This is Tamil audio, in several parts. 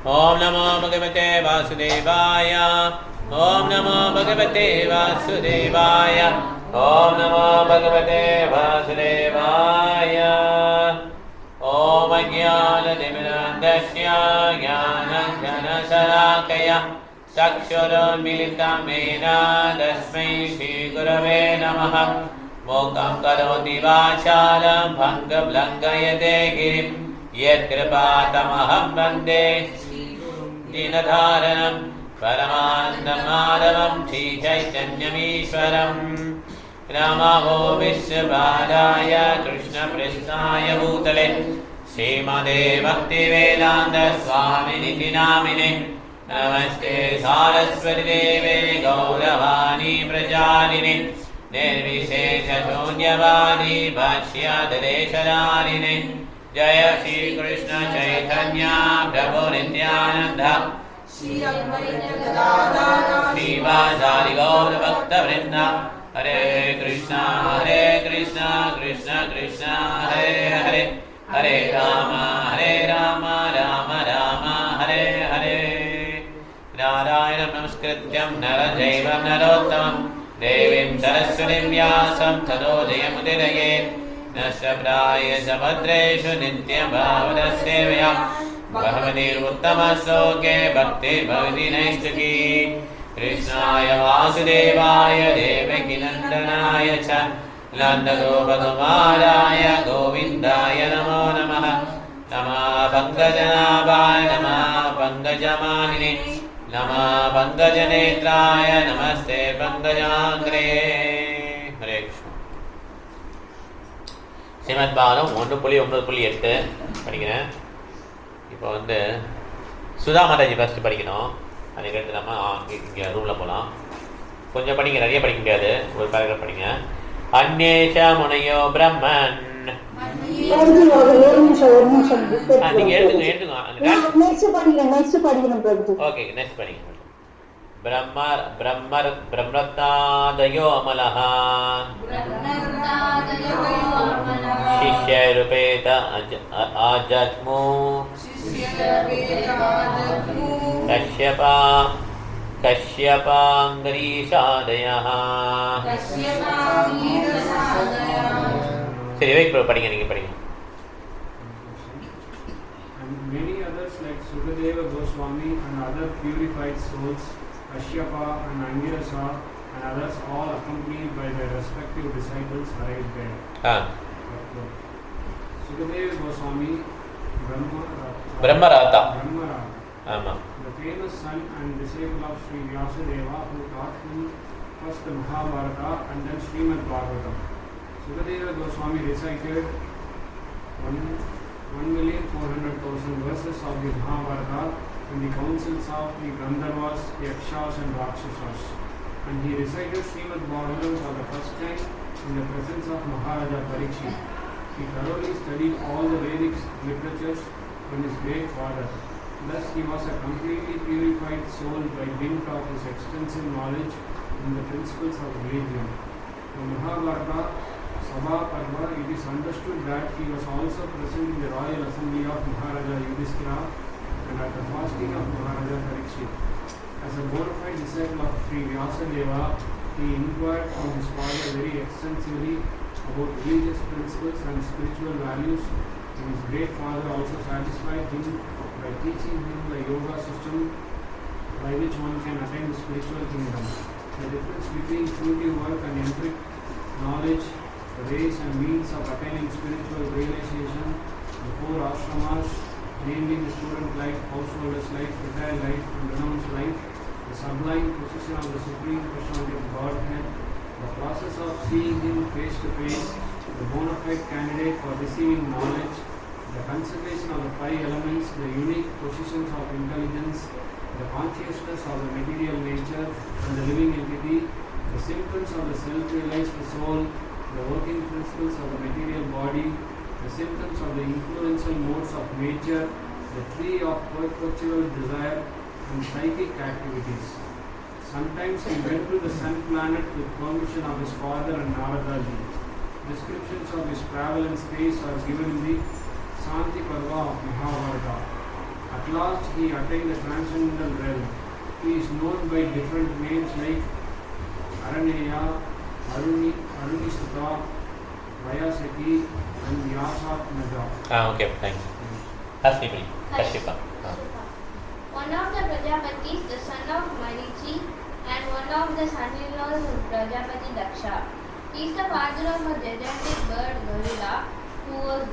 Om Namo Bhagavate Vasudevaya. Om Namo Bhagavate Vasudevaya. Om Namo Bhagavate Vasudevaya. Om Ajnana-timirandasya Jnana-jana-salakaya Chakshurunmilitam Yena Tasmai Shri Gurave Namaha. Mokam karoti vachalam bhangam langayate girim yet kripatamaham bande dinadharanam paramannamadavam Shri Chaitanyamishwaram. Namo Vishvadaya Krishna Prasthaya Bhutale Srimade Bhaktivedanta Swamini Namine. Namaste Saraswati Deve Gauravani Prajarine Nirvishesha Shunyavadi Bhashyadadeshadarine. Jaya Shri Krishna Chaitanya Prabhu Nityananda Shri Advaita Gadadhara Shri Vasari Gaura Bhakta Vrinda. Hare Krishna Krishna Krishna Hare Hare Hare Rama Rama Rama Hare Hare. Narayanam Namaskrityam Narajaivam Narottamam Devim Saraswatim Vyasam Tado Jayamudiraye. Nashabraya Sabhadreshu Nityam Bhavana Sevaya Bhavanir Uttama Sloke Bhakti Bhavati Naistaki. Krishnaya Vasudevaya Devaki Nandanaya Cha Nandagopagamaraya Govindaya Namo Namaha. Nama Pankajanabhaya Nama Pankajamanine Nama Pankajanetraya Namaste Pankajangre. Hare Krishna. Srimad Bhagavatam 1.9.8 படிக்கிறேன். இப்போ சுதா மாதாஜி ஃபஸ்ட்டு படிக்கணும். அதுக்கடுத்து நம்ம இங்கே ரூமில் போகலாம். கொஞ்சம் படிங்க, நிறைய படிக்க முடியாது, ஒரு பேராகிராஃப் படிங்க. அந்நேஷ முனையோ பிரம்மன். நீங்கள் எடுத்துங்க. ஓகே, நெக்ஸ்ட் படிங்க. பிரம்மரத்னாதயோ அமலஹ शिष्यरूपेत आजत्मु कश्यपाङ्गरीषादयः. சரி, படிங்க, நீங்க படிங்க. Many others like Sukadeva Goswami and other purified souls, Kashyapa and Angirasa and others, all accompanied by their respective disciples, arrived there. Sukadeva Goswami, Brahmarata, the famous son and disciple of Sri Vyasadeva, who taught him first the Mahabharata and then Srimad Bhagavatam. Sukadeva Goswami recited 1,400,000 verses of the Mahabharata in the councils of the Gandharvas, Yakshas and Rakshasas. And he recited Srimad Bhagavatam for the first time in the presence of Maharaja Parikshit. He thoroughly studied all the Vedic literatures from his great father. Thus he was a completely purified soul by dint of his extensive knowledge in the principles of religion. The Mahabharata Sabha Parva, it is understood that he was also present in the royal assembly of Maharaja Yudhishthira and at the fasting of Maharaja Parikshit. As a bona fide disciple of Sri Vyasadeva, he inquired from his father very extensively about religious principles and spiritual values, and his great father also satisfied him by teaching him the yoga system by which one can attain the spiritual kingdom. The difference between intuitive work and empiric knowledge, the ways and means of attaining spiritual realization, the four ashramas, namely the student life, householder's life, retired life, and renounced life, the sublime position of the Supreme Personality of Godhead, the process of seeing Him face to face, the bona fide candidate for receiving knowledge, the consideration of the five elements, the unique positions of intelligence, the consciousness of the material nature and the living entity, the symptoms of the self-realized soul, the working principles of the material body, the symptoms of the influential modes of nature, the tree of perpetual desire, and psychic activities. Sometimes he went to the sun planet with permission of his father and Naradaji. Descriptions of his travel and stays are given in the Santi Parva of Mahabharata. At At last he attained the transcendental realm. He is known by different names like Araneya, Arunisata, Vayasaki and Vyasatmaja. Okay, thank you. Kashyapa. Kashyapa. One of the Prajapatis, the son of Marichi, and one of the son-in-laws of Prajapati Daksha. He is the father of a gigantic bird, Garuda, who was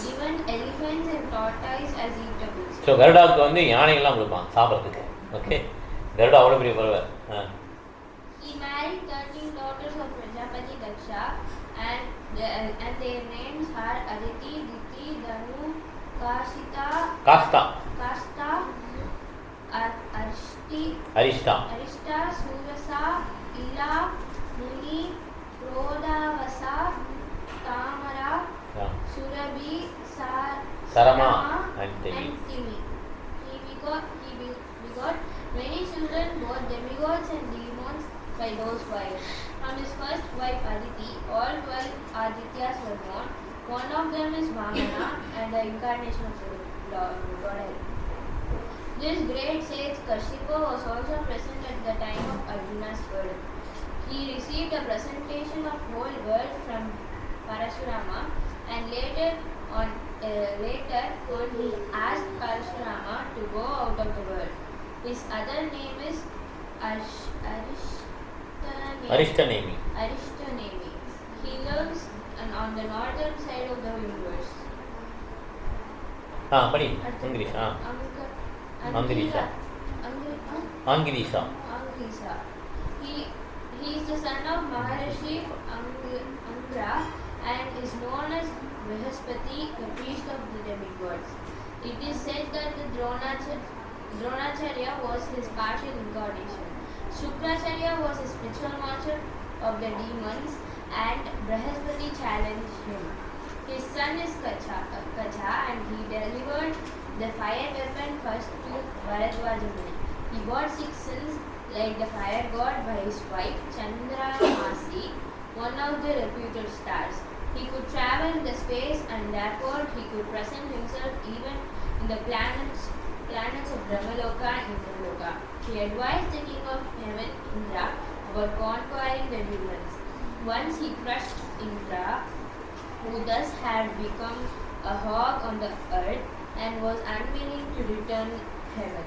given elephants and tortoise as eatables. So கருடாவுக்கு வந்து யானைகள்லாம் கொடுப்பான் சாப்பிட்றதுக்கு. ஓகே, கருடா அவ்வளோ பெரிய பறவை. He married 13 daughters of Prajapati Daksha, and their names are Aditi, Diti, Danu, Kasta, Arishta, Surasa, Ila, Muni, Prodavasa, Tamara, Surabhi, Sarama, and Timi. He begot many children, both demigods and demons, by those wives. From his first wife Aditi, all 12 Adityas were born. One of them is Vamana, and the incarnation of the Godhead. This great sage Kashyapa was also present at the time of Arjuna's birth. He received a presentation of whole world from Parasurama, and later he asked Parasurama to go out of the world. His other name is Arishtanemi. He lives on the northern side of the universe. Angirisa. He is the son of Maharishi Angra and is known as Brihaspati, the priest of the demigods. It is said that the Dronacharya was his partial incarnation. Shukracharya was a spiritual master of the demons, and Brihaspati challenged him. His son is Kacha, and he delivered the fire weapon first to Bharadwaja Muni. He bore 6 sons like the fire god by his wife Chandramasi, one of the reputed stars. He could travel in the space, and therefore he could present himself even in the planets of Brahmaloka and Indraloka. He advised the king of heaven, Indra, about conquering the demons. Once he crushed Indra, who thus had become a hog on the earth and was unwilling to return heaven.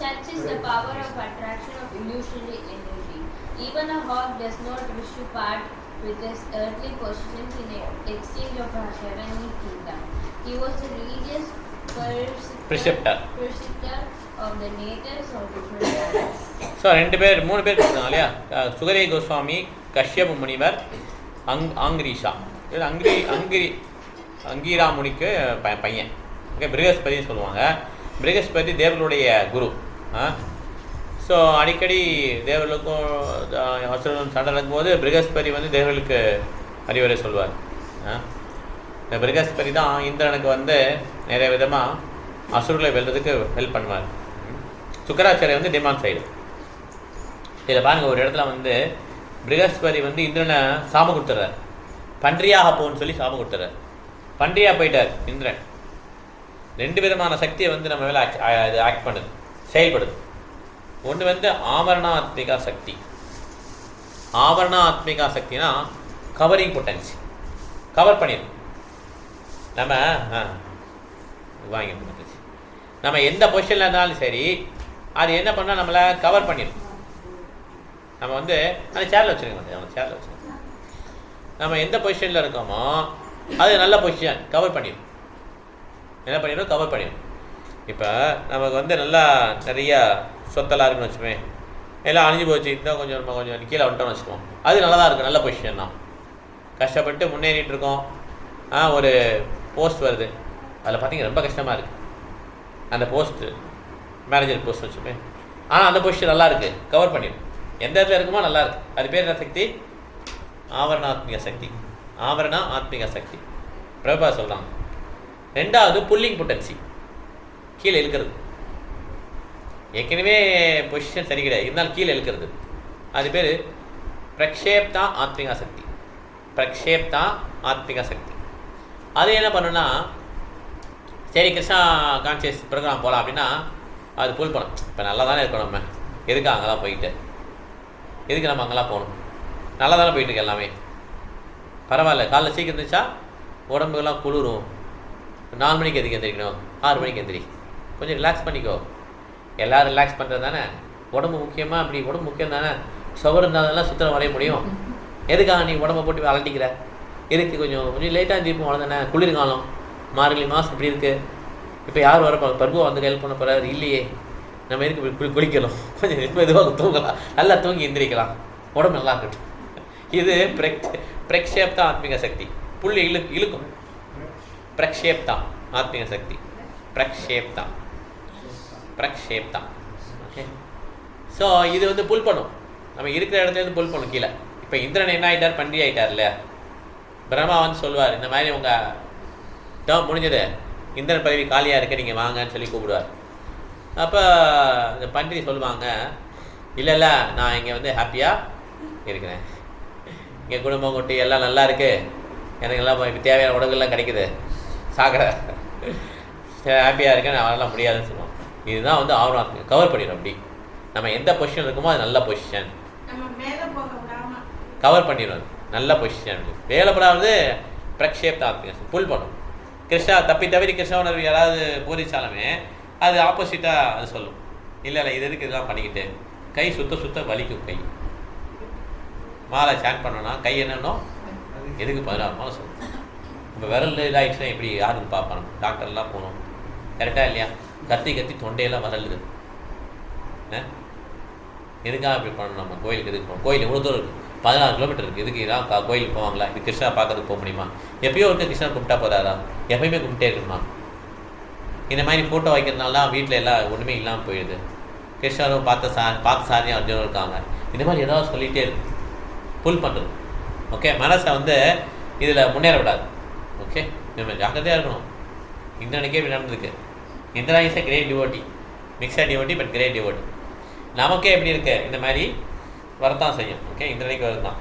Such is the power of attraction of illusory energy. Even a hog does not wish to part with his earthly possessions in exchange of a heavenly kingdom. He was the religious preceptor of the natives of different lands. So 3 பேர் இருக்காங்க இல்லையா? சுகதே கோஸ்வாமி, கஷ்யப முனிவர், ஆங்கிரீஷா. இது அங்கீரா முனிக்கு பையன். ஓகே, பிருகஸ்பதினு சொல்லுவாங்க. பிருகஸ்பதி தேவர்களுடைய குரு. ஸோ அடிக்கடி தேவர்களுக்கும் அசுரனும் சண்டை நடக்கும்போது பிருகஸ்பதி வந்து தேவர்களுக்கு அறிவுரை சொல்வார். இந்த பிருகஸ்பதி தான் இந்திரனுக்கு வந்து நிறைய விதமாக அசுரர்களை வெல்றதுக்கு ஹெல்ப் பண்ணுவார். சுக்கராச்சாரியா வந்து டிமாண்ட் சைடு. இதில் பாருங்கள், ஒரு இடத்துல வந்து பிருகஸ்பதி வந்து இந்திரனை சாபம் கொடுத்துட்றார். பன்றியாக போன்னு சொல்லி சாபம் கொடுத்துட்றார். பன்றியாக போயிட்டார் இந்திரன். 2 விதமான சக்தியை வந்து நம்ம மேலே இது ஆக்ட் பண்ணுது, செயல்படுது. ஒன்று வந்து ஆவரணாத்மிகா சக்தி. ஆவரணாத்மிகா சக்தினா கவரிங் பொட்டன்சி, கவர் பண்ணிடும். நம்ம எந்த பொசிஷனில் இருந்தாலும் சரி, அது என்ன பண்ணால் நம்மளை கவர் பண்ணிடும். நம்ம வந்து அந்த சேரில் வச்சுருக்கோம். நம்ம எந்த பொசிஷனில் இருக்கோமோ அது நல்ல பொசிஷன், கவர் பண்ணிடும். என்ன பண்ணிடும்? கவர் பண்ணிடும். இப்போ நமக்கு வந்து நல்லா நிறையா சொத்தெல்லாம் இருக்குன்னு வச்சுமே, எல்லாம் அழிஞ்சு போச்சு, இன்னும் கொஞ்சம் கீழே வந்துட்டோம்னு வச்சுக்கோம். அது நல்லா தான் இருக்குது, நல்ல பொசிஷன் தான். கஷ்டப்பட்டு முன்னேறிட்டு இருக்கோம். ஒரு போஸ்ட் வருது, அதில் பார்த்தீங்கன்னா ரொம்ப கஷ்டமாக இருக்குது அந்த போஸ்ட்டு, மேனேஜர் போஸ்ட் வச்சுமே. ஆனால் அந்த பொசிஷன் நல்லா இருக்குது, கவர் பண்ணிடும். எந்த இடத்துல இருக்குமோ நல்லா இருக்குது. அது பேர் என்ன சக்தி? ஆவரணாத்மிக சக்தி. ஆத்மிக சக்தி பிரபா சொல்கிறாங்க. 2வது புல்லிங் பொட்டன்சி, கீழே இழுக்கிறது. ஏற்கனவே பொசிஷன் சரி கிடையாது, இருந்தாலும் கீழே இழுக்கிறது. அது பேர் பிரக்ஷேப்தா ஆத்மிகா சக்தி. பிரக்ஷேப்தா ஆத்மிகா சக்தி. அது என்ன பண்ணுன்னா, சரி கிருஷ்ணா கான்சியஸ் ப்ரோக்ராம் போகலாம் அப்படின்னா அது புல் பண்ணணும். இப்போ நல்லா தானே இருக்கணும், நம்ம எதுக்கு அங்கெல்லாம் போயிட்டு, எதுக்கு நம்ம அங்கெல்லாம் போகணும்? நல்லா தானே போயிட்டு இருக்கு எல்லாமே, பரவாயில்ல. காலைல சீக்கிரம் இருந்துச்சா உடம்புலாம் குளிரும். 4 மணிக்கு எதுக்கு எந்திரிக்கணும், 6 மணிக்கு எந்திரி, கொஞ்சம் ரிலாக்ஸ் பண்ணிக்கோ. எல்லோரும் ரிலாக்ஸ் பண்ணுறது தானே உடம்பு முக்கியமாக? அப்படி உடம்பு முக்கியம் தானே. சுவர் இருந்தாலும் சுத்தம் வரைய முடியும். எதுக்காக நீ உடம்பை போட்டு அலட்டிக்கிற? எதுக்கு கொஞ்சம் கொஞ்சம் லேட்டாக எந்திரிப்போம், அவ்வளோதானே. குளிர்காலம், மார்கழி மாதம் இப்படி இருக்குது. இப்போ யார் வர பருவம் வந்து ஹெல்ப் பண்ண போகிறாரு இல்லையே. நம்ம எதுக்கு குளிக்கணும், கொஞ்சம் மெதுவாக தூங்கலாம், நல்லா தூங்கி எந்திரிக்கலாம், உடம்பு நல்லா இருக்கட்டும். இது பிரக்ஷேப்தா ஆத்மிக சக்தி. புள்ளி இழுக்கும். பிரக்ஷேப்தா ஆத்மிக சக்தி, பிரக்ஷேப்தா பிரக்ஷேப்தா. ஓகே. ஸோ இது வந்து புல் பண்ணும், நம்ம இருக்கிற இடத்துலேருந்து புல் பண்ணும் கீழே. இப்போ இந்திரன் என்ன ஆகிட்டார், பன்றி ஆகிட்டார் இல்லையா. பிரம்மா வந்து சொல்லுவார், இந்த மாதிரி உங்கள் டேர்ம் முடிஞ்சது, இந்திரன் பதவி காலியாக இருக்க, நீங்கள் வாங்கன்னு சொல்லி கூப்பிடுவார். அப்போ இந்த பன்றி சொல்லுவாங்க, இல்லை இல்லை நான் இங்கே வந்து ஹாப்பியாக இருக்கிறேன், இங்கே குடும்பம் குட்டி எல்லாம் நல்லா இருக்குது, எனக்கு எல்லாம் இப்போ தேவையான உணவுகள்லாம் கிடைக்குது, சாக்கடை ஹாப்பியாக இருக்கேன், அதெல்லாம் முடியாதுன்னு சொல்லுவோம். இதுதான் வந்து ஆவரம் கவர் பண்ணிடும். அப்படி நம்ம எந்த பொசிஷன் இருக்குமோ அது நல்ல பொசிஷன், கவர் பண்ணிடும். நல்ல பொசிஷன் வேலைப்படாது. பிரக்ஷேப்தா புல் பண்ணும். கிருஷ்ணா தவறி கிருஷ்ணா உணர்வு யாராவது போதிச்சாலுமே அது ஆப்போசிட்டாக அது சொல்லும், இல்லை இல்லை இது எதுக்கு இதெல்லாம் பண்ணிக்கிட்டு, கை சுத்த வலிக்கும். கை மாலை சேன் பண்ணோன்னா கை என்னன்னோ எதுக்கு 16 மாலை சொல்லும். இப்போ விரல் இதாகிடுச்சுன்னா எப்படி யாருக்கு பார்ப்போம், டாக்டர்லாம் போகணும், கரெக்டாக இல்லையா. கத்தி தொண்டையெல்லாம் வரலுது. எதுக்காக அப்படி பண்ணணும்? நம்ம கோயிலுக்கு எதுக்கு போகணும்? கோயில் இவ்வளோ தூரம் இருக்குது, 16 கிலோமீட்டர் இருக்குது, இதுக்கு இதான் கோயிலுக்கு போவாங்களா? இது கிருஷ்ணா பார்க்கறதுக்கு போக முடியுமா? எப்பயோ இருக்க கிருஷ்ணா கும்பிட்டா போதாதா? எப்பயுமே கும்பிட்டே இருக்கணுமா? இந்த மாதிரி ஃபோட்டோ வைக்கிறதுனால தான் வீட்டில் எல்லாம் ஒன்றுமே இல்லாமல் போயிடுது. கிருஷ்ணரும் பார்த்த சாரியும் அர்ஜுனும் இருக்காங்க. இந்த மாதிரி ஏதாவது சொல்லிகிட்டே இருக்கு, புல் பண்ணுறது. ஓகே, மனசை வந்து இதில் முன்னேற விடாது. ஓகே, நம்ம ஜாக்கிரதையாக இருக்கணும். இந்திரனுக்கே இப்படி நடந்திருக்கு. Indra is a great devotee, mixed devotee but great devotee. நமக்கே எப்படி இருக்கு, இந்த மாதிரி வரத்தான் செய்யும். ஓகே, இந்திரனுக்கு வருதான்.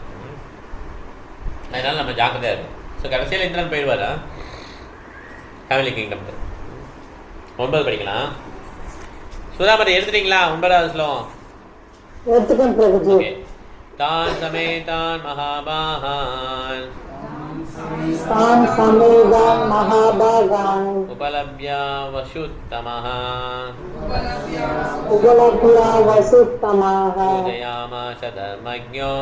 அதனால நம்ம ஜாக்கிரதையாக இருக்கும். ஸோ கடைசியில் இந்திரன் போயிடுவார் ஃபேமிலி கிங்டம். 9 படிக்கலாம். சுதாமதி எடுத்துட்டீங்களா? 9வது ஸ்லோகம். தான் சமேதான் மகாபாகான் உபலப்யா வசுத்தமஹ பூஜயாமாஸ தர்மஜ்ஞோ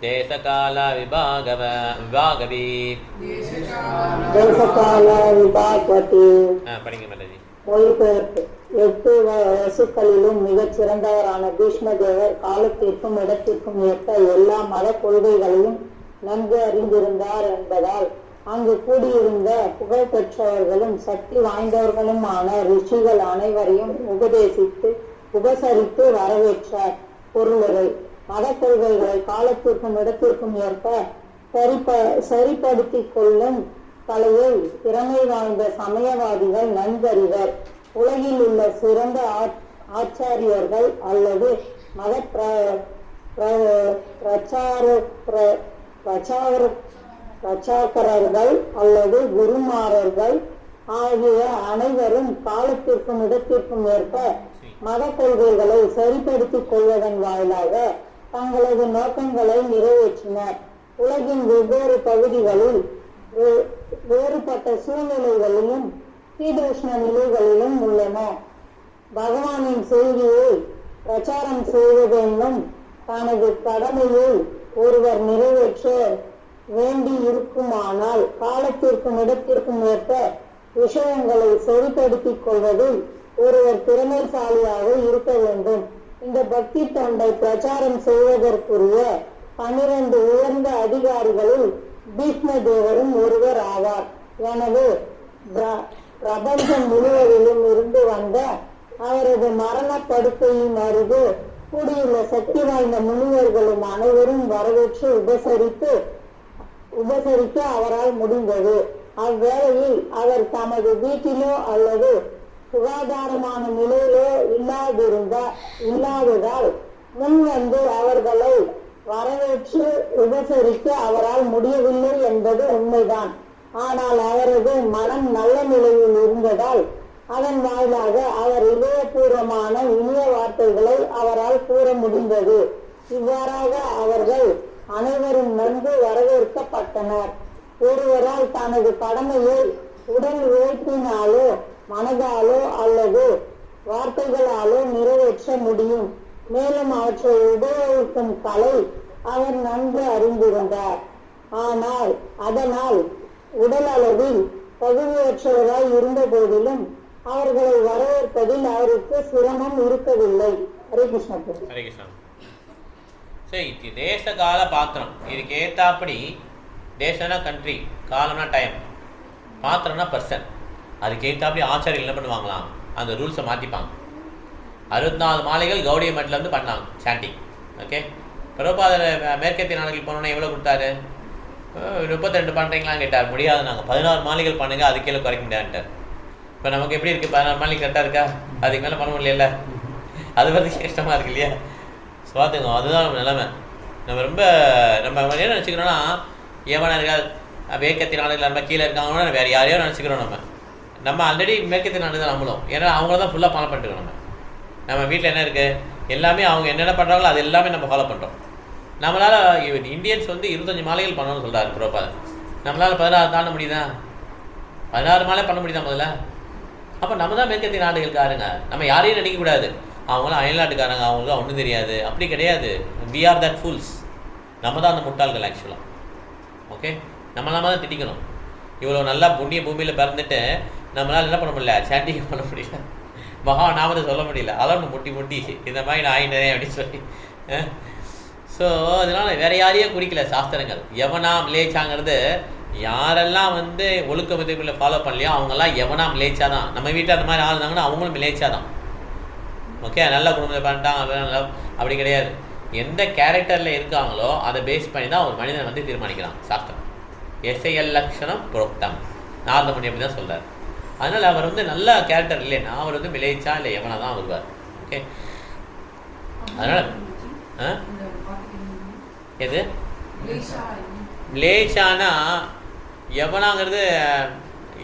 தேசகால விபாகவி. படிங்க மேலஜி. மொழிபெயர்ப்பு. 8 வசுக்களிலும் மிகச் சிறந்தவரான பீஷ்ம தேவர் காலத்திற்கும் இடத்திற்கும் ஏற்ப எல்லா மத கொள்கைகளையும் நன்கு அறிந்திருந்தார் என்பதால் அங்கு கூடியிருந்த புகழ்பெற்றவர்களும் சக்தி வாய்ந்தவர்களுமான ரிஷிகள் அனைவரையும் உபசரித்து வரவேற்றார். பொருளுரை. மத கொள்கைகளை காலத்திற்கும் இடத்திற்கும் ஏற்ப சரிப்படுத்திக் கொள்ளும் கலையை திறமை வாய்ந்த சமயவாதிகள் நன்கறிவர். உலகில் உள்ள சிறந்த ஆச்சாரியர்கள் அல்லது மத பிரச்சாரகர்கள் அல்லது குருமாரர்கள் ஆகிய அனைவரும் காலத்திற்கும் இடத்திற்கும் ஏற்ப மத கொள்கைகளை சரிப்படுத்திக் கொள்வதன் வாயிலாக தங்களது நோக்கங்களை நிறைவேற்றினர். உலகின் வெவ்வேறு பகுதிகளில் வேறுபட்ட சூழ்நிலைகளிலும் சீதோஷ்ண நிலைகளிலும் உள்ளன. பகவானின் செய்தியை பிரச்சாரம் செய்வதென்னும் தனது கடமையை ஒருவர் நிறைவேற்ற வேண்டி இருக்குமானால் காலத்திற்கும் இடத்திற்கும் ஏற்ப விஷயங்களை சரிப்படுத்திக் கொள்வதில் ஒருவர் திறமைசாலியாக இருக்க வேண்டும். இந்த பக்தி தொண்டை பிரச்சாரம் செய்வதற்குரிய 12 உயர்ந்த அதிகாரிகளில் பீஷ்ம தேவரும் ஒருவர் ஆவார். எனவே பிரபஞ்சம் முழுவதிலும் இருந்து வந்த அவரது மரண படுக்கையின் அருகே கூடியுள்ள சக்தி வாய்ந்த முனிவர்களும் அனைவரும் வரவேற்று உபசரிக்க அவரால் முடிந்தது. அவ்வேளையில் அவர் தமது வீட்டிலோ அல்லது சுகாதாரமான நிலையிலோ இல்லாததால் முன்வந்து அவர்களை வரவேற்று உபசரிக்க அவரால் முடியவில்லை என்பது உண்மைதான். ஆனால் அவரது மனம் நல்ல நிலையில் இருந்ததால் அதன் வாயிலாக அவர் இதயபூர்வமான இனிய வார்த்தைகளை அவரால் கூற முடிந்தது. இவ்வாறாக அவர்கள் அனைவரும் நன்கு வரவேற்கப்பட்டனர். ஒருவரால் தனது கடமையை உடல் உழைப்பினாலோ மனதாலோ அல்லது வார்த்தைகளாலோ நிறைவேற்ற முடியும். மேலும் அவற்றை உபயோகிக்கும் கலை அவர் நன்கு அறிந்திருந்தார். ஆனால் அதனால் உடல் அளவில் தகுதியற்றவராய் இருந்த போதிலும் அவர்களை வரவேற்பதில் அவருக்கு சிரமம் இருக்கவில்லை. ஹரே கிருஷ்ணா. ஹரே கிருஷ்ணா. சரி, தேச கால பாத்திரம் இதுக்கு ஏத்தாப்படி, தேசம்னா கண்ட்ரி, காலம்னா டைம், பாத்திரம்னா பர்சன், அதுக்கு ஏத்தாப்படி ஆச்சாரியர்கள் என்ன பண்ணுவாங்களாம், அந்த ரூல்ஸை மாற்றிப்பாங்க. 64 மாலைகள் கௌடிய மட்டில் வந்து பண்ணாங்க சாண்டிங். ஓகே, பிரபாதர் மேற்கத்திய நாடுகளுக்கு போனோன்னா எவ்வளோ கொடுத்தாரு? 32 பண்ணுறீங்களான்னு கேட்டார். முடியாது, நாங்கள் 16 மாலைகள் பண்ணுங்க, அது கீழே குறைக்க முடியாதுட்டார். இப்போ நமக்கு எப்படி இருக்குது? 16 மாலைகள் கரெக்டாக இருக்கா? அதுக்கு மேலே பண்ண முடியல. அது வந்து கஷ்டமாக இருக்கு இல்லையா? பார்த்துங்க, அதுதான் நம்ம நிலைமை. நம்ம என்ன நினச்சிக்கிறோன்னா, எவனர்கள் மேற்கத்திய நாடுகள் நம்ம கீழே இருக்காங்கன்னா வேறு யாரையோ நினச்சிக்கிறோம். நம்ம ஆல்ரெடி மேற்கத்திய நாடு தான் நம்மளும். ஏன்னா அவங்கள தான் ஃபுல்லாக ஃபாலோ பண்ணிட்டுருக்கோம். நம்ம வீட்டில் என்ன இருக்குது, எல்லாமே அவங்க என்னென்ன பண்ணுறாங்களோ அது எல்லாமே நம்ம ஃபாலோ பண்ணுறோம். நம்மளால் இந்தியன்ஸ் வந்து 25 மாலைகள் பண்ணணும்னு சொல்கிறாரு பிரபாதர். நம்மளால் 16 தாண்ட முடியுதா? 16 மாலை பண்ண முடியுதா முதல்ல? அப்போ நம்ம தான் மேற்கத்திய நாடுகளுக்காருங்க. நம்ம யாரையும் நினைக்கக்கூடாது, அவங்களாம் அயல்நாட்டுக்காரங்க, அவங்களுக்கு ஒன்றும் தெரியாது, அப்படி கிடையாது. We are that fools. நம்ம தான் அந்த முட்டாள்கள் ஆக்சுவலாக. ஓகே, நம்மளாம தான் திட்டிக்கணும். இவ்வளோ நல்லா புண்ணிய பூமியில் பிறந்துட்டு நம்மளால் என்ன பண்ண முடியல, சாண்டிங் பண்ண முடியல, மகா நாமத்தை சொல்ல முடியல, அலர்னு முட்டி இந்த மாதிரி நான் ஆயிட்டேன் அப்படின்னு சொல்லி. ஸோ அதனால் வேறு யாரையும் குறிக்கல சாஸ்திரங்கள். எவனா மிலேச்சாங்கிறது யாரெல்லாம் வந்து ஒழுக்க விதிகளை ஃபாலோ பண்ணலையோ அவங்கெல்லாம் எவனா மிலேச்சா தான். நம்ம வீட்டில் அந்த மாதிரி ஆள் இருந்தாங்கன்னா அவங்களும் மிலேச்சா தான். ஓகே, நல்ல குடும்பத்தில் பண்ணிட்டான் அதெல்லாம் அப்படி கிடையாது. எந்த கேரக்டரில் இருக்காங்களோ அதை பேஸ் பண்ணி தான் ஒரு மனிதனை வந்து தீர்மானிக்கிறான் சாஸ்திரம். எஸ்ஐஎல் லட்சணம் புரோக்தம், நாரதமுனி அப்படி தான் சொல்கிறார். அதனால் அவர் வந்து நல்ல கேரக்டர் இல்லைன்னா அவர் வந்து மிலேச்சா இல்லை எவனா தான் வருவார். ஓகே, அதனால் எது மிலேச்சானா எவனாங்கிறது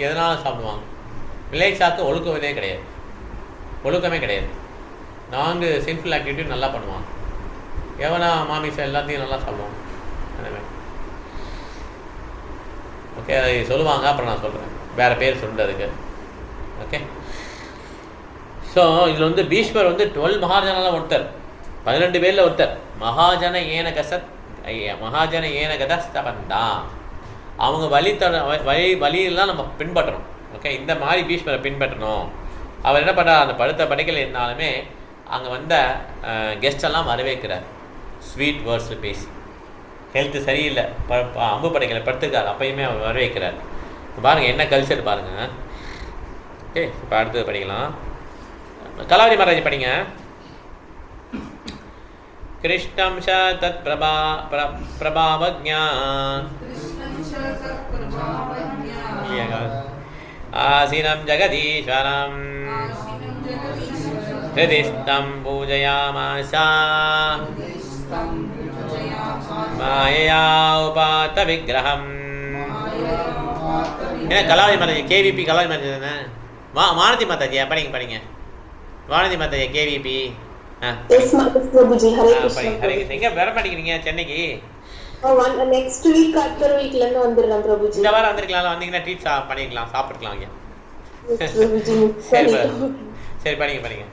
எதனாலும் சாப்பிடுவாங்க. மிலேச்சாக்கு ஒழுக்க விதே கிடையாது, ஒழுக்கமே கிடையாது. 4 சிம்பிள் ஆக்டிவிட்டி நல்லா பண்ணுவாங்க. எவனா மாமிசம் எல்லாத்தையும் நல்லா சாப்பிடுவாங்க. அதேமாதிரி ஓகே, அதை சொல்லுவாங்க, அப்புறம் நான் சொல்கிறேன், வேறு பேர் சொல்கிறதுக்கு. ஓகே, ஸோ இதில் வந்து பீஷ்மர் வந்து 12 மகாஜனெலாம் ஒருத்தர், 12 பேரில் ஒருத்தர். மகாஜன ஏன கதஸ்தபந்தா, அவங்க வழியெல்லாம் நம்ம பின்பற்றணும். ஓகே, இந்த மாதிரி பீஷ்மரை பின்பற்றணும். அவர் என்ன பண்ணுறார், அந்த படுத்த படைக்கல இருந்தாலுமே அங்கே வந்த கெஸ்டெல்லாம் வரவேற்கிறார். ஸ்வீட் வேர்ட்ஸில் பேசி, ஹெல்த்து சரியில்லை, அம்பு படைக்கலை படுத்துக்கார், அப்பயுமே அவர் வரவேற்கிறார். பாருங்கள் என்ன கல்ச்சர் பாருங்கள். ஓகே, இப்போ அடுத்தது படிக்கலாம். கலாவதி மகாராஜ் படிங்க. கிருஷ்ணம் ச தத் பிரபாவஜ்ஞான் ஆசீனம் ஜெகதீஸ்வரம் ஹிருதிஸ்தம் பூஜயாமாசா மாயையா உபாத்த விக்கிரகம். என்ன கலாவதி மாதாஜி, கேவிபி கலாவதி மாதாஜி தானே? வானதி மாதாஜியா? படிங்க வானதி மாதாஜி கேவிபி. எங்க வர மாட்டேங்கிறீங்க சென்னைக்கு? நெக்ஸ்ட் வீக் அடுத்த வீக்ல இருந்து வந்துறேன் பிரபுஜி. இந்த வாரம் வந்திருக்கலாம், வந்தீங்கன்னா ட்ரீட் பண்ணிக்கலாம், சாப்பிட்டுக்கலாம் ஐயா. சரி படிங்க.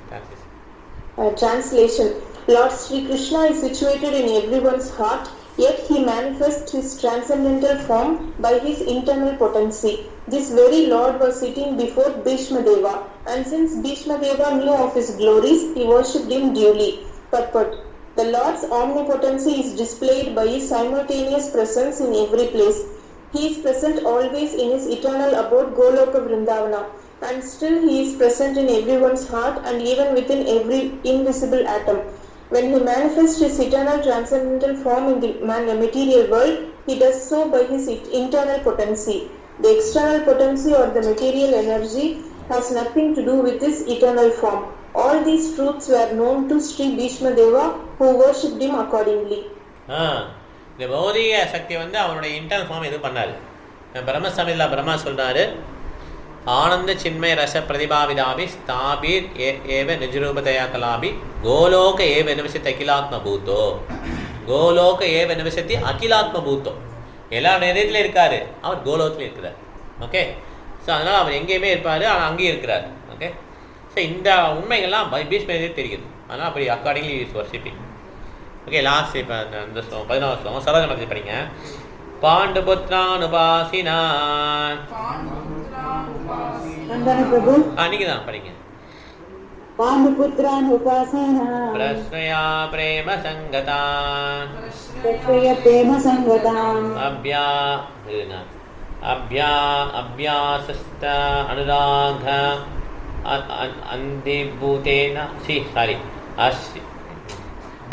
Translation. Lord Sri Krishna is situated in everyone's heart, yet he manifests his transcendental form by his internal potency. This very Lord was sitting before Bhishma Deva, and since Bhishma Deva knew of his glories, he worshipped him duly. Purport. The Lord's omnipotency is displayed by his simultaneous presence in every place. He is present always in his eternal abode Goloka Vrindavana, and still he is present in everyone's heart and even within every invisible atom. When he manifests his eternal transcendental form in the material world, he does so by his internal potency. The external potency or the material energy has nothing to do with his eternal form. All these truths were known to Sri Bhishma Deva, who worshipped him accordingly. இந்த பௌதிக சக்தி வந்து அவனுடைய இன்டர்னல் ஃபார்ம் எதுவும் பண்ணாது. பிரம்மசமிதில் பிரம்மா சொல்கிறாரு, ஆனந்த சின்மய ரச பிரதிபாவிதாபி ஸ்தாபீர் ஏவ நிஜரூபதயா கலாபி கோலோக ஏவ நிவசத்தி அகிலாத்ம பூத்தோ. கோலோக ஏவ நிவசத்தி அகிலாத்ம பூத்தோ. எல்லா நேரத்திலும் இருக்காரு, அவர் கோலோகத்தில் இருக்கிறார். ஓகே, ஸோ அதனால் அவர் எங்கேயுமே இருப்பார், ஆனால் அங்கேயும் இருக்கிறார். ஓகே, ஸோ இந்த உண்மைகள்லாம் பீஷ்மரே தெரியுது. அதனால் அப்படி accordingly is worshipping. Okay, last இப்போ இந்த ஸ்லோகம் 14வது ஸ்லோகம் சரோஜமதி படிங்க. பாண்டுபுத்ரானுபாசினான். பிரபு நீங்க தான் படிங்க. பாண்டுபுத்ரான் உபாசனா பிரஸ்னயா பிரேம சங்கதான் பிரேம சங்கதாம் அபியாசஸ்த அனுராக அந்திபூதேன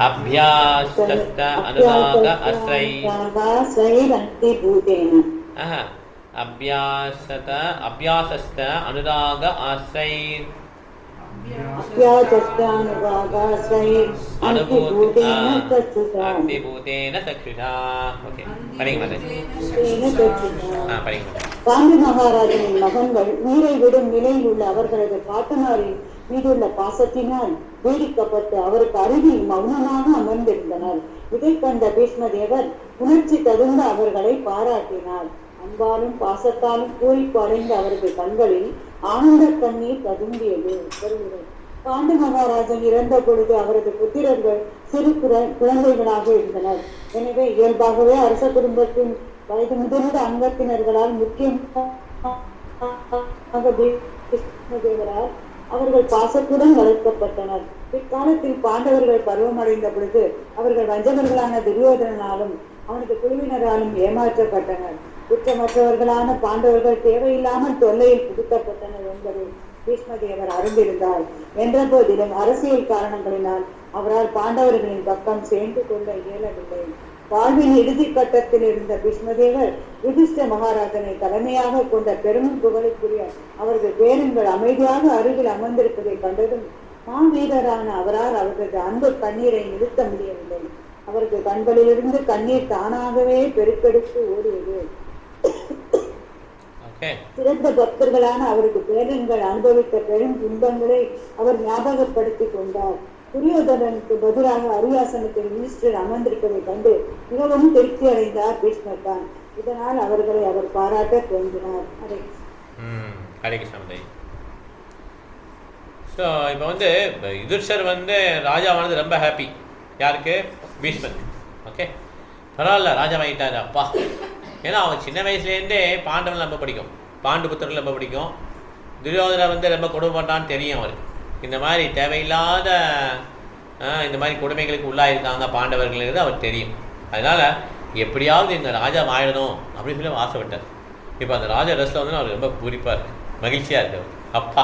அபியாசஸ்த அனுராக அபியாசஸ்த அனுராக ஆஸ்ரை அந்திபூதேன சக்ஷுஷா. ஓகே, படிங்க மாட்டேன். படிங்க. பாண்டு மகாராஜனின் மகன்கள் நீரை விடும் நிலையில் உள்ள அவர்களது பாட்டனாரின் மீதுள்ள பாசத்தினால் பீடிக்கப்பட்டு அவருக்கு அருகில் மௌனமாக அமர்ந்திருந்தனர். இதை கண்ட பீஷ்மதேவர் உணர்ச்சி தகுந்த அவர்களை பாராட்டினார். அன்பாலும் பாசத்தாலும் பூரிப்பு அடைந்த அவரது கண்களில் ஆனந்த கண்ணீர் ததும்பியது. பாண்டு மகாராஜன் இறந்த பொழுது அவரது புத்திரர்கள் சிறு குழந்தைகளாக இருந்தனர். எனவே இயல்பாகவே அரச குடும்பத்தின் வயது முதிர்ந்த அங்கத்தினர்களால் முக்கியமாகவரால் அவர்கள் பாசத்துடன் வளர்க்கப்பட்டனர். பிற்காலத்தில் பாண்டவர்கள் பருவமடைந்த பொழுது அவர்கள் வஞ்சகர்களான துரியோதனாலும் அவனது குழுவினராலும் ஏமாற்றப்பட்டனர். குற்றமற்றவர்களான பாண்டவர்கள் தேவையில்லாமல் தொல்லையில் புகுத்தப்பட்டனர் என்பதை பீஷ்மதேவர் அறிந்திருந்தார். என்ற போதிலும் அரசியல் காரணங்களினால் அவரால் பாண்டவர்களின் பக்கம் சேர்ந்து கொள்ள இயலவில்லை. வாழ்வின் இறுதி கட்டத்தில் இருந்த பீஷ்மதேவர் யுதிஷ்ட மகாராஜனை தலைமையாக கொண்ட பெரும் புகழுக்குரிய அவரது பேரன்கள் அமைதியாக அருகில் அமர்ந்திருப்பதை கண்டதும் மாவீரரான அவரால் அவரது அன்பு கண்ணீரை நிறுத்த முடியவில்லை. அவரது கண்களிலிருந்து கண்ணீர் தானாகவே பெருக்கெடுத்து ஓடியது. சிறந்த பக்தர்களான அவருக்கு பேரன்கள் அனுபவித்த பெரும் துன்பங்களை அவர் ஞாபகப்படுத்திக் கொண்டார். துரியோதனனுக்கு பதிலாக அரியாசனத்தில் மினிஸ்டர் அமர்ந்திருப்பதை கண்டு மிகவும் திருப்தி அடைந்தார் பீஷ்மர் தான். இதனால் அவர்களை அவர் பாராட்ட தோன்றினார். ஸோ இப்போ வந்து யுதிஷ்டர் வந்து ராஜாவானது ரொம்ப ஹாப்பி. யாருக்கு? பீஷ்மர். ஓகே, பரவாயில்ல, ராஜாவாகிட்டார் அப்பா. ஏன்னா அவன் சின்ன வயசுலேருந்தே பாண்டவன் ரொம்ப பிடிக்கும், பாண்டு புத்திரர்கள் ரொம்ப பிடிக்கும். துரியோதனை வந்து ரொம்ப கொடுமைப்பட்டான்னு தெரியும் அவருக்கு. இந்த மாதிரி தேவையில்லாத இந்த மாதிரி கொடுமைகளுக்கு உள்ளாயிருக்காங்க பாண்டவர்கள் அவர் தெரியும். அதனால் எப்படியாவது இந்த ராஜா ஆயிடணும் அப்படின்னு சொல்லி ஆசைப்பட்டார். இப்போ அந்த ராஜா ட்ரெஸ்ஸில் வந்து அவர் ரொம்ப பூரிப்பாக இருக்கு, மகிழ்ச்சியாக இருக்கு. அப்பா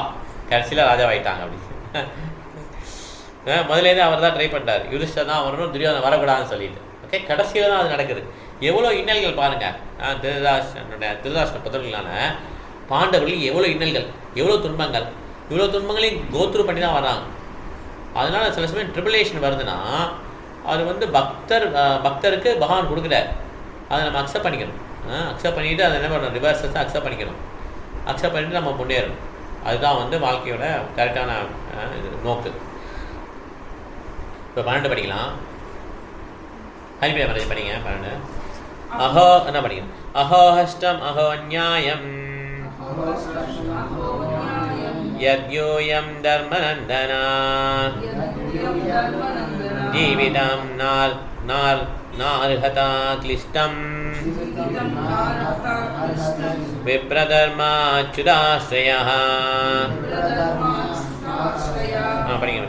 கடைசியில் ராஜாவாயிட்டாங்க அப்படின்னு முதலேருந்து அவர் தான் ட்ரை பண்ணிட்டார். யுதிஷ்டர் தான் வரணும், துரியோதனை வரக்கூடாதுன்னு சொல்லிட்டு. ஓகே, கடைசியில் தான் அது நடக்குது. எவ்வளோ இன்னல்கள் பாருங்கள். திருதராஷ்டிர புதர்களான பாண்டவர்கள் எவ்வளோ இன்னல்கள், எவ்வளோ துன்பங்கள், இவ்வளோ துன்பங்களையும் கோத்ரூ பண்ணி தான் வராங்க. அதனால் சில சமயம் ட்ரிபிளேஷன் வருதுன்னா அது வந்து பக்தருக்கு பகவான் கொடுக்குறார். அதை நம்ம அக்செப்ட் பண்ணிக்கணும். அக்செப்ட் பண்ணிவிட்டு அதை என்ன பண்ணணும், ரிவர்ஸஸ் அக்செப்ட் பண்ணிக்கணும். அக்செப்ட் பண்ணிவிட்டு நம்ம முன்னேறணும். அதுதான் வந்து வாழ்க்கையோட கரெக்டான நோக்கு. இப்போ 12 படிக்கலாம். ஹரிபியா மரேஜ் படிங்க. 12 அஹோ என்ன படிக்கணும்? அஹோஹஷ்டம் அஹோ நியாயம் யத்யோயம் தர்மநந்தனா ஜீவிதம் நார்ஹதா கிளிஷ்டம் விப்ரதர்மாச்சுதாஸ்ரயः. படிங்க.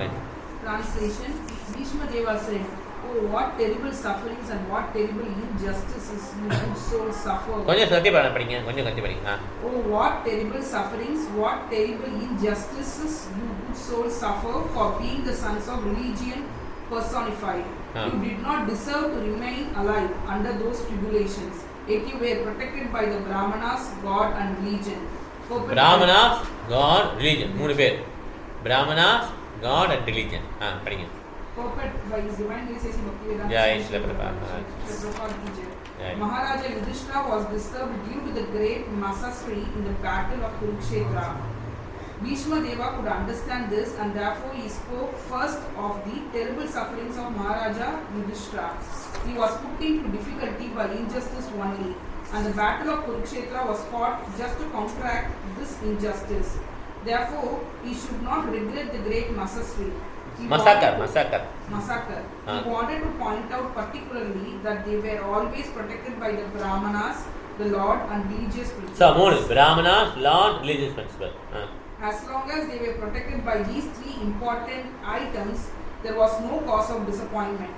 Translation: Bhishma Deva said, "Oh, what terrible sufferings and what terrible injustices you good souls suffer." கொஞ்சம் சத்தி படிங்க, கொஞ்சம் கத்தி படிங்க. Oh, what terrible sufferings, what terrible injustices you good souls suffer for being the sons of religion personified. You did not deserve to remain alive under those tribulations. Yet you were protected by the Brahmanas, God and religion. Brahmanas, God, religion. 3 பேர். Brahmanas, God and religion. படிங்க. perpetuated by his divine grace in Bhaktivedanta. Yeah, it's Prabhupada. Yeah. Maharaja Yudhishthira was disturbed due to the great Masasri in the battle of Kurukshetra. Bhishma Deva could understand this and therefore he spoke first of the terrible sufferings of Maharaja Yudhishthira. He was put into difficulty by injustice only, and the battle of Kurukshetra was fought just to counteract this injustice. Therefore, he should not regret the great Masasri. Massacre. He wanted to point out particularly that they were always protected by the Brahmanas, the Lord, and religious principles. So, மூணு Brahmanas, Lord, religious principle. As long as they were protected by these three important items, there was no cause of disappointment.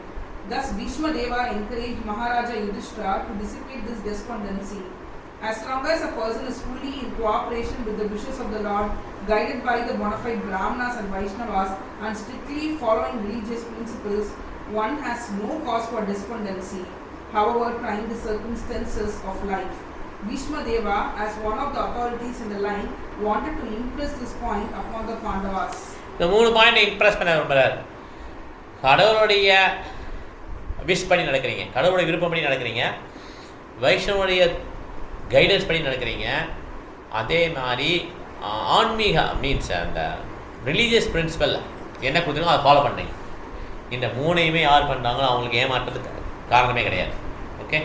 Thus, Bhishma Deva encouraged Maharaja Yudhishthira to dissipate this despondency. As long as a person is fully in cooperation with the wishes of the Lord, guided by the bona fide Brahmanas and Vaishnavas, and strictly following religious principles, one has no cause for despondency, however trying the circumstances of life. Bhishma Deva, as one of the authorities in the line, wanted to impress this point upon the Pandavas. இந்த மூணு பாயிண்ட் இம்ப்ரெஸ் பண்ண விரும்புகிறார். கடவுளுடைய விஷ் பண்ணி நடக்கிறீங்க, கடவுளுடைய விருப்பம் பண்ணி நடக்கிறீங்க, வைஷ்ணவனுடைய கைடன்ஸ் பண்ணி நடக்கிறீங்க, அதே மாதிரி ஆன்மீக மீன்ஸ் அந்த ரிலீஜியஸ் பிரின்சிபல் என்ன கொடுத்துருக்கோ அதை ஃபாலோ பண்ணுறீங்க. இந்த மூணையுமே யார் பண்ணுறாங்களோ அவங்களுக்கு ஏமாற்றத்துக்கு காரணமே கிடையாது. ஓகே,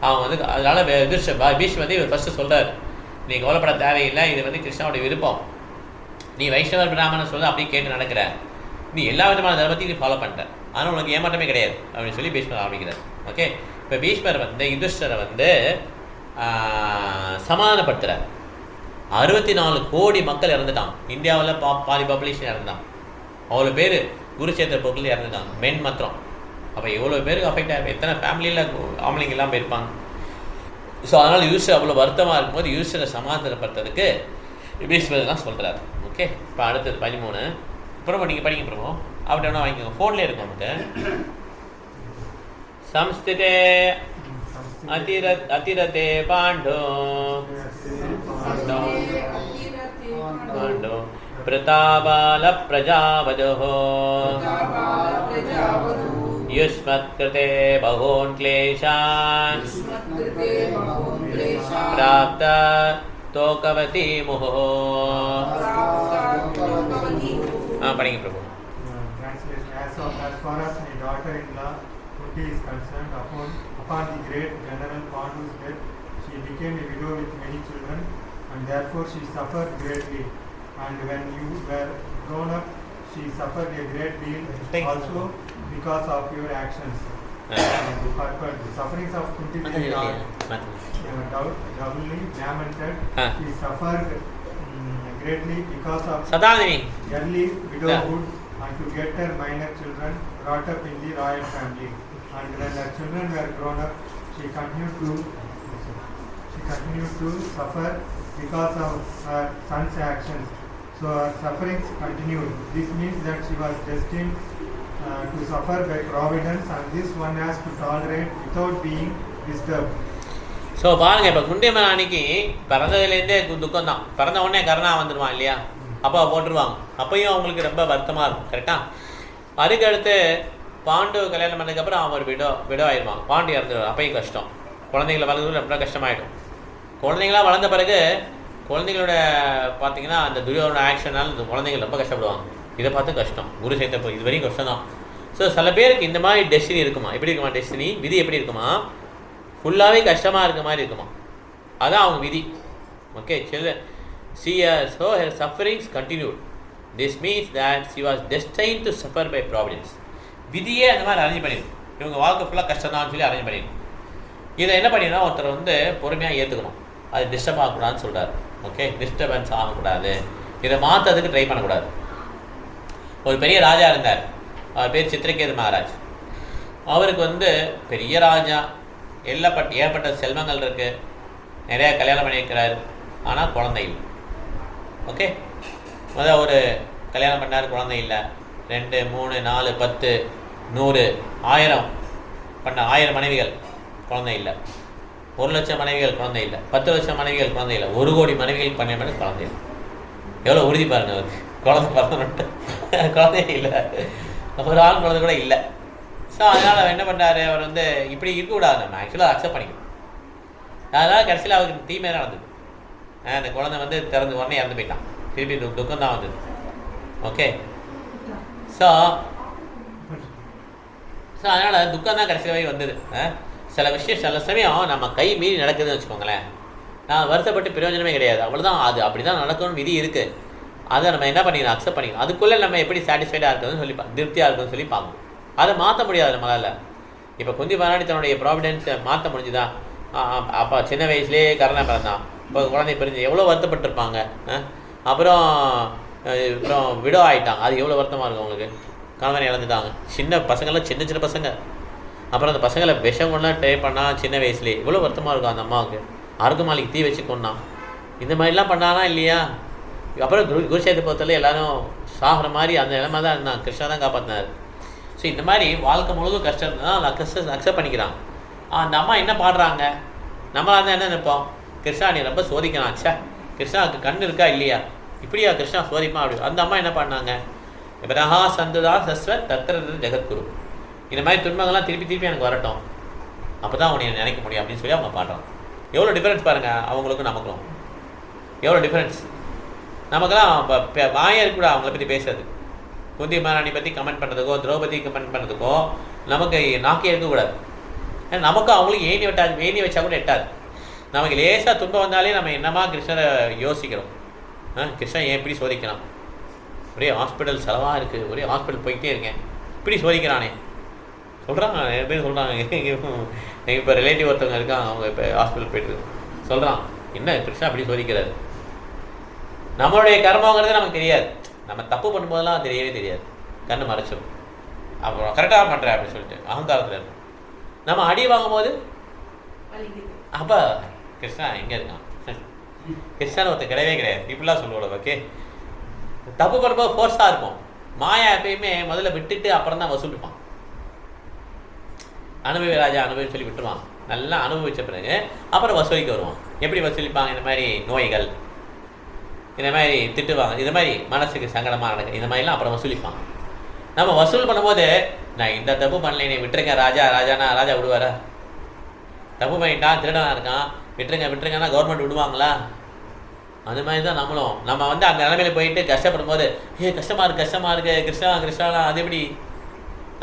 அவங்க வந்து அதனால் பீஷ்ம வந்து இவர் ஃபஸ்ட்டு சொல்கிறார், நீ கவலைப்பட தேவையில்லை, இது வந்து கிருஷ்ணாவுடைய விருப்பம், நீ வைஷ்ணவர் பிராமணன் சொல்ல அப்படியே கேட்டு நடக்கிற, நீ எல்லா விதமான தர்மத்தையும் நீ ஃபாலோ பண்ணுற, ஆனால் உனக்கு ஏமாற்றமே கிடையாது அப்படின்னு சொல்லி பீஷ்மர் ஆரம்பிக்கிறார். ஓகே, இப்போ பீஷ்மர் வந்து யுதிஷ்டரை வந்து சமாதானப்படுத்துகிறார். 64 கோடி மக்கள் இறந்துட்டான், இந்தியாவில் பாதி பாப்புலேஷன் இறந்தான், அவ்வளோ பேர் குருச்சேத்திர போக்கில் இறந்துட்டாங்க, மென் மாத்திரம். அப்போ எவ்வளோ பேருக்கு அஃபெக்ட் ஆகி எத்தனை ஃபேமிலியில் ஆம்பளைங்க எல்லாம் போயிருப்பாங்க. ஸோ அதனால் யூஸ்டர் அவ்வளோ வருத்தமாக இருக்கும்போது யூஸ்டரை சமாதானப்படுத்துறதுக்கு பீஷ்மர் தான் சொல்கிறார். ஓகே, இப்போ அடுத்தது 13. பிரபு நீங்கள் படிங்க பிரபு, அப்படி ஒன்றா வாங்கிக்கோங்க, ஃபோன்லேயே இருக்கும் நமக்கு. சம்ஸ்திதே அதிரதே பாண்டோ பிரதாபால பிரஜாவதோ யுஷ்மத்கிருதே பகூன் க்லேஷான் பிராப்த தோகவதி முஹோ. படிங்க பிரபு. As far as my daughter-in-law Kunti is concerned, upon the great General Pandu's death, she became a widow with many children, and therefore she suffered greatly. And when you were grown up, she suffered a great deal also because of your actions. The sufferings of Kunti are doubly lamented. She suffered greatly because of early widowhood and to get her minor children brought up in the royal family. And when her children were grown up, she continued to suffer because of her son's actions. So her sufferings continued. This means that she was destined to suffer by providence, and this one has to tolerate without being disturbed. So பாருங்கள், இப்போ குண்டியம்மன் அன்னைக்கு பிறந்ததுலேருந்தே துக்கம் தான், பிறந்த உடனே கருணா வந்துடுவான் இல்லையா, அப்போ போட்டுருவாங்க, அப்பையும் அவங்களுக்கு ரொம்ப வருத்தமாக இருக்கும். கரெக்டாக அதுக்கடுத்து பாண்டு கல்யாணம் பண்ணதுக்கப்புறம் அவன் ஒரு விடோ ஆயிடுவான், பாண்டு இறந்துடுவான், அப்பையும் கஷ்டம். குழந்தைங்களை வளர்ந்து ரொம்ப கஷ்டமாயிடும். குழந்தைங்களாம் வளர்ந்த பிறகு குழந்தைங்களோட பார்த்தீங்கன்னா அந்த துரியோட ஆக்ஷனால் இந்த குழந்தைங்க ரொம்ப கஷ்டப்படுவாங்க, இதை பார்த்து கஷ்டம். குரு சேர்த்தப்போ இது வரைக்கும் கஷ்டம் தான். ஸோ சில பேருக்கு இந்த மாதிரி டெஸ்டினி இருக்குமா, எப்படி இருக்குமா டெஸ்டினி, விதி எப்படி இருக்குமா, ஃபுல்லாகவே கஷ்டமாக இருக்க மாதிரி இருக்குமா, அதான் அவங்க விதி. Okay, so her sufferings continued. This means that she was destined to suffer by providence. விதியே அந்த மாதிரி அரேஞ்ச் பண்ணிடும், இவங்க வாழ்க்கை ஃபுல்லாக கஷ்டம் தான் சொல்லி அரேஞ்ச் பண்ணிடும். இதை என்ன பண்ணிடணும், ஒருத்தர் வந்து பொறுமையாக ஏற்றுக்கணும், அது டிஸ்டர்ப் ஆகக்கூடாதுன்னு சொல்கிறார். ஓகே, டிஸ்டர்பன்ஸ் ஆகக்கூடாது, இதை மாற்றதுக்கு ட்ரை பண்ணக்கூடாது. ஒரு பெரிய ராஜா இருந்தார், அவர் பேர் சித்திரகேது மகாராஜ். அவருக்கு வந்து பெரிய ராஜா, ஏற்பட்ட செல்வங்கள் இருக்குது, நிறையா கல்யாணம் பண்ணியிருக்கிறார், ஆனால் குழந்தை இல்லை. ஓகே, ஒரு கல்யாணம் பண்ணார், குழந்தை இல்லை. 2, 3, 4, 10, 100, 1000 பண்ண 1000 மனைவிகள், குழந்தை இல்லை. 1 லட்சம் மனைவிகள், குழந்தை இல்லை. 10 லட்சம் மனைவிகள், குழந்தை இல்லை. 1 கோடி மனைவிகள் பண்ண குழந்தை இல்லை. எவ்வளோ உறுதி பாருங்க, அவருக்கு குழந்தை பிறந்துட்டு குழந்தையே இல்லை. ஒரு ஆள் குழந்தை கூட இல்லை. ஸோ அதனால் அவர் என்ன பண்ணுறாரு, அவர் வந்து இப்படி இருக்கக்கூடாது, நம்ம ஆக்சுவலாக அக்செப்ட் பண்ணிக்கணும். அதனால் கடைசியில் அவருக்கு தீமையாக நடந்தது. அந்த குழந்தை வந்து திறந்து உடனே இறந்து போயிட்டான். திருப்பி துக்கம் தான் வந்தது. ஓகே, ஸோ அதனால் துக்கம் தான் கடைசியில் போய் வந்தது. சில விஷயம் சில சமயம் நம்ம கை மீறி நடக்குதுன்னு வச்சுக்கோங்களேன், நான் வருத்தப்பட்டு பிரயோஜனமே கிடையாது, அவ்வளோதான், அது அப்படி தான் நடக்கணும்னு விதி இருக்குது. அதை நம்ம என்ன பண்ணிக்கணும், அக்செப்ட் பண்ணிக்கணும். அதுக்குள்ளே நம்ம எப்படி சாட்டிஸ்ஃபைடாக இருக்குதுன்னு சொல்லி திருப்தியாக இருக்குதுன்னு சொல்லி பார்க்கணும். அதை மாற்ற முடியாது நம்மளால். இப்போ குந்தி மகாராணி தன்னுடைய ப்ராவிடன்ஸை மாற்ற முடிஞ்சுதா? அப்போ சின்ன வயசுலேயே கரணை பிறந்தான், இப்போ குழந்தை பிரிஞ்சு எவ்வளோ வருத்தப்பட்டிருப்பாங்க. அப்புறம் விடோ ஆகிட்டாங்க, அது எவ்வளோ வருத்தமாக இருக்கும் அவங்களுக்கு. கணவனை இழந்துட்டாங்க, சின்ன பசங்கள்லாம், சின்ன சின்ன பசங்க. அப்புறம் அந்த பசங்களை விஷம் கொண்டா ட்ரை பண்ணால் சின்ன வயசுலேயே எவ்வளோ வருத்தமாக இருக்கும் அந்த அம்மாவுக்கு. அருகுமாலிக்கு தீ வச்சு கொண்டான், இந்த மாதிரிலாம் பண்ணானா இல்லையா? அப்புறம் குருஷேத்திர பொறுத்தவரை எல்லாரும் சாகிற மாதிரி அந்த நிலைமை தான் இருந்தான், கிருஷ்ணா தான் காப்பாற்றினார். ஸோ இந்த மாதிரி வாழ்க்கை முழுவதும் கஷ்டம் தான் அக்செப்ட் பண்ணிக்கிறான். அந்த அம்மா என்ன பாடுறாங்க, நம்மளாக இருந்தால் என்ன நினைப்போம், கிருஷ்ணா நீ ரொம்ப சோதிக்கிறான், சே கிருஷ்ணாவுக்கு கண் இருக்கா இல்லையா, இப்படியா கிருஷ்ணா சோதிப்பான் அப்படி. அந்த அம்மா என்ன பண்ணாங்க, பிரஹா சந்துதா சஸ்வ தத்திர ஜெகத்குரு, இந்த மாதிரி துன்பங்கள்லாம் திருப்பி திருப்பி எனக்கு வரட்டும், அப்போ தான் அவனை நினைக்க முடியும் அப்படின்னு சொல்லி அவங்க பாடுறாங்க. எவ்வளோ டிஃப்ரென்ஸ் பாருங்கள் அவங்களுக்கும் நமக்கும், எவ்வளோ டிஃப்ரென்ஸ். நமக்கெல்லாம் வாயே இருக்கக்கூட அவங்கள பற்றி பேசுறது, குந்தி மகாராணி பற்றி கமெண்ட் பண்ணுறதுக்கோ திரௌபதி கமெண்ட் பண்ணுறதுக்கோ நமக்கு நாக்கே இருக்கக்கூடாது. ஏன்னா நமக்கும் அவங்களுக்கு ஏணி வச்சா கூட எட்டாது. நமக்கு லேசாக துன்பம் வந்தாலே நம்ம என்னமா கிருஷ்ணரை யோசிக்கிறோம், கிருஷ்ணன் ஏன் இப்படி சோதிக்கிறான், ஒரே ஹாஸ்பிட்டல் செலவாக இருக்குது, ஒரே ஹாஸ்பிட்டல் போய்கிட்டே இருக்கேன், இப்படி சோதிக்கிறானே சொல்கிறாங்க. நிறைய பேர் சொல்கிறாங்க, எங்கள் இப்போ ரிலேட்டிவ் ஒருத்தவங்க இருக்காங்க, அவங்க இப்போ ஹாஸ்பிட்டல் போய்ட்டு சொல்கிறான், என்ன கிருஷ்ணா அப்படி சோதிக்கிறாரு. நம்மளுடைய கர்மங்கிறது நமக்கு தெரியாது, நம்ம தப்பு பண்ணும்போதெல்லாம் தெரியவே தெரியாது, கண்ணு மறைச்சிடும். அப்புறம் கரெக்டாக பண்ணுறேன் அப்படின்னு சொல்லிட்டு அகங்காரத்தில் இருக்கும். நம்ம அடி வாங்கும்போது அப்போ கிருஷ்ணா எங்கே இருக்கான், கிருஷ்ணான்னு ஒருத்தர் கிடையவே கிடையாது இப்படிலாம் சொல்லுவோம். ஓகே, தப்பு பண்ணும்போது ஃபோர்ஸாக இருக்கும். மாயா எப்பயுமே முதல்ல விட்டுட்டு அப்புறம் தான் வசூலிப்பான். அனுபவி ராஜா அனுபவி சொல்லி விட்டுருவான், நல்லா அனுபவிச்ச பிறகு அப்புறம் வசூலிக்க வருவான். எப்படி வசூலிப்பாங்க, இந்த மாதிரி நோய்கள், இந்த மாதிரி திட்டுவாங்க, இந்த மாதிரி மனசுக்கு சங்கடமாக நடக்குது, இந்த மாதிரிலாம் அப்புறம் வசூலிப்பாங்க. நம்ம வசூல் பண்ணும்போது நான் இந்த தப்பு பண்ணல நீ விட்டுருங்க ராஜானா ராஜா விடுவாரா? தப்பு பண்ணிட்டான், திருடனாக இருக்கான், விட்டுருங்கன்னா கவர்மெண்ட் விடுவாங்களா? அந்த மாதிரி தான் நம்மளும். நம்ம வந்து அந்த நிலைமையில போயிட்டு கஷ்டப்படும் போது கஷ்டமாக இருக்குது கிருஷ்ணா அது எப்படி,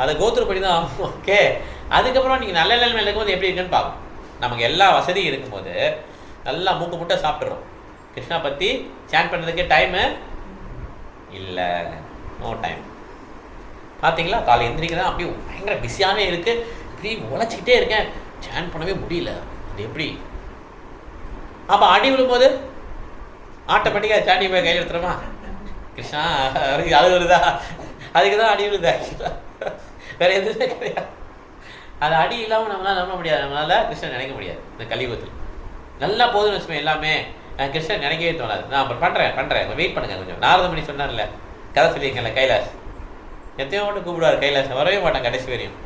அதை கோத்துரு படி தான். ஓகே, அதுக்கப்புறம் நீங்கள் நல்ல நிலைமையில் இருக்கும்போது எப்படி இருக்குன்னு பார்க்கணும். நமக்கு எல்லா வசதியும் இருக்கும்போது நல்லா மூக்கு முட்டை சாப்பிட்றோம், கிருஷ்ணா பற்றி சேன் பண்ணுறதுக்கே டைமு இல்லை, நோ டைம். பார்த்தீங்களா, காலை எந்திரிக்கிறேன் அப்படியே பயங்கர பிஸியாகவே இருக்குது, இப்படி உழைச்சிக்கிட்டே இருக்கேன், சேன் பண்ணவே முடியல, அது எப்படி? அப்போ அடி விழும்போது ஆட்டோமேட்டிக்காக சாண்டி போய் கையில் எடுத்துருமா, கிருஷ்ணா அது வருதா, அதுக்கு தான் அடி விழுது. ஆக்சுவலாக வேறு எதுவுமே கிடையாது. அது அடி இல்லாமல் நம்மளால் நம்ப முடியாது, நம்மளால் கிருஷ்ணன் நினைக்க முடியாது. இந்த கலியுகத்தில் நல்லா போதுன்னு வச்சுக்கோங்க, எல்லாமே கிருஷ்ணன் நினைக்கவே தோணாது. நான் அப்புறம் பண்ணுறேன் வெயிட் பண்ணுங்கள் கொஞ்சம். நாரதமணி சொன்னார்ல, கதை சொல்லியிருக்கேன்ல, கைலாஷ் எத்தையோ மட்டும் கூப்பிடுவார், கைலாஷ் வரவே மாட்டான் கடைசி வரையும்.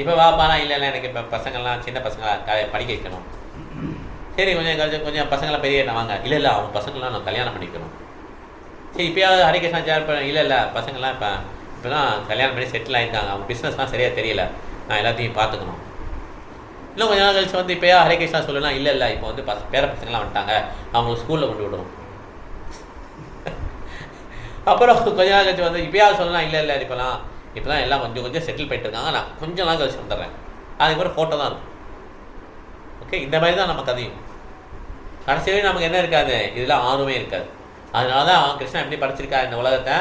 இப்போ வாப்பானா இல்லை எனக்கு இப்போ பசங்கள்லாம் சின்ன பசங்களாம் படிக்க வைக்கணும், சரி கொஞ்சம் பசங்களாம் பெரிய வாங்க, இல்லை அவங்க பசங்களாம் நான் கல்யாணம் பண்ணிக்கணும், சரி இப்போயாவது ஹரிகிருஷ்ணா சேர் பண்ண, இல்லை பசங்கள்லாம் இப்போ தான் கல்யாணம் பண்ணி செட்டில் ஆகிருக்காங்க, அவங்க பிஸ்னஸ்லாம் சரியாக தெரியல, நான் எல்லாத்தையும் பார்த்துக்கணும். இன்னும் கொஞ்ச நாள் கழிச்சு வந்து இப்போயா ஹரிகிருஷ்ணா சொல்லலாம், இல்லை இப்போ வந்து பேர பசங்களாம் வந்துட்டாங்க, அவங்களுக்கு ஸ்கூலில் கொண்டு விடணும். அப்புறம் கொஞ்ச நாள் கழிச்சு வந்து இப்போயாவது சொல்லலாம், இல்லை இப்போ தான் எல்லாம் கொஞ்சம் செட்டில் போயிட்டு இருக்காங்க, நான் கொஞ்சம் நாள் கழிச்சு வந்துடுறேன், அதுக்கப்புறம் ஃபோட்டோ தான் இருக்கும். ஓகே, இந்த மாதிரி தான் நம்ம கதையும். கடைசியிலே நமக்கு என்ன இருக்காது, இதெல்லாம் ஆர்வமே இருக்காது. அதனால தான் கிருஷ்ணன் எப்படி படைச்சிருக்கா இந்த உலகத்தை,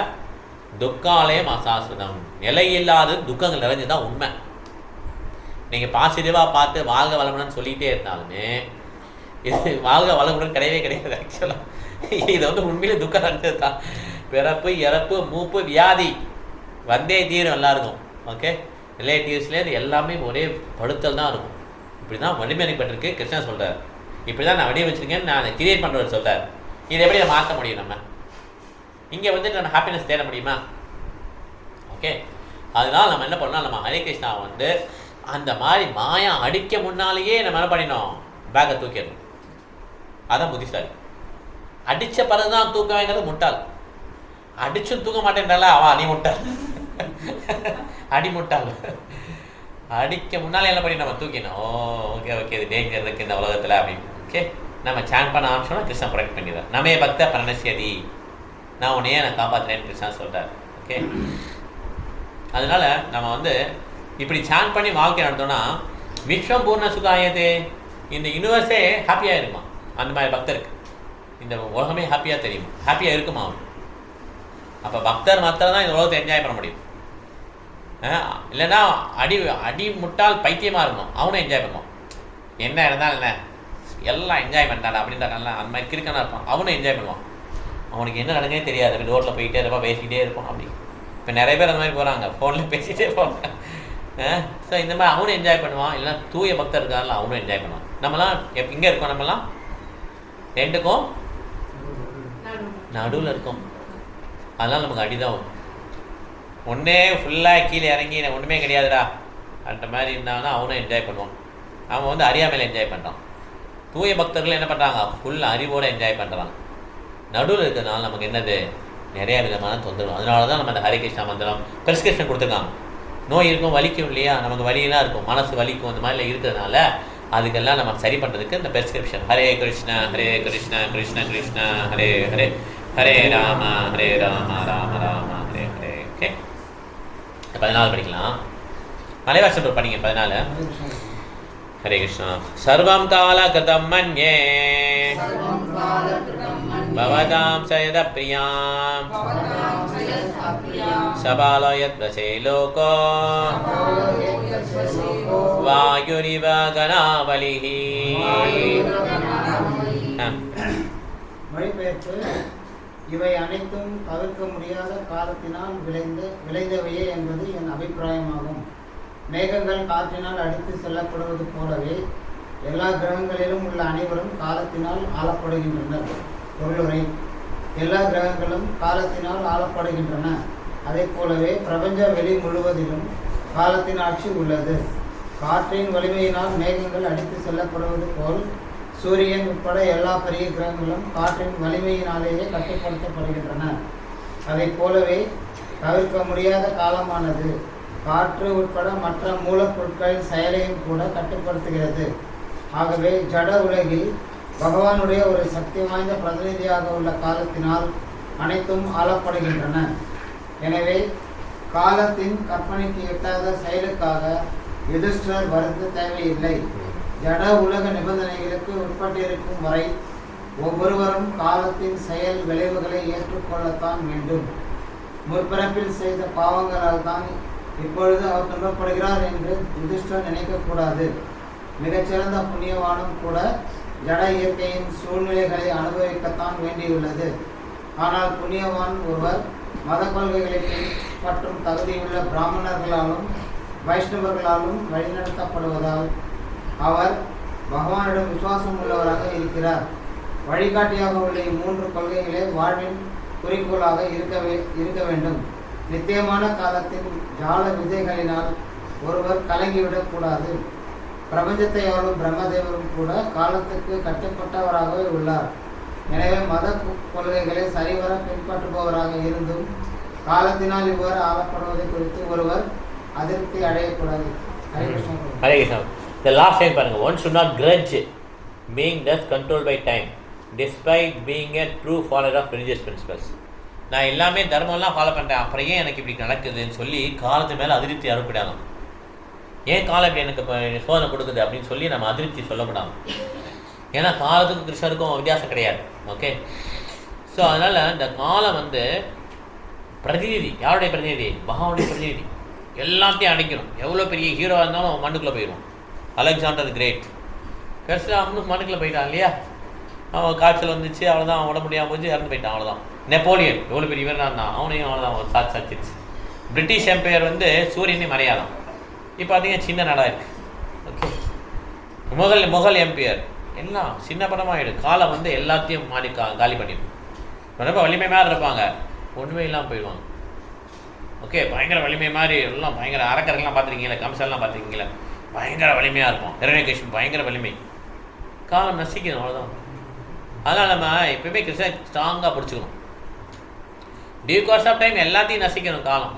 துக்காலயம் அசாஸ்வதம், நிலையில்லாத துக்கங்கள் நிறைஞ்சதான் உண்மை. நீங்கள் பாசிட்டிவாக பார்த்து வாழ்க வளமுடன் சொல்லிகிட்டே இருந்தாலுமே இது வாழ்க வளமுடன் கிடையவே கிடையாது. ஆக்சுவலாக இது வந்து உண்மையிலே துக்கம் நிறைஞ்சது தான். பிறப்பு இறப்பு மூப்பு வியாதி வந்தே தீரும் எல்லாருக்கும். ஓகே, ரிலேட்டிவ்ஸ்லேருந்து எல்லாமே ஒரே படுத்தல் தான் இருக்கும். இப்படி தான் வடிவமைப்பட்டிருக்கு. கிருஷ்ணன் சொல்கிறார், இப்படி தான் நான் வடிவமைச்சிருக்கேன்னு நான் கிரியேட் பண்ணுறது சொல்கிறார். இதை எப்படி அதை மாற்ற முடியும்? நம்ம இங்கே வந்துட்டு நம்ம ஹாப்பினஸ் தேட முடியுமா? ஓகே, அதனால் நம்ம என்ன பண்ணோம், நம்ம ஹரே கிருஷ்ணா வந்து அந்த மாதிரி மாயா அடிக்க முன்னாலேயே நம்ம என்ன பண்ணினோம், பேக்கை தூக்கிடணும். அதான் புத்திசாலி. அடித்த பிறகு தான் தூக்க வைங்கிறது முட்டாள். அடிச்சும் தூக்க மாட்டேன்றால அவன் நீ முட்டாள். அடிமுட்டாள். அடிக்க முன்னாலே என்ன பண்ணி நம்ம தூக்கினோம். ஓகே ஓகே இது டேஞ்சர் இருக்குது இந்த உலகத்தில் அப்படின்னு. ஓகே நம்ம சாண்ட் பண்ண ஆரம்பிச்சோம்னா கிருஷ்ணன் ப்ரொடெக்ட் பண்ணிடுறார். நமே பக்த பரணசியதி, நான் உன்னையே நான் காப்பாற்றுறேன்னு கிருஷ்ணா சொல்கிறார். ஓகே அதனால நம்ம வந்து இப்படி சாண்ட் பண்ணி வாழ்க்கை நடந்தோம்னா விஸ்வம் பூர்ண சுகாயதே, இந்த யூனிவர்ஸே ஹாப்பியாக இருக்குமா. அந்த மாதிரி பக்தருக்கு இந்த உலகமே ஹாப்பியாக தெரியுமா, ஹாப்பியாக இருக்குமா அவன். அப்போ பக்தர் மாத்திரம் தான் இந்த உலகத்தை என்ஜாய் பண்ண முடியும். இல்லைன்னா அடி முட்டால் பைத்தியமாக இருக்கணும், அவனும் என்ஜாய் பண்ணுவான். என்ன இருந்தாலும் என்ன எல்லாம் என்ஜாய் பண்ணிட்டான் அப்படின்றாங்கல்ல, அந்த மாதிரி கிறுக்கனா இருப்பான், அவனும் என்ஜாய் பண்ணுவான். அவனுக்கு என்ன நடக்கவே தெரியாது, அப்படி ரோட்டில் போயிட்டே இருப்பான், பேசிக்கிட்டே இருப்பான். அப்படி இப்போ நிறைய பேர் அந்த மாதிரி போகிறாங்க, ஃபோனில் பேசிகிட்டே போகிறாங்க. ஸோ இந்த மாதிரி அவனும் என்ஜாய் பண்ணுவான். இல்லைனா தூய பக்தர் இருக்காங்கல்ல அவனும் என்ஜாய் பண்ணுவான். நம்மலாம் இங்கே இருக்கோம், நம்மலாம் ரெண்டுக்கும் நடுவில் இருக்கும். அதனால் நமக்கு அடிதான் வரும். ஒன்றே ஃபுல்லாக கீழே இறங்கி ஒன்றுமே கிடையாதுடா அந்த மாதிரி இருந்தாங்கன்னா அவனும் என்ஜாய் பண்ணுவான். அவன் வந்து அறியாமையில் என்ஜாய் பண்ணுறான். தூய பக்தர்கள் என்ன பண்ணுறாங்க, ஃபுல் அறிவோடு என்ஜாய் பண்ணுறாங்க. நடுவில் இருக்கிறதுனால நமக்கு என்னது நிறையா விதமான தொந்தரவு. அதனால தான் நம்ம அந்த ஹரே கிருஷ்ணா மந்திரம் ப்ரெஸ்கிரிப்ஷன் கொடுத்துருக்காங்க. நோய் இருக்கும், வலிக்கும் இல்லையா, நமக்கு வலியெல்லாம் இருக்கும், மனசு வலிக்கும், இந்த மாதிரிலாம் இருக்கிறதுனால அதுக்கெல்லாம் நம்ம சரி பண்ணுறதுக்கு இந்த ப்ரெஸ்கிரிப்ஷன். ஹரே கிருஷ்ணா கிருஷ்ண கிருஷ்ண ஹரே ஹரே, ஹரே ராம ராம ராம ஹரே ஹரே. ஓகே 14 படிக்கலாம். மலைவாசன் படிங்க 14. ஹரே கிருஷ்ணா. சர்வம் கால கிருதம் மன்யே பவதாம் சயத பிரியாம் சபாலயத் வசே லோகோ வாயுரிவ கணாவலிஹி. மொழிபெயர்ப்பு: இவை அனைத்தும் தவிர்க்க முடியாத காலத்தினால் விளைந்தவையே என்பது என் அபிப்பிராயமாகும். மேகங்கள் காற்றினால் அடித்து செல்லப்படுவது போலவே எல்லா கிரகங்களிலும் உள்ள அனைவரும் காலத்தினால் ஆளப்படுகின்றனர். பொருளுரை: எல்லா கிரகங்களும் காலத்தினால் ஆளப்படுகின்றன. அதே போலவே பிரபஞ்ச வெளி முழுவதிலும் காலத்தின் ஆட்சி உள்ளது. காற்றின் வலிமையினால் மேகங்கள் அடித்து செல்லப்படுவது போல் சூரியன் உட்பட எல்லா பெரிய கிரகங்களும் காற்றின் வலிமையினாலேயே கட்டுப்படுத்தப்படுகின்றன. அதை போலவே தவிர்க்க முடியாத காலமானது காற்று உட்பட மற்ற மூலப்பொருட்களின் செயலையும் கூட கட்டுப்படுத்துகிறது. ஆகவே ஜட உலகில் பகவானுடைய ஒரு சக்தி வாய்ந்த பிரதிநிதியாக உள்ள காலத்தினால் அனைத்தும் ஆளப்படுகின்றன. எனவே காலத்தின் கற்பனைக்கு எட்டாத செயலுக்காக யுதிஷ்டிரர் வருந்த தேவையில்லை. ஜட உலக நிபந்தனைகளுக்கு உட்பட்டிருக்கும் வரை ஒவ்வொருவரும் காலத்தின் செயல் விளைவுகளை ஏற்றுக்கொள்ளத்தான் வேண்டும். முற்பிறப்பில் செய்த பாவங்களால் தான் இப்பொழுது அவர் துன்பப்படுகிறார் என்று யுதிஷ்டிரர் நினைக்கக்கூடாது. மிகச்சிறந்த புண்ணியவானும் கூட ஜட இயற்கையின் சூழ்நிலைகளை அனுபவிக்கத்தான் வேண்டியுள்ளது. ஆனால் புண்ணியவான் ஒருவர் மத கொள்கைகளை பின்பற்றும் தகுதியுள்ள பிராமணர்களாலும் வைஷ்ணவர்களாலும் வழிநடத்தப்படுவதால் அவர் பகவானிடம் விசுவாசம் உள்ளவராக இருக்கிறார். வழிகாட்டியாக உள்ள இம்மூன்று கொள்கைகளே வாழ்வின் குறிக்கோளாக இருக்க வேண்டும். நித்தியமான காலத்தின் ஜால விதைகளினால் ஒருவர் கலங்கிவிடக்கூடாது. பிரபஞ்சத்தை ஆளும் பிரம்மதேவரும் கூட காலத்துக்கு கட்டுப்பட்டவராகவே உள்ளார். எனவே மத கொள்கைகளை சரிவர பின்பற்றுபவராக இருந்தும் காலத்தினால் இவ்வாறு ஆளப்படுவதை குறித்து ஒருவர் அதிருப்தி அடையக்கூடாது. Hare Krishna. The last time பாருங்க, one should not grudge being thus controlled by time despite being a true follower of religious principles. நான் எல்லாமே தர்மம்லாம் ஃபாலோ பண்ணுறேன், அப்புறம் ஏன் எனக்கு இப்படி நடக்குதுன்னு சொல்லி காலத்து மேலே அதிருப்தி அனுப்பிடாங்க. ஏன் காலம் இப்படி எனக்கு சோதனை கொடுக்குது அப்படின்னு சொல்லி நம்ம அதிருப்தி சொல்லப்படாங்க. ஏன்னா காலத்துக்கும் கிருஷ்ணருக்கும் வித்தியாசம் கிடையாது. ஓகே, ஸோ அதனால் இந்த காலம் வந்து பிரதிநிதி. யாருடைய பிரதிநிதி? பகவானுடைய பிரதிநிதி. எல்லாத்தையும் அடைக்கணும். எவ்வளோ பெரிய ஹீரோவாக இருந்தாலும் அவன் மண்ணுக்குள்ளே போயிடுவான். அலெக்சாண்டர் கிரேட் பெருசாக அவனுக்கு மண்ணுக்குள்ளே போயிட்டான் இல்லையா? அவன் காய்ச்சல் வந்துச்சு, அவ்வளோதான், அவன் உடம்பு முடியாமல் போச்சு, இறந்து போயிட்டான், அவ்வளோதான். நெப்போலியன் எவ்வளோ பெரிய வீரனாக இருந்தான், அவனையும் அவ்வளோதான், ஒரு சாச்சிச்சு. பிரிட்டிஷ் எம்பையர் வந்து சூரியனே மறையாதான். இப்போ பார்த்தீங்கன்னா சின்ன நாடாக இருக்குது. ஓகே, முகல் எம்பையர் எல்லாம் சின்ன படமாகிடும். காலம் வந்து எல்லாத்தையும் மாறி காலி பண்ணிடும். ரொம்ப வலிமை மாதிரி இருப்பாங்க, ஒன்றுமே இல்லாமல் போயிடுவாங்க. ஓகே, பயங்கர வலிமை மாதிரி எல்லாம் பயங்கர அரக்கர்கள்லாம் பார்த்துருக்கீங்களா? கம்சல்லாம் பார்த்துருக்கீங்களா? பயங்கர வலிமையாக இருக்கும். ஹிரண்யகசிபு பயங்கர வலிமை. காலம் நசிக்கணும், அவ்வளோதான். அதனால் நம்ம எப்பவுமே கிருஷ்ணன் ஸ்ட்ராங்காக பிடிச்சிக்கணும். டியூ கோர்ஸ் ஆஃப் டைம் எல்லாத்தையும் நசிக்கணும் காலம்.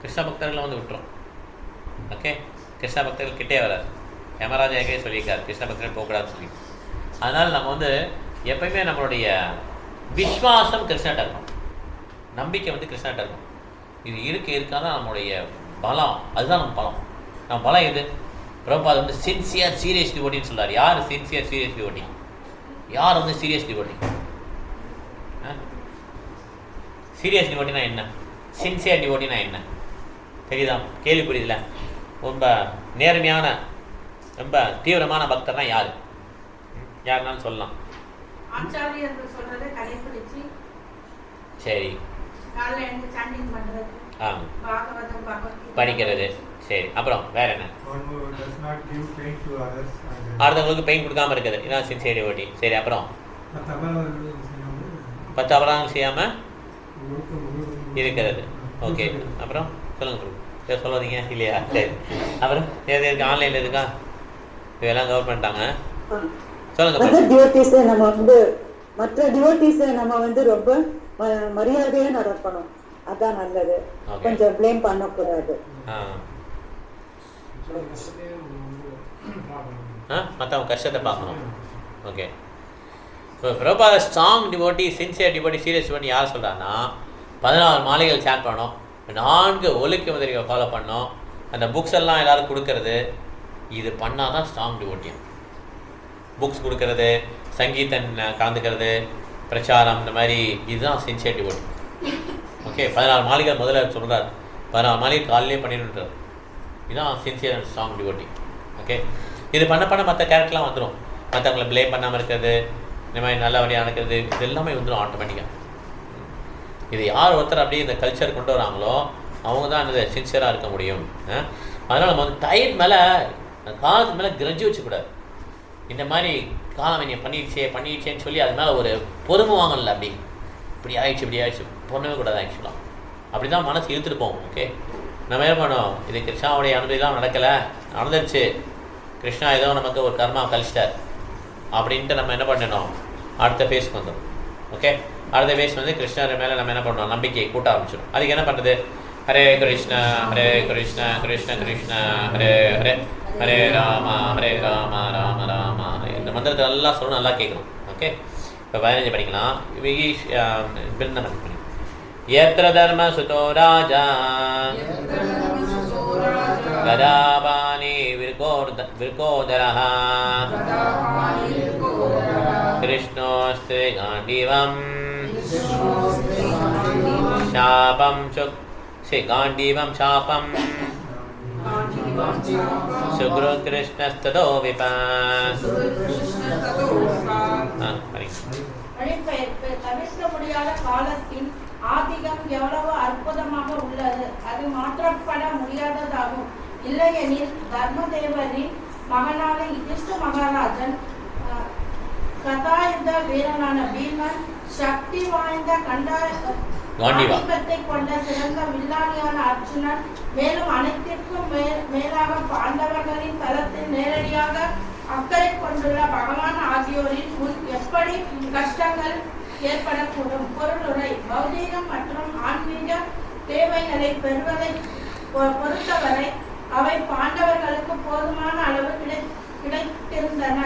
கிருஷ்ண பக்தர்களை வந்து விட்டுரும். ஓகே, கிருஷ்ண பக்தர்கள் கிட்டே வராது. யமராஜா ஏற்கனவே சொல்லியிருக்காரு கிருஷ்ண பக்தர்கள் போகக்கூடாதுன்னு சொல்லி. அதனால் நம்ம வந்து எப்பயுமே நம்மளுடைய விஸ்வாசம் கிருஷ்ணகிட்ட இருக்கும், நம்பிக்கை வந்து கிருஷ்ணகிட்ட இருக்கும். இது இருக்காதான் நம்மளுடைய பலம். அதுதான் நம்ம பலம். நம்ம பலம் எது? பிரபுபாத் வந்து சின்சியர் சீரியஸ் டிவோட்டின்னு சொல்றாரு. யார் சின்சியர் சீரியஸ் டிவோட்டி? யார் வந்து சீரியஸ் டிவோட்டி? சீரியஸ் டிவோட்டினா என்ன? சின்சியர் டிவோட்டினா என்ன தெரியுதா? கேள்வி புரியுதுல? ரொம்ப நேர்மையான ரொம்ப தீவிரமான பக்தர்னா யாரு? யாருனாலும் சொல்லலாம். ஆச்சாரியர்கள் சொல்றதை கடைபிடிச்சு சரி, காலைல எழுந்து சாண்டிங் பண்றது, பாகவதம் பகவத்கீதை படிக்கிறது. சரி, அப்புறம் வேற என்ன? One who does not give pain to others and அடுத்தவங்களுக்கு பெயின் கொடுக்காம இருக்குது, இதான் சின்சியர் டிவோட்டி. சரி, அப்புறம் 10 அபராதம் செய்யாம இருக்கிறது. ஓகே, அப்புறம் சொல்லுங்க ப்ரோ, சொல்லாதீங்க இல்லையா? சரி, அப்புறம் எது இருக்கு? ஆன்லைன்ல இருக்கா? இதெல்லாம் கவர் பண்ணிட்டாங்க. சொல்லுங்க. மற்ற டிவோட்டிஸை நம்ம வந்து ரொம்ப மரியாதையா நடக்கணும், அதான் நல்லது. கொஞ்சம் ப்ளேம் பண்ணக்கூடாது. மற்றவங்க கஷ்டத்தை பார்க்கணும். ஓகே, இப்போ பிரபாத strong devotee, sincere devotee, serious devotee யார் சொல்கிறாங்கன்னா 14 மாலைகள் சேன் பண்ணணும், 4 ஒழுக்க முதிரைகளை ஃபாலோ பண்ணணும், அந்த புக்ஸ் எல்லாம் எல்லோரும் கொடுக்கறது. இது பண்ணால் தான் ஸ்ட்ராங் டிவோட்டியம். புக்ஸ் கொடுக்கறது, சங்கீதம் கலந்துக்கிறது, பிரச்சாரம், இந்த மாதிரி இதுதான் சின்சியர் டிவோட்டி. ஓகே, 14 மாலைகள் முதல்ல சொல்கிறார். 14 மாலைகள் காலையிலே பண்ணிடுன்றார். இதுதான் sincere and strong devotee. Okay, இது பண்ண மற்ற கேரக்டர்லாம் வந்துடும். மற்றவங்களை ப்ளேம் பண்ணாமல் இருக்கிறது, இந்த மாதிரி நல்ல வழியாக நடக்கிறது, இது எல்லாமே வந்துடும் ஆட்டோமேட்டிக்காக. இது யார் ஒருத்தர் அப்படியே இந்த கல்ச்சர் கொண்டு வராங்களோ அவங்க தான் அந்த சின்சியராக இருக்க முடியும். அதனால் நம்ம வந்து டைம் மேலே, காலத்து மேலே கிரட்ஜ் வச்சுக்கூடாது. இந்த மாதிரி காலம் என்னை பண்ணிடுச்சேன்னு சொல்லி அது மேலே ஒரு பொறுமை வாங்கல. அப்படி இப்படி ஆயிடுச்சு பொறுமையே கூடாது. ஆக்சுவலாக அப்படி தான் மனசு இழுத்துட்டு போவோம். ஓகே, நம்ம என்ன பண்ணோம், இது கிருஷ்ணாவுடைய அனுமதிலாம் நடக்கலை, நடந்துருச்சு, கிருஷ்ணா ஏதோ நமக்கு ஒரு கர்மா கழிச்சிட்டார் அப்படின்ட்டு நம்ம என்ன பண்ணணும், அடுத்த ஃபேஸ்க்கு வந்துடும். ஓகே, அடுத்த ஃபேஸ் வந்து கிருஷ்ணர் மேலே நம்ம என்ன பண்ணணும், நம்பிக்கையை கூட்ட ஆரம்பிச்சிடும். அதுக்கு என்ன பண்ணுறது, ஹரே கிருஷ்ணா ஹரே கிருஷ்ணா கிருஷ்ண கிருஷ்ண ஹரே ஹரே ஹரே ராமா ராம ராம ஹரே. இந்த மந்திரத்தை நல்லா சொல்லணும், நல்லா கேட்கணும். ஓகே, இப்போ 15 படிக்கலாம். படிக்கலாம். यत्र धर्म सुतो राजा गदापाणि विर्कोदरः कृष्णोऽस्ते गाण्डीवं शापं गाण्डीवं शापं सुकृष्णस्ततो विपास्. தவிர்க்க முடியாத காலத்தின் ஆதிக்கம் எவ்வளவு அற்புதமாக உள்ளது, அது மாற்றப்பட முடியாததாகும். இல்லையெனில் தர்மதேவரின் மகனான யுதிஷ்ட மகாராஜன், கதாயுத வீரனான பீமன், சக்தி வாய்ந்த காண்டிபத்தை கொண்ட சிறந்த வில்லாளியான அர்ஜுனன், மேலும் அனைத்திற்கும் மேலாக பாண்டவர்களின் தளத்தில் நேரடியாக அக்கறை கொண்டுள்ள பகவான் ஆகியோரின் முன் எப்படி கஷ்டங்கள் ஏற்படக்கூடும். பொருளுரை, பௌதீகம் மற்றும் ஆன்மீக தேவைகளை பெறுவதை பொறுத்தவரை அவை பாண்டவர்களுக்கு போதுமான அளவு கிடைத்திருந்தன.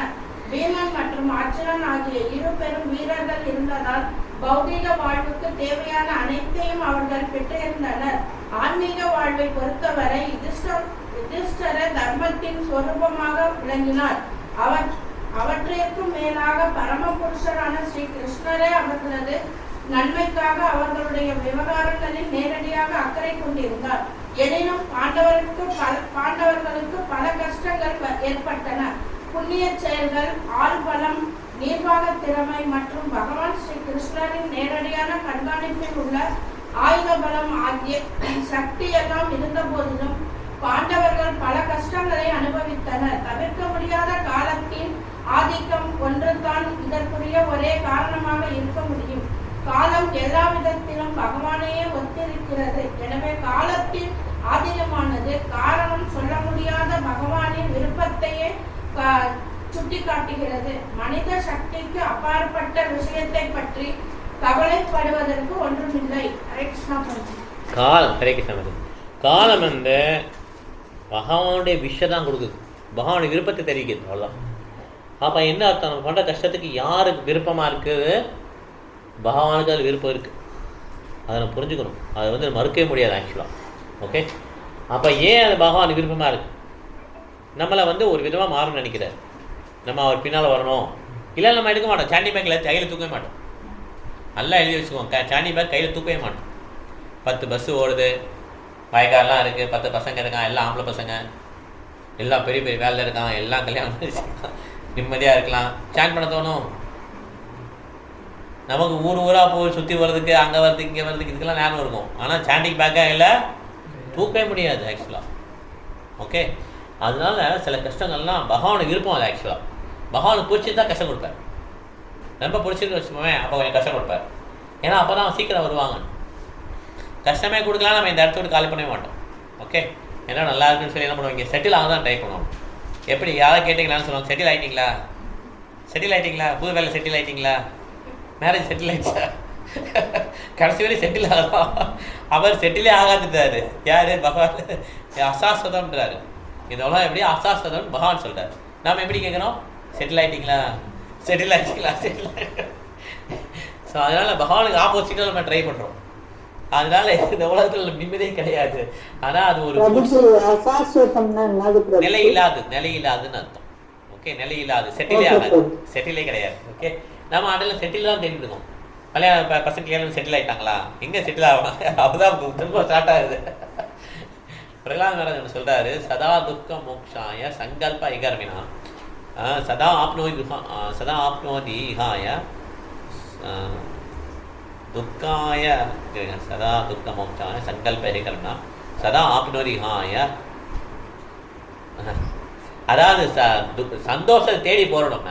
பீமன் மற்றும் அர்ஜுனன் ஆகிய 2 பெரும் வீரர்கள் இருந்ததால் பௌதீக வாழ்வுக்கு தேவையான அனைத்தையும் அவர்கள் பெற்றிருந்தனர். ஆன்மீக வாழ்வை பொறுத்தவரை யுதிஷ்டர தர்மத்தின் சொரூபமாக விளங்கினார். அவற்றிற்கும் மேலாக பரமபுருஷரான ஸ்ரீ கிருஷ்ணரே அவர்களது நன்மைக்காக அவர்களுடைய விவகாரங்களில் நேரடியாக அக்கறை கொண்டிருந்தார். எனினும் பாண்டவர்களுக்கு பல கஷ்டங்கள் ஏற்பட்டன. புண்ணிய செயல்கள், ஆள்பலம், நிர்வாக திறமை மற்றும் பகவான் ஸ்ரீ கிருஷ்ணரின் நேரடியான கண்காணிப்பில் உள்ள ஆயுத பலம் ஆகிய சக்தி எல்லாம் இருந்த போதிலும் பாண்டவர்கள் பல கஷ்டங்களை அனுபவித்தனர். தவிர்க்க முடியாத காலத்தின் ஆதிக்கம் ஒன்றுதான் இதற்குரிய ஒரே காரணமாக இருக்க முடியும். காலம் எல்லா விதத்திலும் பகவானையே ஒத்திருக்கிறது. எனவே காலத்தின் ஆதிக்கமானது காரணம் சொல்ல முடியாத பகவானின் விருப்பத்தையே சுட்டி காட்டுகிறது. மனித சக்திக்கு அப்பாற்பட்ட விஷயத்தை பற்றி கவலைப்படுவதற்கு ஒன்றுமில்லை. ஹரே கிருஷ்ணா. காலம் வந்து பகவானுடைய விஷயம் தான் கொடுக்குது, பகவானுடைய விருப்பத்தை தெரிவிக்குது, அவ்வளோதான். அப்போ என்ன அர்த்தம்? நம்ம பண்ணுற கஷ்டத்துக்கு யாருக்கு விருப்பமாக இருக்குது? பகவானுக்கு அது விருப்பம் இருக்குது. அதை நம்ம புரிஞ்சுக்கணும். அதை வந்து மறுக்கவே முடியாது ஆக்சுவலாக. ஓகே, அப்போ ஏன் அது பகவானுக்கு விருப்பமாக இருக்குது? நம்மளை வந்து ஒரு விதமாக மாறணும்னு நினைக்கிறார். நம்ம அவர் பின்னால் வரணும். இல்லை நம்ம எடுக்க மாட்டோம். சாண்டி பேக்கில் கையில் தூக்கவே மாட்டோம். நல்லா எழுதி வச்சுக்குவோம். சாண்டி பேக் கையில் தூக்கவே மாட்டோம். 10 பஸ்ஸு ஓடுது, வயக்காரெலாம் இருக்குது, 10 பசங்க இருக்கான், எல்லாம் ஆம்பளை பசங்க, எல்லாம் பெரிய பெரிய வேலையில் இருக்கான், எல்லாம் கல்யாணம் நிம்மதியாக இருக்கலாம். சாண்ட் பண்ண தோணும். நமக்கு ஊராக போய் சுற்றி வர்றதுக்கு, அங்கே வர்றதுக்கு, இங்கே வர்றதுக்கு இதுக்கெல்லாம் நேரம் இருக்கும். ஆனால் சாண்டிங் பேக்காக இல்லை, தூக்கவே முடியாது ஆக்சுவலாக. ஓகே, அதனால சில கஷ்டங்கள்லாம் பகவானுக்கு விருப்பம். அது ஆக்சுவலாக பகவானுக்கு பிடிச்சி தான் கஷ்டம் கொடுப்பார். ரொம்ப பிடிச்சிட்டு வச்சுப்போமே, அப்போ கொஞ்சம் கஷ்டம் கொடுப்பார். ஏன்னா அப்போ தான் சீக்கிரம் வருவாங்க. கஷ்டமே கொடுக்கலாம், நம்ம இந்த இடத்த விட்டு காலி பண்ணவே மாட்டோம். ஓகே, ஏன்னா நல்லா இருக்குன்னு சொல்லி என்ன பண்ணுவாங்க, செட்டில் ஆக தான் ட்ரை பண்ணுவோம். எப்படி யாராவது கேட்டிங்களான்னு சொல்லுவாங்க, செட்டில் ஆகிட்டிங்களா, செட்டில் ஆகிட்டிங்களா, புது வேலை செட்டில் ஆகிட்டிங்களா, மேரேஜ் செட்டில் ஆகிடுச்சா? கடைசி வரை செட்டில் ஆகலாம். அவர் செட்டிலே ஆகாதுட்டாரு. யார்? பகவான். அசாஸ்வதம்ன்றாரு. இதெல்லாம் எப்படி அசாஸ்வதம் பகவான் சொல்கிறார். நாம் எப்படி கேட்குறோம்? செட்டில் ஆகிட்டிங்களா, செட்டில் ஆகிட்டிங்களா, செட்டில் ஆகிட்டீங்களா. ஸோ அதனால் பகவானுக்கு ஆப்போசிட்டாக நம்ம ட்ரை பண்ணுறோம். அதனால இந்த உலகத்தில் நிம்மதியே கிடையாது. ஆனால் அது ஒரு நிலையில்லாதுன்னு அர்த்தம். ஓகே, நிலையில்லாது, செட்டிலே ஆகாது, செட்டிலே கிடையாது. ஓகே, நம்ம அதில் செட்டில் தான் தேடிட்டு இருக்கோம். கல்யாண பசங்க செட்டில் ஆகிட்டாங்களா, எங்கே செட்டில் ஆகலாம், அப்போதான் திரும்ப ஸ்டார்ட் ஆகுது. பிரகலாத் மகாராஜ் சொல்கிறாரு, சதா துக்க மோக்ஷாய சங்கல்ப ஐகர்மினா சதா ஆப்னோதி இஹாய துக்காய சதா துக்க மோக்ஷாய சங்கல்ப ஐகர்மினா சதா ஆப்னோதி இஹாய. அதாவது சந்தோஷத்தை தேடி போகிறோம் நம்ம.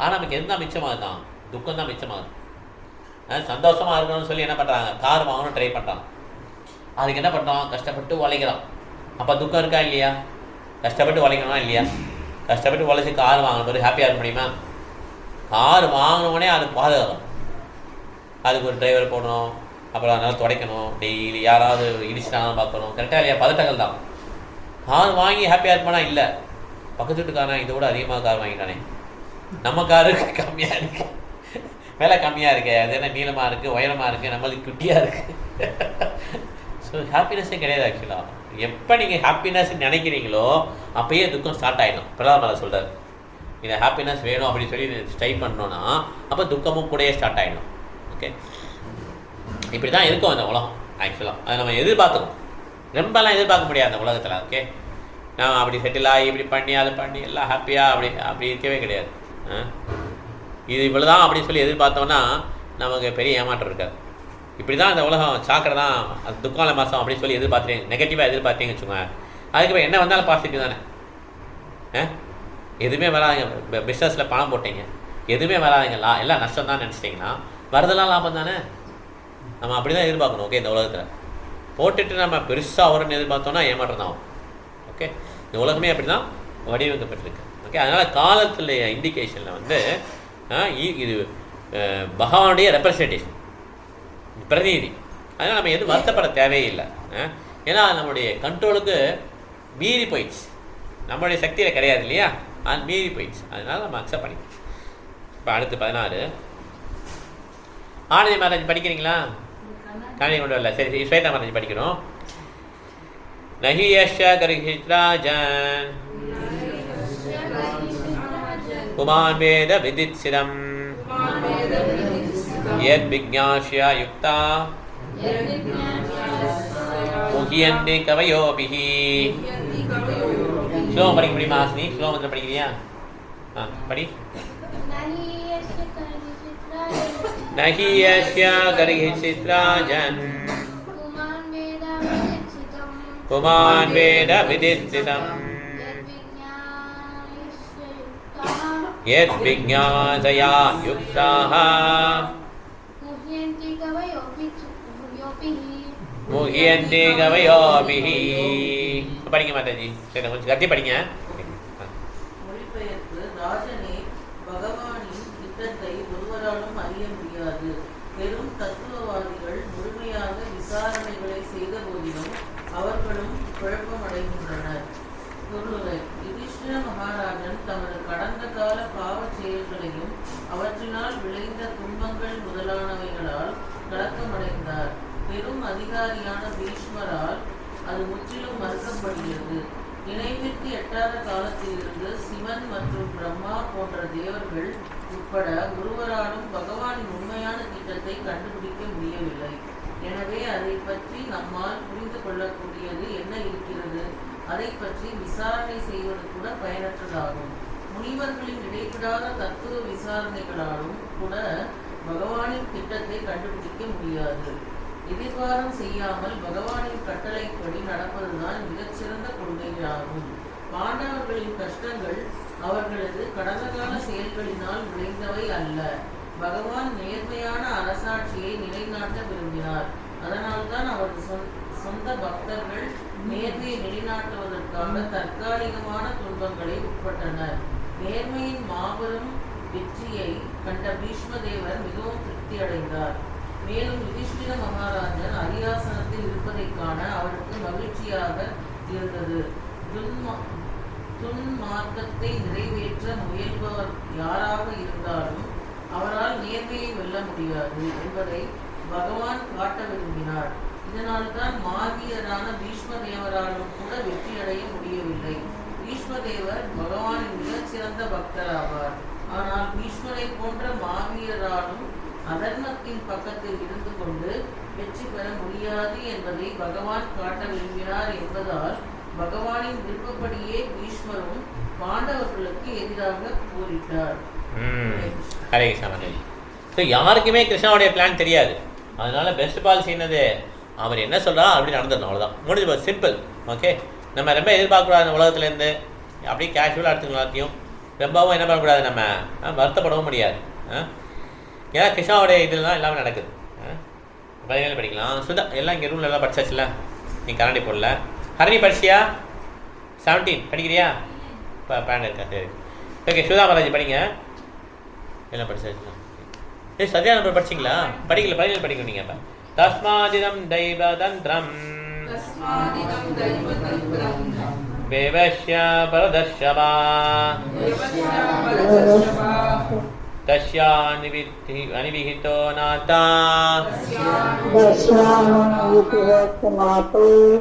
ஆனால் நமக்கு எது தான் மிச்சமாகுதான்? துக்கம் தான் மிச்சமாகுது. சந்தோஷமாக இருக்கணும்னு சொல்லி என்ன பண்ணுறாங்க, கார் வாங்கணும் ட்ரை பண்ணுறாங்க. அதுக்கு என்ன பண்ணுறோம், கஷ்டப்பட்டு உழைக்கிறோம். அப்போ துக்கம் இருக்கா இல்லையா? கஷ்டப்பட்டு உழைக்கணுமா இல்லையா? கஷ்டப்பட்டு உழைச்சி கார் வாங்கணும், ஒரு ஹாப்பியாக இருக்க முடியுமா? கார் வாங்கினோடனே அது பாதுகாக்கணும், அதுக்கு ஒரு டிரைவர் போடணும், அப்புறம் அதனால் துடைக்கணும், டெய்லி யாராவது இடிச்சிட்டாலும் பார்க்கணும், கரெக்டாக இல்லையா? பதட்டங்கள் தான். கார் வாங்கி ஹாப்பியாக இருப்பானா? இல்லை, பக்கத்து வீட்டுக்காரன் இதை விட அதிகமாக கார் வாங்கிட்டானே, நம்ம காரு கம்மியாக இருக்கு, விலை கம்மியாக இருக்கு, அது என்ன நீளமாக இருக்குது, உயரமாக இருக்குது, நம்மளுக்கு குட்டியாக இருக்குது. ஸோ ஹாப்பினஸ்ஸே கிடையாது ஆக்சுவலாக. எப்போ நீங்கள் ஹாப்பினஸ் நினைக்கிறீங்களோ அப்போயே துக்கம் ஸ்டார்ட் ஆகிடும். பிரகலாத் மகாராஜ் சொல்கிறார், இந்த ஹாப்பினஸ் வேணும் அப்படின்னு சொல்லி ட்ரை பண்ணோன்னா அப்போ துக்கமும் கூடயே ஸ்டார்ட் ஆகிடும். ஓகே, இப்படி தான் இருக்கும் அந்த உலகம் ஆக்சுவலாக. அதை நம்ம எதிர்பார்த்துக்கணும். ரொம்பலாம் எதிர்பார்க்க முடியாது அந்த உலகத்தில். ஓகே, நான் அப்படி செட்டில் ஆகி இப்படி பண்ணி அதை பண்ணி எல்லாம் ஹாப்பியாக அப்படி இருக்கவே கிடையாது. இது இவ்வளோ தான் அப்படின்னு சொல்லி எதிர்பார்த்தோன்னா நமக்கு பெரிய ஏமாற்றம் இருக்காது. இப்படி தான் அந்த உலகம் சாக்கடை தான், அது துக்கால மாதம் அப்படின்னு சொல்லி எதிர்பார்த்தீங்க, நெகட்டிவாக எதிர்பார்த்தீங்கன்னு வச்சுக்கோங்க. அதுக்கப்புறம் என்ன வந்தாலும் பாசிட்டிவ் தானே. எதுவுமே வராதுங்க, பிஸ்னஸில் பணம் போட்டீங்க, எதுவுமே வராதுங்களா, எல்லாம் நஷ்டம் தான் நினச்சிட்டிங்கன்னா வரதெல்லாம் லாபம் தானே. நம்ம அப்படி தான் எதிர்பார்க்கணும். ஓகே, இந்த உலகத்தில் போட்டுட்டு நம்ம பெருசாக வரும்னு எதிர்பார்த்தோன்னா ஏமாற்றம் தான். ஓகே, இந்த உலகமே அப்படி தான் வடிவமைக்கப்பட்டிருக்கு. ஓகே, அதனால் காலத்தில் இண்டிகேஷனில் வந்து இது பகவானுடைய ரெப்ரசன்டேஷன், பிரதிநிதி. அதனால் நம்ம எதுவும் வருத்தப்பட தேவையில்லை. ஏன்னா நம்மளுடைய கண்ட்ரோலுக்கு மீறி போயிடுச்சு, நம்மளுடைய சக்தியில் கிடையாது இல்லையா, அது மீறி போயிடுச்சு. அதனால் நம்ம அக்செப்ட் பண்ணிக்கணும். இப்போ அடுத்து 16 ஆனந்தி மகாராஜ் படிக்கிறீங்களா? கணினி கொண்டு வரல, சரி. ஸ்வேதா மகாராஜ் படிக்கிறோம். நஹி யஸ்ய கர்ஹித்ராஜன் புமான் வேத விதித்சிதம் யத் விஜ்ஞாஸ்ய யுக்தா முஹியந்தி கவயோபிஹி. ஸ்லோகம் படிக்க முடியுமா ஆசினி? ஸ்லோகத்தில் படிக்கிறியா? படி. நஹி யஸ்ய கர்ஹித்ராஜன் புமான் வேத விதித்சிதம் யத் விஜ்ஞாசயா யுக்தாஹ முஹியந்தி கவயோபிஹி. படிங்க மாதாஜி, சரி, கொஞ்சம் கத்தி படிங்க. மொழிபெயர்ப்பு. ராஜனே, பகவானின் திட்டத்தை ஒருவராலும் அறிய முடியாது. பெரும் தத்துவவாதிகள் முழுமையாக விசாரணைகளை செய்த போதிலும் அவர் யுதிஷ்டிர மகாராஜன் தமது கடந்த கால பாவச் செயல்களையும் அவற்றினால் விளைந்த துன்பங்கள் முதலானவைகளால் கலக்கமடைந்தார். பெரும் அதிகாரியான பீஷ்மரால் அது முற்றிலும் மறுக்கப்படுகிறது. நினைவிற்கு எட்டாத காலத்திலிருந்து சிவன் மற்றும் பிரம்மா போன்ற தேவர்கள் உட்பட ஒருவராலும் பகவானின் உண்மையான திட்டத்தை கண்டுபிடிக்க முடியவில்லை. எனவே அதை பற்றி நம்மால் புரிந்து கொள்ளக்கூடியது என்ன இருக்கிறது? அதை பற்றி விசாரணை செய்வது கூட பயனற்றதாகும். முனிவர்களின் இடைவிடாத தத்துவ விசாரணைகளாலும் கூட பகவானின் திட்டத்தை கண்டுபிடிக்க முடியாது. எதிர்பாரம் செய்யாமல் பகவானின் கட்டளைப்படி நடப்பதுதான் மிகச்சிறந்த கொள்கையாகும். பாண்டவர்களின் கஷ்டங்கள் அவர்களது கடந்த கால செயல்களினால் விளைந்தவை அல்ல. பகவான் நேர்மையான அரசாட்சியை நிலைநாட்ட விரும்பினார். அதனால்தான் அவரது சொந்த பக்தர்கள் நேர்மையை நிலைநாட்டுவதற்காக தற்காலிகமான துன்பங்களை உட்பட்டனர். நேர்மையின் மாபெரும் வெற்றியை கண்ட பீஷ்மதேவர் மிகவும் திருப்தி அடைந்தார். மேலும் யுதிஷ்டிர மகாராஜன் அரியாசனத்தில் இருப்பதைக் காண அவருக்கு மகிழ்ச்சியாக இருந்தது. துன்மார்க்கத்தை நிறைவேற்ற முயல்பவர் யாராக இருந்தாலும் அவரால் நேர்மையை வெல்ல முடியாது என்பதை பகவான் காட்ட விரும்பினார். இதனால்தான் மாவீரரான பீஷ்மதேவராலும் கூட வெற்றியடைய முடியவில்லை. பீஷ்மதேவர் பகவானின் மிகச்சிறந்த பக்தராவார். ஆனால் பீஷ்மரை போன்ற மாவீரராலும் அதர்மத்தின் பக்கத்தில் இருந்து கொண்டு வெற்றி பெற முடியாது என்பதை பகவான் காட்ட விரும்பினார் என்பதால் பகவானின் விருப்பப்படியே பீஷ்மரும் பாண்டவர்களுக்கு எதிராக போரிட்டார். ஹரே கிருஷ்ணா. ஸோ யாருக்குமே கிருஷ்ணாவுடைய பிளான் தெரியாது. அதனால பெஸ்ட் பாலிசி என்னது, அவர் என்ன சொல்கிறாரோ அப்படி நடந்துடணும், அவ்வளோதான், முடிஞ்சு போது, சிம்பிள். ஓகே, நம்ம ரொம்ப எதிர்பார்க்கக்கூடாது உலகத்துலேருந்து, அப்படியே கேஷுவலாக எடுத்துக்கலாம் எல்லாத்தையும். ரொம்பவும் என்ன பண்ணக்கூடாது, நம்ம வருத்தப்படவும் முடியாது. ஏன்னா கிருஷ்ணாவுடைய இதில் தான் எல்லாமே நடக்குது. 17 படிக்கலாம். சுதா எல்லாம் இங்கே ரூமில் எல்லாம் படிச்சாச்சுல, நீ கரண்டி போடல. ஹரணி படிச்சியா? 17 படிக்கிறியா? இப்போ பேண்ட் இருக்கா? சரி, ஓகே. சுதா மகாராஜி படிங்க. எல்லாம் படிச்சாச்சுல. சத்யா நம்பர் படிச்சிங்களா? படிக்கல, 17 படிக்கணும் நீங்கள். இப்போ தஸ்மாதிதம் தைவதந்திரம் வேவஸ்ய பரதர்ஷவா தஸ்யாநிவிஹிதோ நாதா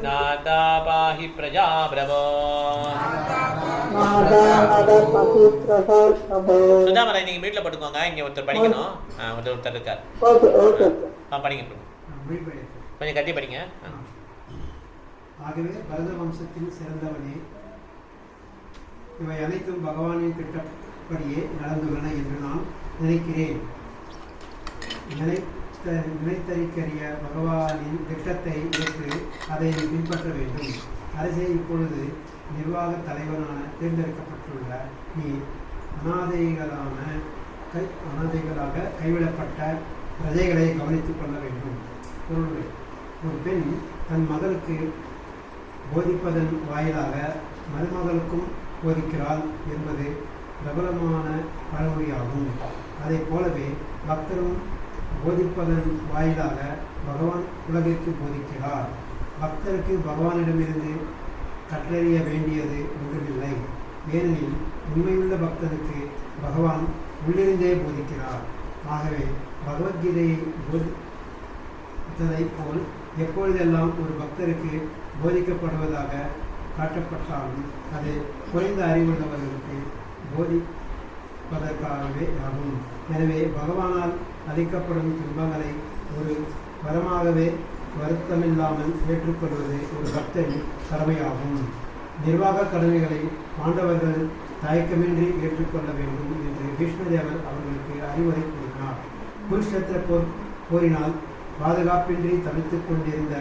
நாதா பாஹி பிரஜா பிரபோ. சுதாமரை நீங்க வீட்டில் பட்டுக்கோங்க. இங்க ஒருத்தர் படிக்கணும், ஒருத்தர் இருக்கார். படிங்க, கொஞ்சம் கட்டி படிங்க. ஆகவே பரத வம்சத்தில் சிறந்தவனே, இவை அனைத்தும் பகவானின் திட்டப்படியே நடந்துள்ளன என்று நான் நினைக்கிறேன். நினைத்தறிக்கரிய பகவானின் திட்டத்தை ஏற்று அதை பின்பற்ற வேண்டும். அரசே, இப்பொழுது நிர்வாக தலைவரான தேர்ந்தெடுக்கப்பட்டுள்ள நீ அனாதைகளாக கைவிடப்பட்ட பிரஜைகளை கவனித்துக் கொள்ள வேண்டும். ஒரு பெண் தன் மகளுக்கு போதிப்பதன் வாயிலாக மருமகளுக்கும் போதிக்கிறாள் என்பது பிரபலமான பழமொழியாகும். அதை போலவே பக்தரும் போதிப்பதன் வாயிலாக பகவான் உலகிற்கு போதிக்கிறார். பக்தருக்கு பகவானிடமிருந்து கற்றறிய வேண்டியது ஒன்றுமில்லை. ஏனெனில் உண்மையுள்ள பக்தனுக்கு பகவான் உள்ளிருந்தே போதிக்கிறார். ஆகவே பகவத்கீதையை போதித்ததை போல் எப்பொழுதெல்லாம் ஒரு பக்தருக்கு போதிக்கப்படுவதாக காட்டப்பட்டாலும் அது குறைந்த அறிவுள்ளவர்களுக்கு போதிப்பதற்காகவே ஆகும். எனவே பகவானால் அளிக்கப்படும் துன்பங்களை ஒரு வரமாகவே வருத்தமில்லாமல் ஏற்றுக்கொள்வது ஒரு பக்தரின் கடமையாகும். நிர்வாக கடமைகளை பாண்டவர்கள் தயக்கமின்றி ஏற்றுக்கொள்ள வேண்டும் என்று பீஷ்மதேவர் அவர்களுக்கு அறிவுரை கூறினார். குருஷேத்திர போரினால் பாதுகாப்பின்றி தவித்துக் கொண்டிருந்த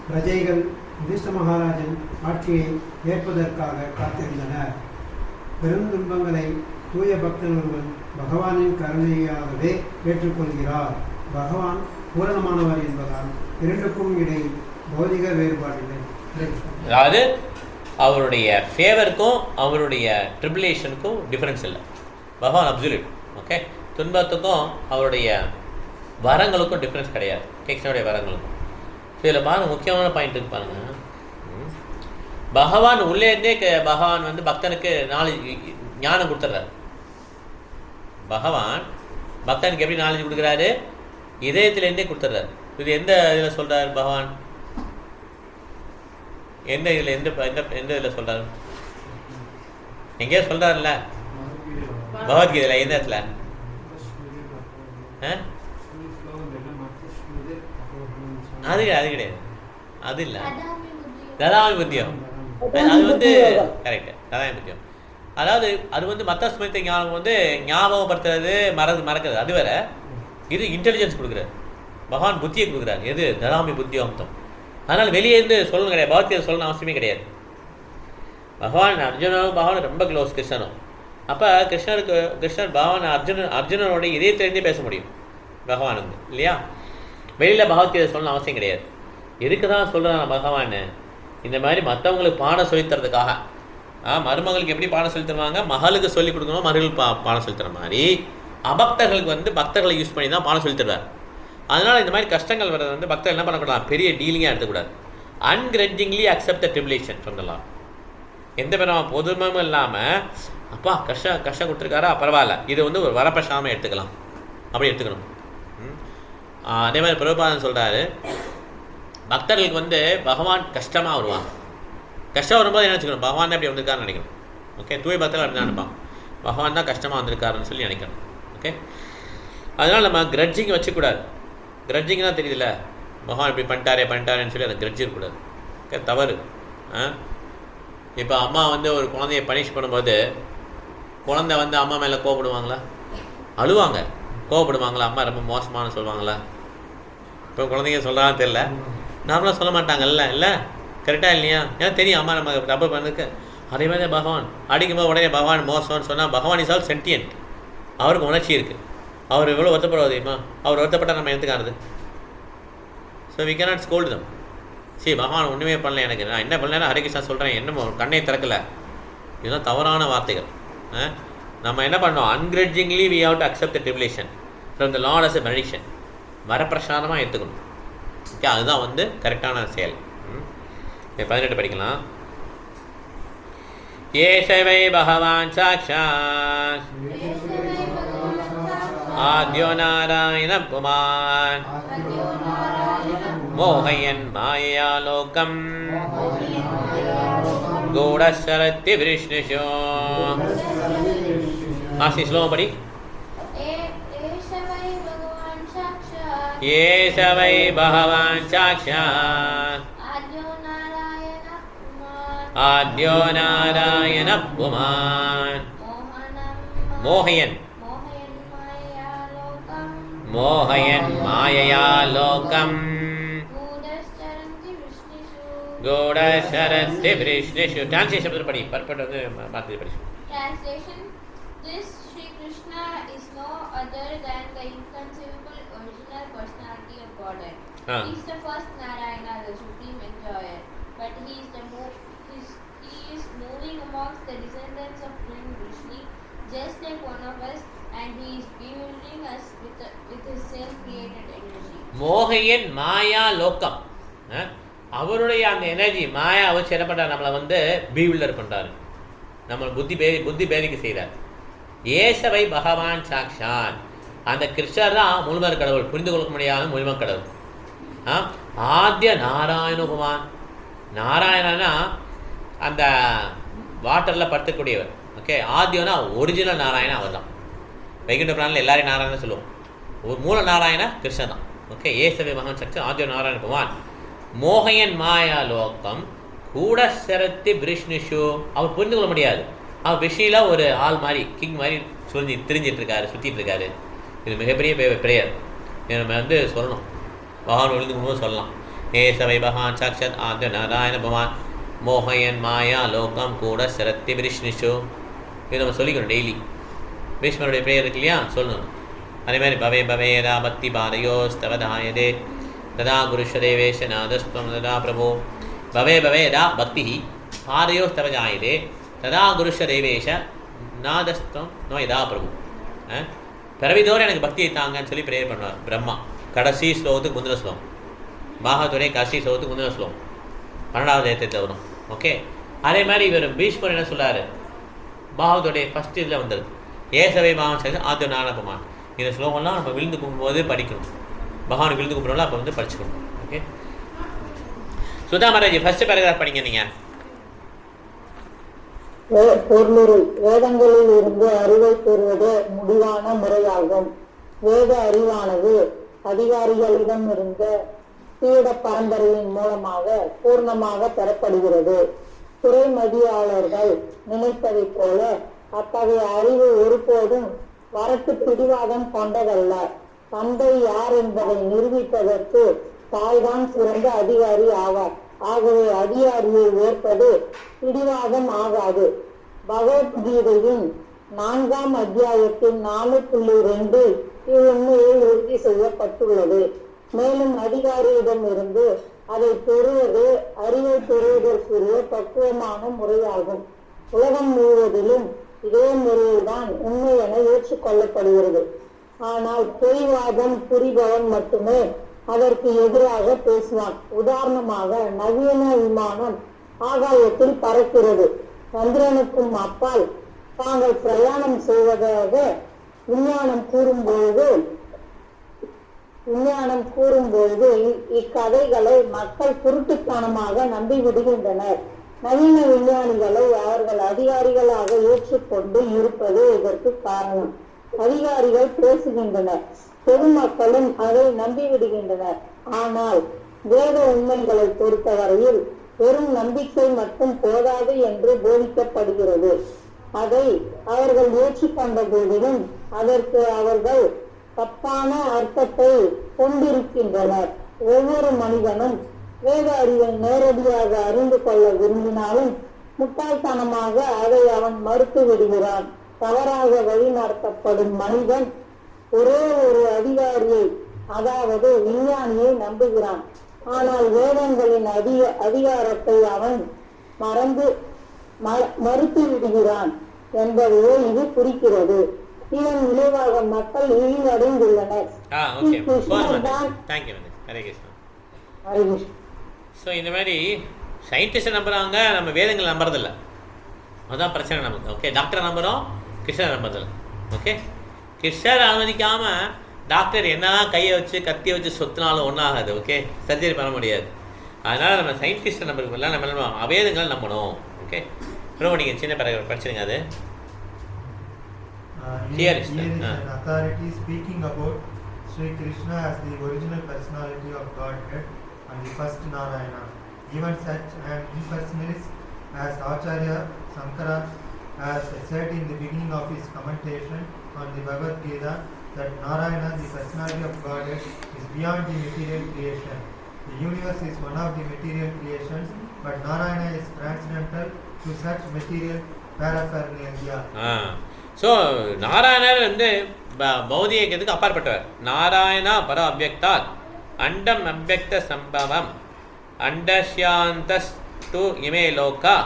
பிரஜைகள் யுதிஷ்ட மகாராஜன் ஆட்சியை ஏற்பதற்காக காத்திருந்தனர். பெரும் துன்பங்களை தூய பக்தன் ஒருவன் பகவானின் கருணையாகவே ஏற்றுக்கொள்கிறார். பகவான் பூரணமானவர் என்பதால் இரண்டுக்கும் இடையில் பௌதிக வேறுபாடில்லை. அதாவது அவருடைய ஃபேவருக்கும் அவருடைய ட்ரிபுலேஷனுக்கும் டிஃபரன்ஸ் இல்லை. பகவான் அப்சல்யூட். ஓகே, துன்பத்துக்கும் அவருடைய வரங்களுக்கும் டிஃப்ரென்ஸ் கிடையாது. கிருஷ்ணனுடைய வரங்களுக்கும். ஸோ இதில் பாருங்கள், முக்கியமான பாயிண்ட் இருக்கு பாருங்கள். பகவான் உள்ளே இருந்தே பகவான் வந்து பக்தனுக்கு நாலேஜ் ஞானம் கொடுத்துட்றாரு. பகவான் பக்தனுக்கு எப்படி நாலேஜ் கொடுக்குறாரு? இதயத்திலேருந்தே கொடுத்துட்றாரு. இது எந்த இதில் சொல்கிறார் பகவான்? எந்த இதில் எந்த எந்த இதில் சொல்கிறார்? எங்கேயோ சொல்கிறார்ல பகவத்கீதையில். எந்த இடத்துல? அது கிடையாது. அது இல்லை, ததாமி புத்தியம். அது வந்து கரெக்டு, ததாமி புத்தியம். அதாவது அது வந்து மற்ற ஸ்மிருதி ஞாபகம் வந்து ஞாபகப்படுத்துறது, மறக்கிறது, அது வேற. இது இன்டெலிஜென்ஸ் கொடுக்குறாரு. பகவான் புத்தியை கொடுக்குறாரு. எது? ததாமி புத்தியோக்தம். அதனால் வெளியே இருந்து சொல்லணும் கிடையாது, பகவத்கீதை சொல்லணும் அவசியமே கிடையாது. பகவான் அர்ஜுனனும் பகவான் ரொம்ப க்ளோஸ், கிருஷ்ணனும். அப்போ கிருஷ்ணர் பகவான் அர்ஜுனனோட இதயத்திலேருந்தே பேச முடியும் பகவான் வந்து, இல்லையா? வெளியில் பகவத்கீதை சொல்லணும் அவசியம் கிடையாது. எதுக்கு தான் சொல்கிறான் பகவான்? இந்த மாதிரி மற்றவங்களுக்கு பாடம் சொல்லித்தரதுக்காக. மருமகளுக்கு எப்படி பாடம் சொல்லி தருவாங்க? மகளுக்கு சொல்லிக் கொடுக்கணும், மருகளுக்கு பாடம் சொல்லி தர மாதிரி அபக்தர்களுக்கு வந்து பக்தர்களை யூஸ் பண்ணி தான் பாடம் சொல்லி தருவார். அதனால் இந்த மாதிரி கஷ்டங்கள் வர்றது வந்து பக்தர்கள் என்ன பண்ணக்கூடாது? பெரிய டீலிங்காக எடுத்துக்கூடாது. Ungrudgingly accept the tribulation from the Lord. எந்த பேரும் பொதுமமும் இல்லாமல் அப்பா கஷ்டம் கொடுத்துருக்காரா, பரவாயில்ல, இது வந்து ஒரு வரப்பிரசாதமாக எடுத்துக்கலாம், அப்படி எடுத்துக்கணும். அதே மாதிரி பிரபுபாதன் சொல்கிறாரு, பக்தர்களுக்கு வந்து பகவான் கஷ்டமாக வருவாங்க. கஷ்டம் வரும்போது என்ன வச்சுக்கணும்? பகவான் தான் இப்படி வந்திருக்காருன்னு நினைக்கணும். ஓகே, தூய் பக்தர்கள் அப்படி தான் நினைப்பான், பகவான் தான் கஷ்டமாக வந்திருக்காருன்னு சொல்லி நினைக்கணும். ஓகே, அதனால் நம்ம கிரட்ஜிங் வச்சுக்கூடாது. கிரட்ஜிங் தான் தெரியுதுல்ல, பகவான் இப்படி பண்ணிட்டாரேன்னு சொல்லி அதை கிரட்ஜ் இருக்கக்கூடாது. ஓகே, தவறு. இப்போ அம்மா வந்து ஒரு குழந்தைய பனிஷ் பண்ணும்போது குழந்தை வந்து அம்மா மேலே கோவப்படுவாங்களா? அழுவாங்க. கோவப்படுவாங்களா? அம்மா ரொம்ப மோசமானு சொல்லுவாங்களா? இப்போ குழந்தைங்க சொல்கிறான்னு தெரியல, நார்மலாக சொல்ல மாட்டாங்கல்ல. இல்லை, கரெக்டாக இல்லையா? ஏன்னா தெரியும் அம்மா நம்ம தப்பு பண்ணுறதுக்கு. அதே மாதிரி பகவான் அடிக்கும்போது உடனே பகவான் மோசம்னு சொன்னால் பகவான் இஸ் ஆல் சென்டியன்ட். அவருக்கு உணர்ச்சி இருக்குது. அவர் எவ்வளோ வருத்தப்படுவது தெரியுமா? அவர் வருத்தப்பட்டால் நம்ம எடுத்துக்கானது. ஸோ வி கேனாட் ஸ்கோல்டு தம். சரி, பகவான் ஒன்றுமே பண்ணல, எனக்கு நான் என்ன பண்ணலன்னா ஹரே கிருஷ்ணா சொல்கிறேன், என்னமோ கண்ணை திறக்கலை. இதெல்லாம் தவறான வார்த்தைகள். நம்ம என்ன பண்ணோம்? Ungrudgingly we have to accept the tribulation from the Lord as a benediction. வரப்பிரசாதமாக எடுத்துக்கணும். ஓகே, அதுதான் வந்து கரெக்டான செயல். 18 படிக்கலாம். ஏஷவை பகவான் சாக்ஷாத் ஆத்யோ நாராயண புமான் மோகயன் மாயா லோகம் கூடசரத்தி விஷ்ணுஷோ. ஆசி ஸ்லோகம் படி. ஏஷவை பகவான் சாக்ஷாத் ஆத்யோ நாராயண புமான் மோகயன் மாயயா லோகம் கூடசரந்தி விஷ்ணுஷு. டிரான்ஸ்லேஷன் படி, பர்பட் வந்து மாற்றி படி. Translation: This Sri Krishna is no other than the inconceivable original personality of Godhead. He is the first Narayana, the supreme enjoyer. But he is moving amongst the descendants of Twin Vrishni, just like one of us, and he is bewildering us with his self-created energy. மோகையன் மாயா லோகம். அவருடைய அந்த எனர்ஜி மாயா அவர் என்ன பண்ணுறாரு? நம்மளை வந்து பீவில்டர் பண்ணுறாரு, நம்மளை புத்தி பேரிக்கு செய்கிறார். ஏசவை பகவான் சாக்ஷாத். அந்த கிருஷ்ணர் தான் முழுமர் கடவுள், புரிந்து கொள்ள முடியாத முழுமர் கடவுள். ஆத்ய நாராயணகுமான். நாராயணனா அந்த வாட்டரில் படுத்தக்கூடியவர். ஓகே, ஆத்யனா ஒரிஜினல் நாராயணன் அவர் தான். வைகுண்ட பிராணில் எல்லாரையும் நாராயணன் சொல்லுவோம். ஒரு மூல நாராயண கிருஷ்ணன் தான். ஓகே, ஏசவை பகவான் சக்தி ஆத்ய நாராயண குமார். மோகையன் மாயா லோகம் கூடசரத்தி விஷ்ணுஷு. அவர் புரிந்து கொள்ள முடியாது. அவர் விஷயில ஒரு ஆள் மாதிரி, கிங் மாதிரி திரிஞ்சிட்டு இருக்காரு, சுற்றிட்டு இருக்காரு. இது மிகப்பெரிய பிரேயர். நம்ம வந்து சொல்லணும், பகவான் ஒழுங்கும்போது சொல்லலாம். ஏசவை பகவான் சாக்ஷாத் ஆத்ய நாராயண பகவான் மோகையன் மாயா லோகம் கூடசரத்தி விஷ்ணுஷு. இது நம்ம சொல்லிக்கணும் டெய்லி. பீஷ்மருடைய பிரேயர் இருக்கு இல்லையா, சொல்லணும். அதே மாதிரி பவே பவேதா பக்தி பாதயோஸ்தவதாயதே ததா குருஷதேவேஷ நாதஸ்வம் ததா பிரபோ. பவே பவேதா பக்தி பாதயோஸ்தவஜாயதே ததா குருஷதேவேஷ நாதஸ்வம் நோ யதா பிரபு. பிறவிதோறும் எனக்கு பக்தியை தாங்கன்னு சொல்லி பிரேயர் பண்ணுவார் பிரம்மா. கடைசி ஸ்லோகத்துக்கு முந்தின ஸ்லோகம், பாகத்துடைய கடைசி ஸ்லோகத்துக்கு முந்தின ஸ்லோகம் 12வது அத்தியாயத்தில் வரும். ஓகே, அதே மாதிரி இவர் பீஷ்மர் என்ன சொல்றாரு, பாகவதோடைய ஃபர்ஸ்ட் இதில் வந்தது ஏசவை பாவம் செய்து ஆத்து நானப்பமான். இந்த ஸ்லோகம்லாம் நம்ம விழுந்து கும்பிடும்போது படிக்கணும். பகவான் விழுந்து கும்பிடுறோம்ல அப்போ வந்து படிச்சுக்கணும். ஓகே, சுதா மகாராஜி ஃபர்ஸ்ட் பேராகிராஃப் படிங்க நீங்கள். பொருளுரை. வேதங்களில் இருந்து அறிவை பெறுவது முடிவான முறையாகும். வேத அறிவானது அதிகாரிகளிடம் இருந்த சீட பரம்பரையின் மூலமாக பூர்ணமாக பெறப்படுகிறது. துறைமதியாளர்கள் நினைப்பதைப் போல அத்தகைய அறிவு ஒருபோதும் வரட்டு பிடிவாதம் கொண்டதல்ல. தந்தை யார் என்பதை நிரூபிப்பதற்கு தாய்தான் சிறந்த அதிகாரி ஆவார். ஆகவே அதிகாரியை ஏற்பது பிடிவாதம் ஆகாது. பகவத்கீதையின் 4ஆம் அத்தியாயத்தின் 4.2 இவ்வுண்மையை உறுதி செய்யப்பட்டுள்ளது. மேலும் அதிகாரியிடம் இருந்து அதை பெறுவது அறிவை பெறுவதற்குரிய பக்குவமான முறையாகும். உலகம் முழுவதிலும் இதே முறையில்தான் உண்மை என ஏற்றுக்கொள்ளப்படுகிறது. ஆனால் பொய்வாதம் புரிபவன் மட்டுமே அதற்கு எதிராக பேசுவான். உதாரணமாக, நவீன விமானம் ஆகாயத்தில் பறக்கிறது. சந்திரனுக்கும் அப்பால் தாங்கள் பிரயாணம் செய்வதாக விஞ்ஞானம் கூறும்போது இக்கதைகளை மக்கள் குருட்டுத்தனமாக நம்பிவிடுகின்றனர். நவீன விஞ்ஞானிகளை அவர்கள் அதிகாரிகளாக ஏற்றுக்கொண்டு இருப்பது இதற்கு காரணம். அதிகாரிகள் பேசுகின்றனர், பொதுமக்களும் அதை நம்பிவிடுகின்றனர். ஆனால் வேத உண்மைகளை பொறுத்தவரையில் வெறும் நம்பிக்கை மட்டும் போதாது என்று போதிக்கப்படுகிறது. அதை அவர்கள் ஏற்றுக்கொண்ட போதிலும் அதற்கு அவர்கள் தப்பான அர்த்தத்தை கொண்டிருக்கின்றனர். ஒவ்வொரு மனிதனும் வேத அறிவை நேரடியாக அறிந்து கொள்ள விரும்பினாலும் முட்டாள்தனமாக அதை அவன் மறுத்து விடுகிறான். தவறாக வழிநடத்தப்படும் மனிதன் ஒரே ஒரு அதிகாரியை, அதாவது விஞ்ஞானியை நம்புகிறான். ஆனால் வேதங்களின் அதிகாரத்தை அவன் மறுத்து விடுகிறான் என்பதையே இது குறிக்கிறது. இதன் விளைவாக மக்கள் இழிவடைந்துள்ளனர். ஸோ இந்த மாதிரி சயின்டிஸ்டை நம்புறாங்க, நம்ம வேதங்களை நம்புறதில்ல. அதுதான் பிரச்சனை நமக்கு. ஓகே, டாக்டரை நம்புகிறோம், கிருஷ்ணரை நம்புறதில்ல. ஓகே, கிருஷ்ணரை அனுமதிக்காமல் டாக்டர் என்னதான் கையை வச்சு கத்தியை வச்சு சொத்துனாலும் ஒன்றாகாது. ஓகே, சர்ஜரி பண்ண முடியாது. அதனால் நம்ம சயின்டிஸ்ட்டை நம்புறதுல நம்ம அவேதங்களை நம்பணும். ஓகே, ரொம்ப நீங்கள் சின்ன பிறகு படிச்சிருங்க. அது Here is an authority speaking about Sri Krishna as the original personality of Godhead and the first Narayana. Even such an impersonalist as Acharya Sankara has said in the beginning of his commentation on the Bhagavad Gita that Narayana, the personality of Godhead, is beyond the material creation. The universe is one of the material creations, but Narayana is transcendental to such material paraphernalia. So நாராயணர் வந்து பௌதிகத்துக்கு அப்பாற்பட்டவர். நாராயணா பர அவ்யக்தாத் அண்டம் அவ்யக்த சம்பவம் அண்டஸ்யாந்தஸ்து இமே லோகா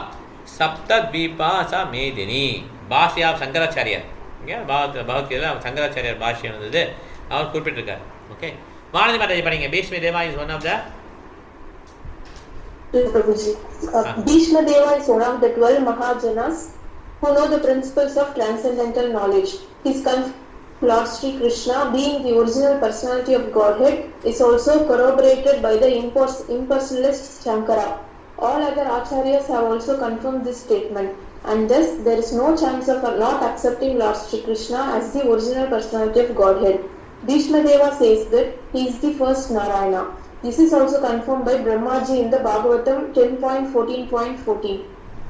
சப்தத்வீபா ச மேதினி. பாஷ்யா சங்கராச்சாரியார், ஓகே, பகவத்கீதையில் சங்கராச்சாரியார் பாஷ்யம் இருந்தது, அவர் குறிப்பிட்டிருக்கார். ஓகே, மானதி மாதாஜி படிங்க. Bhishma Deva is one of the Bhishma Deva is one of the 12 Mahajanas who know the principles of transcendental knowledge. His Lord Sri Krishna, being the original personality of Godhead, is also corroborated by the impersonalist Shankara. All other acharyas have also confirmed this statement, and thus there is no chance of not accepting Lord Sri Krishna as the original personality of Godhead. Bhishma Deva says that he is the first Narayana. This is also confirmed by Brahmaji in the Bhagavatam 10.14.14.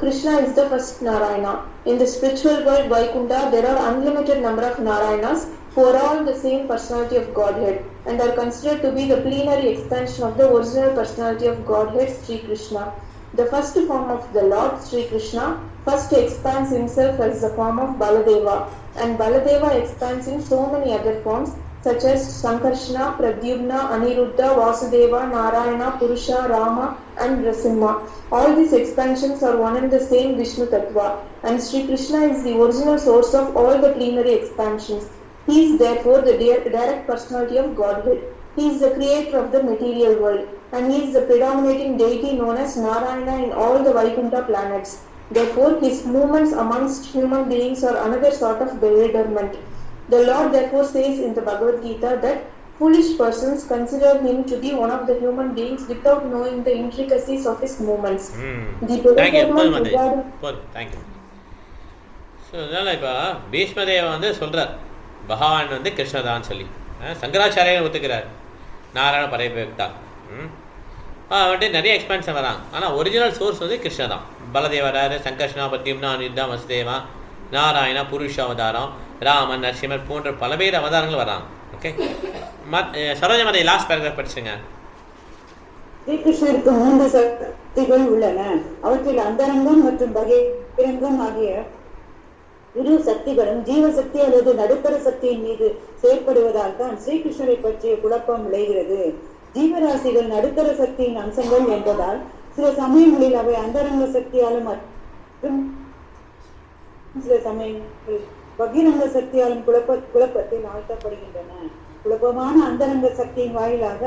Krishna is the first Narayana. In the spiritual world Vaikuntha, there are unlimited number of Narayanas who are all the same personality of Godhead and are considered to be the plenary expansion of the original personality of Godhead, Sri Krishna. The first form of the Lord, Sri Krishna, first expands himself as the form of Baladeva, and Baladeva expands in so many other forms such as Sankarshana, Pradyumna, Aniruddha, Vasudeva, Narayana, Purusha, Rama and Nrasimha. All these expansions are one and the same Vishnu Tattva, and Sri Krishna is the original source of all the plenary expansions. He is therefore the direct personality of Godhead. He is the creator of the material world, and he is the predominating deity known as Narayana in all the Vaikuntha planets. Therefore, his movements amongst human beings are another sort of bewilderment. The Lord therefore says in the Bhagavad Gita that foolish persons consider him to be one of the human beings without knowing the intricacies of his movements. The bewilderment regarding... Thank you. So அதனால் இப்போ பீஷ்மதேவ வந்து சொல்கிறார் பகவான் வந்து கிருஷ்ணதான்னு சொல்லி சங்கராச்சாரியர் ஒத்துக்கிறார் நாராயண பரைபக்தா வந்துட்டு நிறைய எக்ஸ்பென்ஷன் வராங்க. ஆனால் ஒரிஜினல் சோர்ஸ் வந்து கிருஷ்ண தான். பலதேவரார், சங்கர்ஷ்ணா, பத்யும்னா, அனிருத்தா, வசுதேவா, நாராயணா, புருஷ அவதாரம், ராமன், நரசிம்மர் போன்ற பல்வேறு அவதாரங்கள் வராங்க. ஓகே, சரோஜம் அதை லாஸ்ட் பேராகிராஃப் படிச்சுங்க. ஸ்ரீகிருஷ்ணருக்கு 3 சக்திகள் உள்ளன. அவற்றில் அந்தரங்கம் மற்றும் பகிரங்கம் ஆகிய இரு சக்திகளும் ஜீவசக்தி அல்லது நடுத்தர சக்தியின் மீது செயற்படுவதால் தான் ஸ்ரீகிருஷ்ணரை பற்றிய குழப்பம் விளைகிறது. ஜீவராசிகள் நடுத்தர சக்தியின் அம்சங்கள் என்பதால் சில சமயங்களில் அவை அந்தரங்க சக்தியாலும் மற்றும் சில சமயங்களில் பகிரங்க சக்தியாலும் குழப்பத்தில் ஆழ்த்தப்படுகின்றன. குழப்பமான அந்தரங்க சக்தியின் வாயிலாக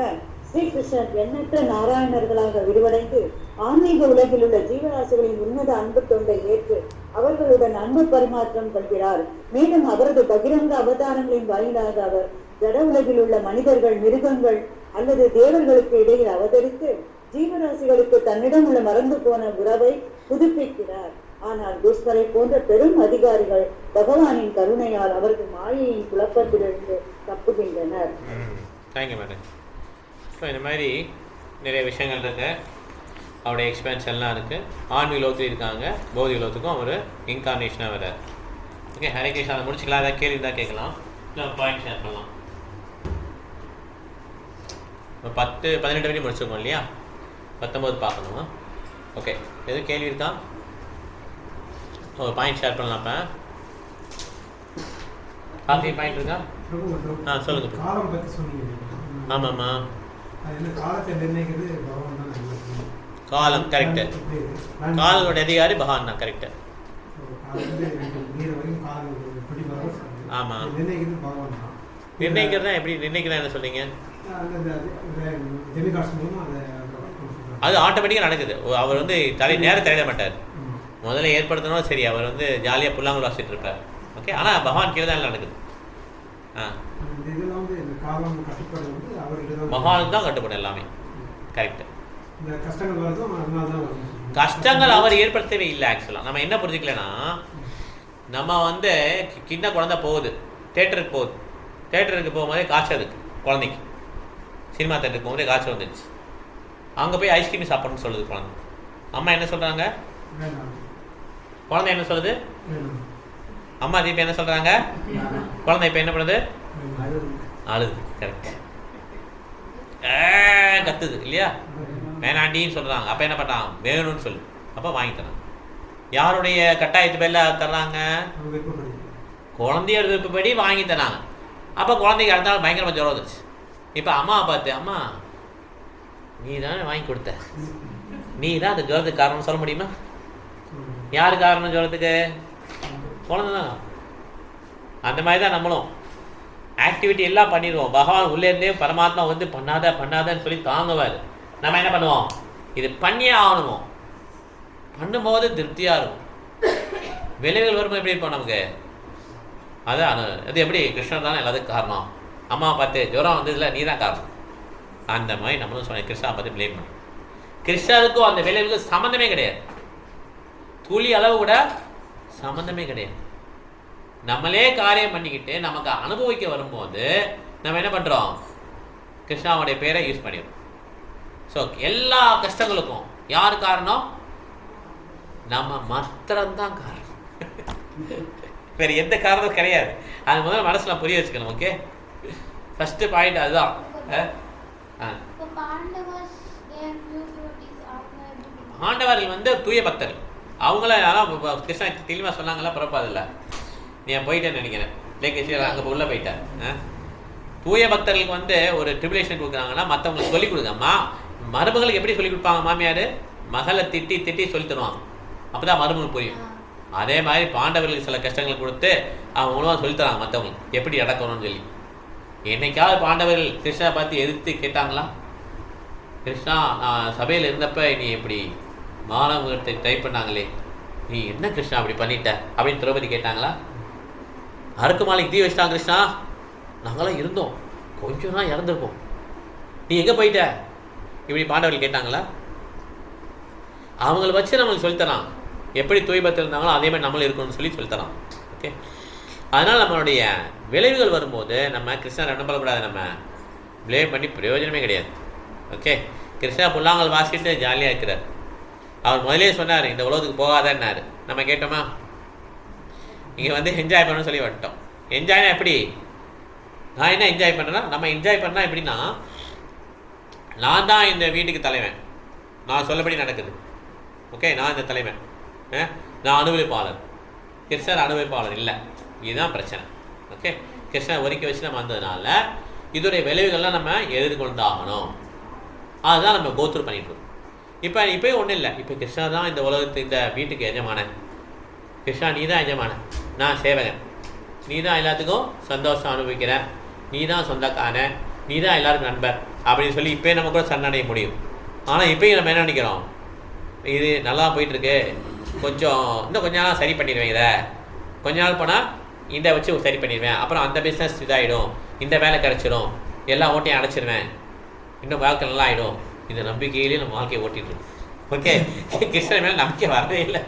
ஸ்ரீகிருஷ்ணர் எண்ணற்ற நாராயணர்களாக விரிவடைந்து ஆன்மீக உலகில் உள்ள ஜீவராசிகளின் உன்னத அன்பு தொண்டை ஏற்று அவர்களுடன் அன்பு பரிமாற்றம் கொள்கிறார். மேலும் அவரது பகிரங்க அவதாரங்களின் வாயிலாக அவர் ஜட உலகில் உள்ள மனிதர்கள், மிருகங்கள் அல்லது தேவர்களுக்கு இடையில் அவதரித்து ஜீவராசிகளுக்கு தன்னிடம் உள்ள மறந்து போன உறவை புதுப்பிக்கிறார். ஆனால் துஷ்கரை போன்ற பெரும் அதிகாரிகள் பகவானின் கருணையால் அவரது மாயையின் குழப்பத்திலிருந்து தப்புகின்றனர். ஸோ இந்த மாதிரி நிறைய விஷயங்கள் இருக்குது. அவருடைய எக்ஸ்பென்ஷன்லாம் இருக்குது. ஆன்மீக லோகத்தில் இருக்காங்க, பௌதிக லோகத்துக்கும் அவர் இன்கார்னேஷனாக வர்றார். ஓகே, ஹரே கிருஷ்ணா. அதை முடிச்சுக்கலாம். ஏதாவது கேள்வி தான் கேட்கலாம், இல்லை பாயிண்ட் ஷேர் பண்ணலாம். 10-18 வரைக்கும் முடிச்சிருக்கோம் இல்லையா? 19 பார்க்கணுமா? ஓகே, எதுவும் கேள்வி இருக்கா? ஒரு பாயிண்ட் ஷேர் பண்ணலாம். இப்போ பாயிண்ட் இருக்கா? சொல்லுங்க. காலம் பற்றி சொன்னீங்க. ஆமாம்மா, காலத்தை நிர்ணயிக்கிறது பகவான் தான். காலம் கரெக்டு. காலோட அதிகாரி பகவான் தான். கரெக்டு. ஆமாம், நிர்ணயிக்கிறதா எப்படி நிர்ணயிக்கிறதா என்ன சொல்றீங்க? அது ஆட்டோமேட்டிக்காக நடக்குது. அவர் வந்து நேரம் தலையிட மாட்டார். முதல்ல ஏற்படுத்தணும், சரி, அவர் வந்து ஜாலியாக புல்லாங்குழல் வாசிட்டு இருப்பார். ஓகே, ஆனால் பகவான் கீழே தான் நடக்குது. பகவானுக்கு தான் கட்டுப்படும் எல்லாமே. கரெக்டு. கஷ்டங்கள் அவர் ஏற்படுத்தவே இல்லை. ஆக்சுவலாக நம்ம என்ன புரிஞ்சுக்கலன்னா, நம்ம வந்து சின்ன குழந்தை போகுது, தேட்டருக்கு போகுது. தேட்டருக்கு போகும்போதே காய்ச்சல் இருக்கு குழந்தைக்கு. சினிமா தேட்டருக்கு போகும்போதே காய்ச்சல் வந்துடுச்சு. அங்கே போய் ஐஸ்கிரீம் சாப்பிடணும்னு சொல்லுது குழந்தை. அம்மா என்ன சொல்கிறாங்க? குழந்தை என்ன சொல்லுது? அம்மா இப்போ என்ன சொல்கிறாங்க? குழந்தை இப்போ என்ன பண்ணுது? அழுது. கரெக்ட். கத்துது இல்லையா? வேணாண்டின்னு சொல்கிறாங்க. அப்போ என்ன பண்ணுறாங்க? வேணும்னு சொல்லு. அப்போ வாங்கி தராங்க. யாருடைய கட்டாயத்து பேரில் தர்றாங்க? குழந்தையோட விருப்பப்படி வாங்கி தராங்க. அப்போ குழந்தைக்கு அடுத்த நாள் பயங்கரமாக ஜுரம் வந்துச்சு. இப்போ அம்மாவை பார்த்து, அம்மா நீ தானே வாங்கி கொடுத்த, நீ தான் அந்த ஜுரத்துக்கு காரணம் சொல்ல முடியுமா? யார் காரணம் ஜுரத்துக்கு? குழந்தை தான். அந்த மாதிரி தான் நம்மளும் ஆக்டிவிட்டி எல்லாம் பண்ணிடுவோம். பகவான் உள்ளேருந்தே பரமாத்மா வந்து பண்ணாதன்னு சொல்லி தாங்குவார். நம்ம என்ன பண்ணுவோம்? இது பண்ணியே ஆகணுமோ. பண்ணும்போது திருப்தியாக இருக்கும். விளைவுகள் வரும்போது எப்படி இருப்போம் நமக்கு? அதான் அது எப்படி? கிருஷ்ணர் தானே எல்லாத்துக்கும் காரணம். அம்மா பார்த்து ஜுரம் வந்ததில்ல, நீ தான் காரணம். அந்த மாதிரி நம்மளும் சொன்ன கிருஷ்ணா பார்த்து பிளேம் பண்ணோம். கிருஷ்ணருக்கும் அந்த விளைவுக்கு சம்மந்தமே கிடையாது. துளி அளவு கூட சம்மந்தமே கிடையாது. நம்மளே காரியம் பண்ணிக்கிட்டு நமக்கு அனுபவிக்க வரும்போது நம்ம என்ன பண்ணுறோம்? கிருஷ்ணாவுடைய பேரை யூஸ் பண்ணிடுறோம். ஸோ எல்லா கஷ்டங்களுக்கும் யார் காரணம்? நம்ம மாத்திரம்தான் காரணம். வேறு எந்த காரணமும் கிடையாது. அது முதல்ல மனசில் புரிய வச்சுக்கணும். ஓகே, ஃபஸ்ட்டு பாயிண்ட் அதுதான். ஆண்டவர்கள் வந்து தூய பக்தர்கள். அவங்கள அதான் கிருஷ்ணா தெளிவாக சொன்னாங்களா? பிறப்பாதில்ல, நீ போயிட்டேன்னு நினைக்கிறேன். லேக்கேஷ் அங்கே உள்ளே போயிட்டேன். தூய பக்தர்களுக்கு வந்து ஒரு ட்ரிபிலேஷன் கொடுக்குறாங்கன்னா மற்றவங்களுக்கு சொல்லிக் கொடுங்கம்மா. மருமகளுக்கு எப்படி சொல்லிக் கொடுப்பாங்க? மாமியார் மகளை திட்டி திட்டி சொல்லி தருவாங்க. அப்போ தான் மருமகள் புரியும். அதே மாதிரி பாண்டவர்களுக்கு சில கஷ்டங்களை கொடுத்து அவங்க மூலமாக சொல்லித்தராங்க மற்றவங்களுக்கு எப்படி நடக்கணும்னு சொல்லி. என்னைக்காவது பாண்டவர்கள் கிருஷ்ணா பார்த்து எதிர்த்து கேட்டாங்களா? கிருஷ்ணா, நான் சபையில் இருந்தப்ப நீ இப்படி மாணவர்கிட்ட ட்ரை பண்ணாங்களே, நீ என்ன கிருஷ்ணா அப்படி பண்ணிட்ட அப்படின்னு திரௌபதி கேட்டாங்களா? அறுக்கு மாலைக்கு தீ வச்சிட்டான் கிருஷ்ணா, நாங்களாம் இருந்தோம், கொஞ்சம் தான் இறந்துருப்போம், நீ எங்கே போயிட்ட இப்படி பாண்டவர்கள் கேட்டாங்களா? அவங்கள வச்சு நம்மளுக்கு சொல்லித்தரான், எப்படி தூய்பத்தில் இருந்தாங்களோ அதே மாதிரி நம்மளும் இருக்கணும்னு சொல்லித்தரான். ஓகே, அதனால் நம்மளுடைய விளைவுகள் வரும்போது நம்ம கிருஷ்ணர் என்ன பண்ணக்கூடாது, நம்ம ப்ளேம் பண்ணி பிரயோஜனமே கிடையாது. ஓகே, கிருஷ்ணா புல்லாங்கல் வாசிட்டு ஜாலியாக இருக்கிறார். அவர் முதலே சொன்னார் இந்த உலகத்துக்கு போகாதன்னாரு. நம்ம கேட்டோமா? இங்கே வந்து என்ஜாய் பண்ணணும்னு சொல்லி வந்துட்டோம். என்ஜாய்னா எப்படி? நான் என்ன என்ஜாய் பண்ணுறேன்னா, நம்ம என்ஜாய் பண்ணால் எப்படின்னா, நான் தான் இந்த வீட்டுக்கு தலைவன், நான் சொல்லபடி நடக்குது. ஓகே, நான் இந்த தலைவன், நான் அனுபவிப்பாளர். கிருஷ்ணர் அனுபவிப்பாளர் இல்லை, இதுதான் பிரச்சனை. ஓகே, கிருஷ்ணர் ஒதுக்கி வச்சு நம்ம வந்ததுனால இதோடைய விளைவுகள்லாம் நம்ம எதிர்கொண்டாகணும். அதுதான் நம்ம கோத்ரூ பண்ணிட்டு இருக்கோம். இப்போ ஒன்றும் இல்லை, இப்போ கிருஷ்ணா தான் இந்த உலகத்துக்கு இந்த வீட்டுக்கு எஜமானன். கிருஷ்ணா நீ தான் எஜமானன், நான் சேவகன். நீ தான் எல்லாத்துக்கும் சந்தோஷம் அனுபவிக்கிற, நீ தான் சொந்தக்காரன், நீ தான் எல்லாருக்கும் நண்பர் அப்படின்னு சொல்லி இப்போ நம்ம கூட சரணடைய முடியும். ஆனால் இப்போயும் நம்ம என்ன நினைக்கிறோம், இது நல்லா போயிட்டுருக்கு, இன்னும் கொஞ்ச நாள் சரி பண்ணிடுவேன், இதை கொஞ்ச நாள் போனால் இந்த வச்சு சரி பண்ணிடுவேன், அப்புறம் அந்த பிஸ்னஸ் இதாகிடும், இந்த வேலை கிடச்சிடும், எல்லா ஓட்டையும் அடைச்சிடுவேன், இன்னும் வாழ்க்கை நல்லா ஆகிடும். இந்த நம்பிக்கையிலேயே நம்ம வாழ்க்கையை ஓட்டிட்டு. ஓகே, கிருஷ்ணன் மேலே நம்பிக்கை வரவே இல்லை,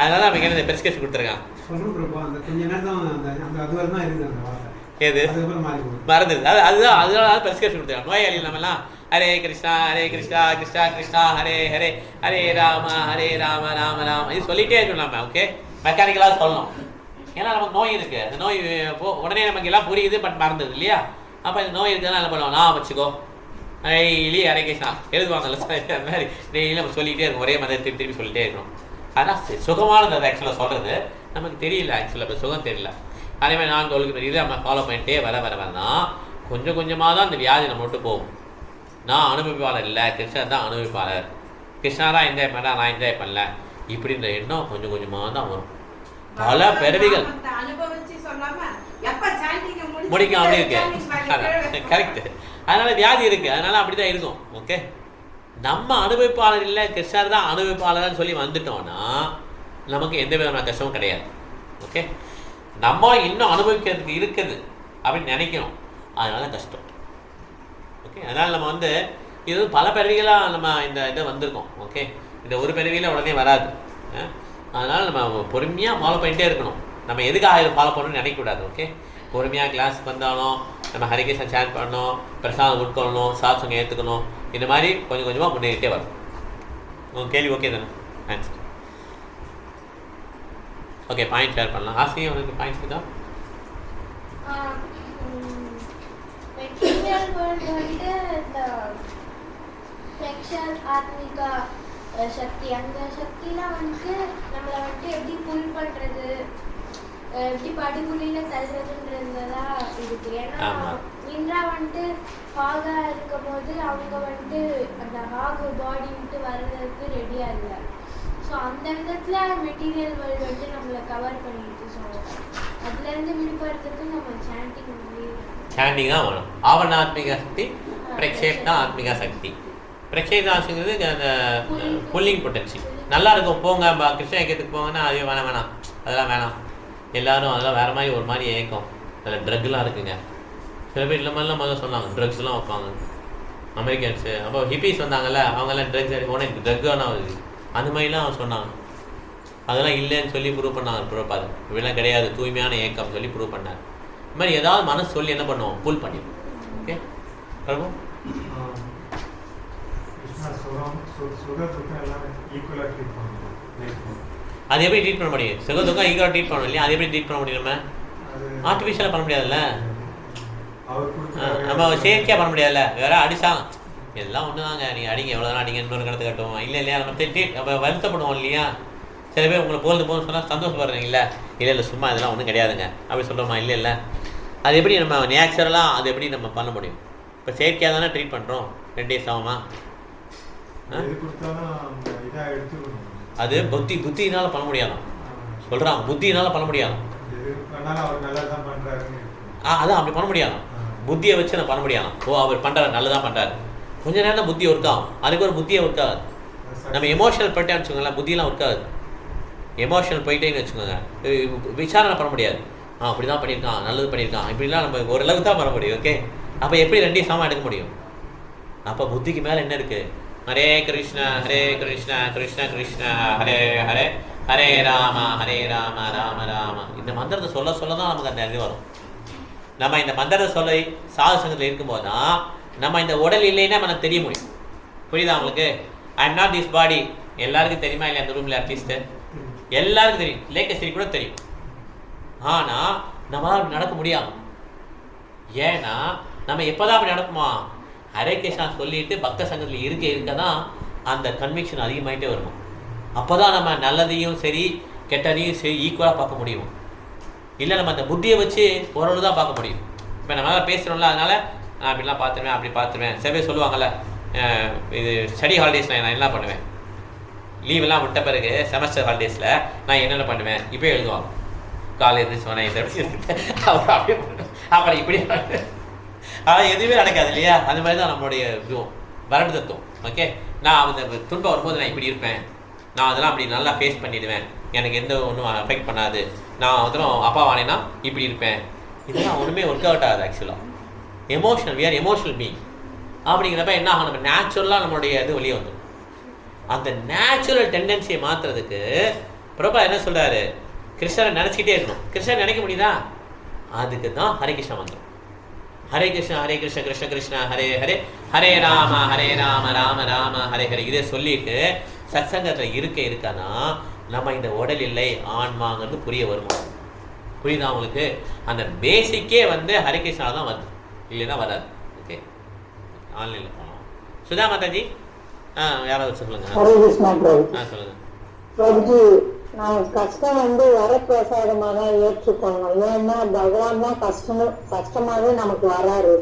அதனால அவங்க என்ன பிரிஸ்கிரிப்ஷன் கொடுத்துருக்கான். எது மறந்துடுது, அதுதான் பிரிஸ்கிரிப்ஷன் கொடுத்துருக்காங்க. நோயாளி நம்மலாம் ஹரே கிருஷ்ணா ஹரே கிருஷ்ணா கிருஷ்ணா கிருஷ்ணா ஹரே ஹரே ஹரே ராம ராம ராம இது சொல்லிகிட்டே இருக்கணும் நம்ம. ஓகே, மெக்கானிக்கலாக சொல்லணும். ஏன்னா நமக்கு நோய் இருக்குது, அந்த நோய் உடனே நமக்கு எல்லாம் புரியுது, பட் மறந்துடுது இல்லையா? அப்போ இந்த நோய் இருக்குதுன்னா என்ன பண்ணுவோம், நான் வச்சுக்கோ டெய்லி ஹரே கிருஷ்ணா எழுதுவாங்கல்ல, அந்த மாதிரி டெய்லி நம்ம சொல்லிகிட்டே இருக்கோம், ஒரே மாதிரி திருப்பி சொல்லிகிட்டே இருக்கணும். ஆனால் சுகமானது அது ஆக்சுவலாக சொல்கிறது நமக்கு தெரியல, ஆக்சுவலாக இப்போ சுகம் தெரியல. அதே மாதிரி 4 ஒழுங்கு இது நம்ம ஃபாலோ பண்ணிட்டே வரதான் கொஞ்சம் கொஞ்சமாக தான் அந்த வியாதி நம்ம விட்டு போகும். நான் அனுபவிப்பாளர் இல்லை, கிருஷ்ணர் தான் அனுபவிப்பாளர், கிருஷ்ணா தான் என்ஜாய் பண்ணல, நான் என்ஜாய் பண்ணல, இப்படின்ற எண்ணம் கொஞ்சம் கொஞ்சமாக தான் வரும். பல பிறவிகள் முடிக்கும் அப்படி இருக்கு. கரெக்டு, அதனால வியாதி இருக்கு, அதனால அப்படிதான் இருக்கும். ஓகே, நம்ம அனுபவிப்பாளர் இல்லை, கிருஷ்ணர் தான் அனுபவிப்பாளர்னு சொல்லி வந்துட்டோம்னா நமக்கு எந்த விதமான கஷ்டமும் கிடையாது. ஓகே, நம்ம இன்னும் அனுபவிக்கிறதுக்கு இருக்குது அப்படின்னு நினைக்கணும், அதனால கஷ்டம். ஓகே, அதனால் நம்ம வந்து இது பல பிறவிகளாக நம்ம இந்த இதை வந்திருக்கோம். ஓகே, இந்த ஒரு பிறவியில் உடனே வராது. அதனால் நம்ம பொறுமையாக ஃபாலோ பண்ணிகிட்டே இருக்கணும். நம்ம எதுக்காக இதை ஃபாலோ பண்ணணும்னு நினைக்கக்கூடாது. ஓகே, பொறுமையாக கிளாஸ் வந்தாலும் நம்ம ஹரிகிருஷ்ணா சேன் பண்ணணும், பிரசாதம் உட்கொள்ளணும், சாத்சங்க ஏற்றுக்கணும், இந்த மாதிரி கொஞ்சம் கொஞ்சமாக முன்னேறிட்டே வரும். உங்கள் கேள்வி ஓகே தானே? ஆன்சர் ஓகே, பாயிண்ட் ஷேர் பண்ணலாம். ஆசையும் உனக்கு பாயிண்ட்ஸ் இருக்கா? மெட்டீரியல் வேர்ல்டு வந்து இந்த செக்ஷுவல் ஆத்மிகா சக்தி, அந்த சக்திலாம் வந்து நம்மளை வந்துட்டு எப்படி புல் பண்ணுறது, எப்படி படுகுழியில் தள்ளுறதுன்றதுதான் இருக்கு. ஏன்னா இன்றா வந்துட்டு ஹாகா இருக்கும் போது அவங்க வந்துட்டு அந்த ஹாகு பாடி விட்டு வர்றதுக்கு ரெடியாக இல்லை. ஸோ அந்த விதத்தில் மெட்டீரியல் வேர்ல்டு வந்துட்டு நம்மளை கவர் பண்ணிட்டு, ஸோ அதுலேருந்து விடுபடுறதுக்கு நம்ம சாண்டிங் தான் வேணும். ஆவரணாத்மிக சக்தி, பிரக்ஷேப்தா ஆத்மிகா சக்தி. பிரக்ஷேப்தாங்கிறது அந்த புல்லிங் பொட்டன்சி நல்லா இருக்கும். போங்க கிருஷ்ண ஏக்கத்துக்கு போங்கன்னா அது வேணாம், அதெல்லாம் வேணாம், எல்லோரும் அதெல்லாம் வேறு மாதிரி ஒரு மாதிரி ஏக்கம். அதில் ட்ரக்லாம் இருக்குங்க. சில பேர் இல்லை மாதிரிலாம் முதல்ல சொன்னாங்க, ட்ரக்ஸ்லாம் வைப்பாங்க அமெரிக்கன்ஸு. அப்போ ஹிப்பீஸ் வந்தாங்கல்ல, அவங்கெல்லாம் ட்ரக்ஸ் உனக்கு ட்ரக் வேணாம் வருது, அந்த மாதிரிலாம் சொன்னாங்க. அதெல்லாம் இல்லைன்னு சொல்லி ப்ரூவ் பண்ணாங்க. ப்ரூவ் இப்படிலாம் கிடையாது, தூய்மையான ஏக்கம் சொல்லி ப்ரூவ் பண்ணார். இது மாதிரி ஏதாவது மனசு சொல்லி என்ன பண்ணுவோம், புல் பண்ணிடுவோம். ஓகே, பிரபு அது எப்படி ட்ரீட் பண்ண முடியும்? சுக துக்கம் ஈக்குவலாக ட்ரீட் பண்ணணும் இல்லையா? அது எப்படி ட்ரீட் பண்ண முடியும்? நம்ம ஆர்டிஃபிஷியலாக பண்ண முடியாதுல்ல, நம்ம செயற்கையாக பண்ண முடியாதுல்ல. வேற அடிச்சாங்க எல்லாம் ஒன்று தாங்க, நீங்கள் அடிங்க எவ்வளோ தான் அடிங்க, இன்னொரு கணத்து கட்டுவோம் இல்லை இல்லையா? நம்ம நம்ம வருத்தப்படுவோம் இல்லையா? சில பேர் உங்களை போகுதுன்னு சொன்னால் சந்தோஷப்படுறீங்களா? இல்லை சும்மா இதெல்லாம் ஒன்றும் கிடையாதுங்க அப்படி சொல்கிறோமா? இல்லை அது எப்படி நம்ம நேச்சுரலாக அது எப்படி நம்ம பண்ண முடியும்? இப்போ செயற்கையாக தானே ட்ரீட் பண்ணுறோம், 2 days ஆகுமா? அது புத்தியினால் பண்ண முடியாதான் சொல்கிறான், புத்தியினால் பண்ண முடியாதான். அதான் அப்படி பண்ண முடியாதான். புத்தியை வச்சு நான் பண்ண முடியாது. ஓ அவர் பண்ணுறாரு நல்லதாக பண்ணுறாரு, கொஞ்ச நேரம் தான் புத்தி ஒர்க் ஆகும், அதுக்கு ஒரு புத்தியை ஒர்க் ஆகாது. நம்ம எமோஷனல் போயிட்டேன்னு வச்சுக்கோங்களேன், புத்தியெலாம் ஒர்க் ஆகுது. எமோஷனல் போயிட்டேன்னு வச்சுக்கோங்க, விசாரணை பண்ண முடியாது. அப்படி தான் பண்ணியிருக்கான், நல்லது பண்ணியிருக்கான், இப்படிலாம் நம்ம ஓரளவுக்கு தான் பண்ண முடியும். ஓகே, அப்போ எப்படி ரெண்டையும் சமமாக எடுக்க முடியும்? அப்போ புத்திக்கு மேலே என்ன இருக்குது? ஹரே கிருஷ்ணா கிருஷ்ணா கிருஷ்ணா ஹரே ஹரே ஹரே ராம ராம ராம. இந்த மந்திரத்தை சொல்ல சொல்ல தான் நமக்கு அந்த இது வரும். நம்ம இந்த மந்திரத்தை சொல்லி சாது சங்கத்தில் இருக்கும்போது தான் நம்ம இந்த உடல் இல்லைன்னா நமக்கு தெரிய முடியும். புரியுதா உங்களுக்கு? I am not this body. எல்லாருக்கும் தெரியுமா இல்லை? அந்த ரூமில் அட்லீஸ்ட்டு எல்லாருக்கும் தெரியும், லேக்கஸ்திரி கூட தெரியும். ஆனால் நம்மளால் அப்படி நடக்க முடியாது. ஏன்னா நம்ம எப்போதான் அப்படி நடக்குமா? ஹரே கிருஷ்ணா சொல்லிட்டு பக்த சங்கத்தில் இருக்க தான் அந்த கன்விக்ஷன் அதிகமாகிட்டே வரணும். அப்போ தான் நம்ம நல்லதையும் சரி கெட்டதையும் சரி ஈக்குவலாக பார்க்க முடியும். இல்லை நம்ம அந்த புத்தியை வச்சு ஓரளவு தான் பார்க்க முடியும். இப்போ நம்மளால் பேசுகிறோம்ல, அதனால் நான் அப்படிலாம் பார்த்துருவேன், அப்படி பார்த்துருவேன். சில பேர் சொல்லுவாங்கள்ல, இது ஸ்டடி ஹாலிடேஸில் நான் என்ன பண்ணுவேன், லீவெல்லாம் விட்ட பிறகு செமஸ்டர் ஹாலிடேஸில் நான் என்னென்ன பண்ணுவேன் இப்போ எழுதுவாங்க. காலையில் எழுந்திரிச்சு சொன்னேன் அப்படியே அப்புறம் இப்படி ஆனால் எதுவுமே நடக்காது இல்லையா? அந்த மாதிரி தான் நம்மளுடைய இதுவும் வரண்டு தத்துவம். ஓகே, நான் அந்த துன்பம் வரும்போது நான் இப்படி இருப்பேன், நான் அதெல்லாம் அப்படி நல்லா ஃபேஸ் பண்ணிடுவேன், எனக்கு எந்த ஒன்றும் அஃபெக்ட் பண்ணாது, நான் வந்துடும் அப்பா வானேன்னா இப்படி இருப்பேன். இதெல்லாம் ஒன்றுமே ஒர்க் அவுட் ஆகுது. ஆக்சுவலாக emotional, we are emotional being. அப்படிங்கிறப்ப என்ன ஆகும், நம்ம நேச்சுரலாக நம்மளுடைய இது வெளியே வந்துடும். அந்த நேச்சுரல் டெண்டன்சியை மாற்றுறதுக்கு பிரபா என்ன சொல்கிறாரு, கிருஷ்ணரை நினச்சிக்கிட்டே இருக்கணும். கிருஷ்ணன் நினைக்க முடியுதா? அதுக்கு தான் ஹரே கிருஷ்ணா வந்துடும். ஹரே கிருஷ்ணா கிருஷ்ண கிருஷ்ணா ஹரே ஹரே ஹரே ராம ராம ராம ஹரே ஹரே. இதை சொல்லிட்டு சத்சங்கத்தில் இருக்கானா நம்ம இந்த உடல் இல்லை ஆன்மாங்கிறது புரிய வருமா? புரியுதா உங்களுக்கு? அந்த பேசிக்கே வந்து ஹரே கிருஷ்ணா தான் வருது, இல்லைன்னா வராது. ஓகே, ஆன்லைனில் போகலாம். சுதா மாதாஜி யாராவது சொல்லுங்க. ஹரே கிருஷ்ணா பிரபு. சொல்லுங்க பிரபுஜி. நான் கஷ்டம் வந்து வரப்பிரசாதமாக தான் ஏற்றுக்கணும். ஏன்னா பகவான் தான் கஷ்டமாவே நமக்கு வராரு,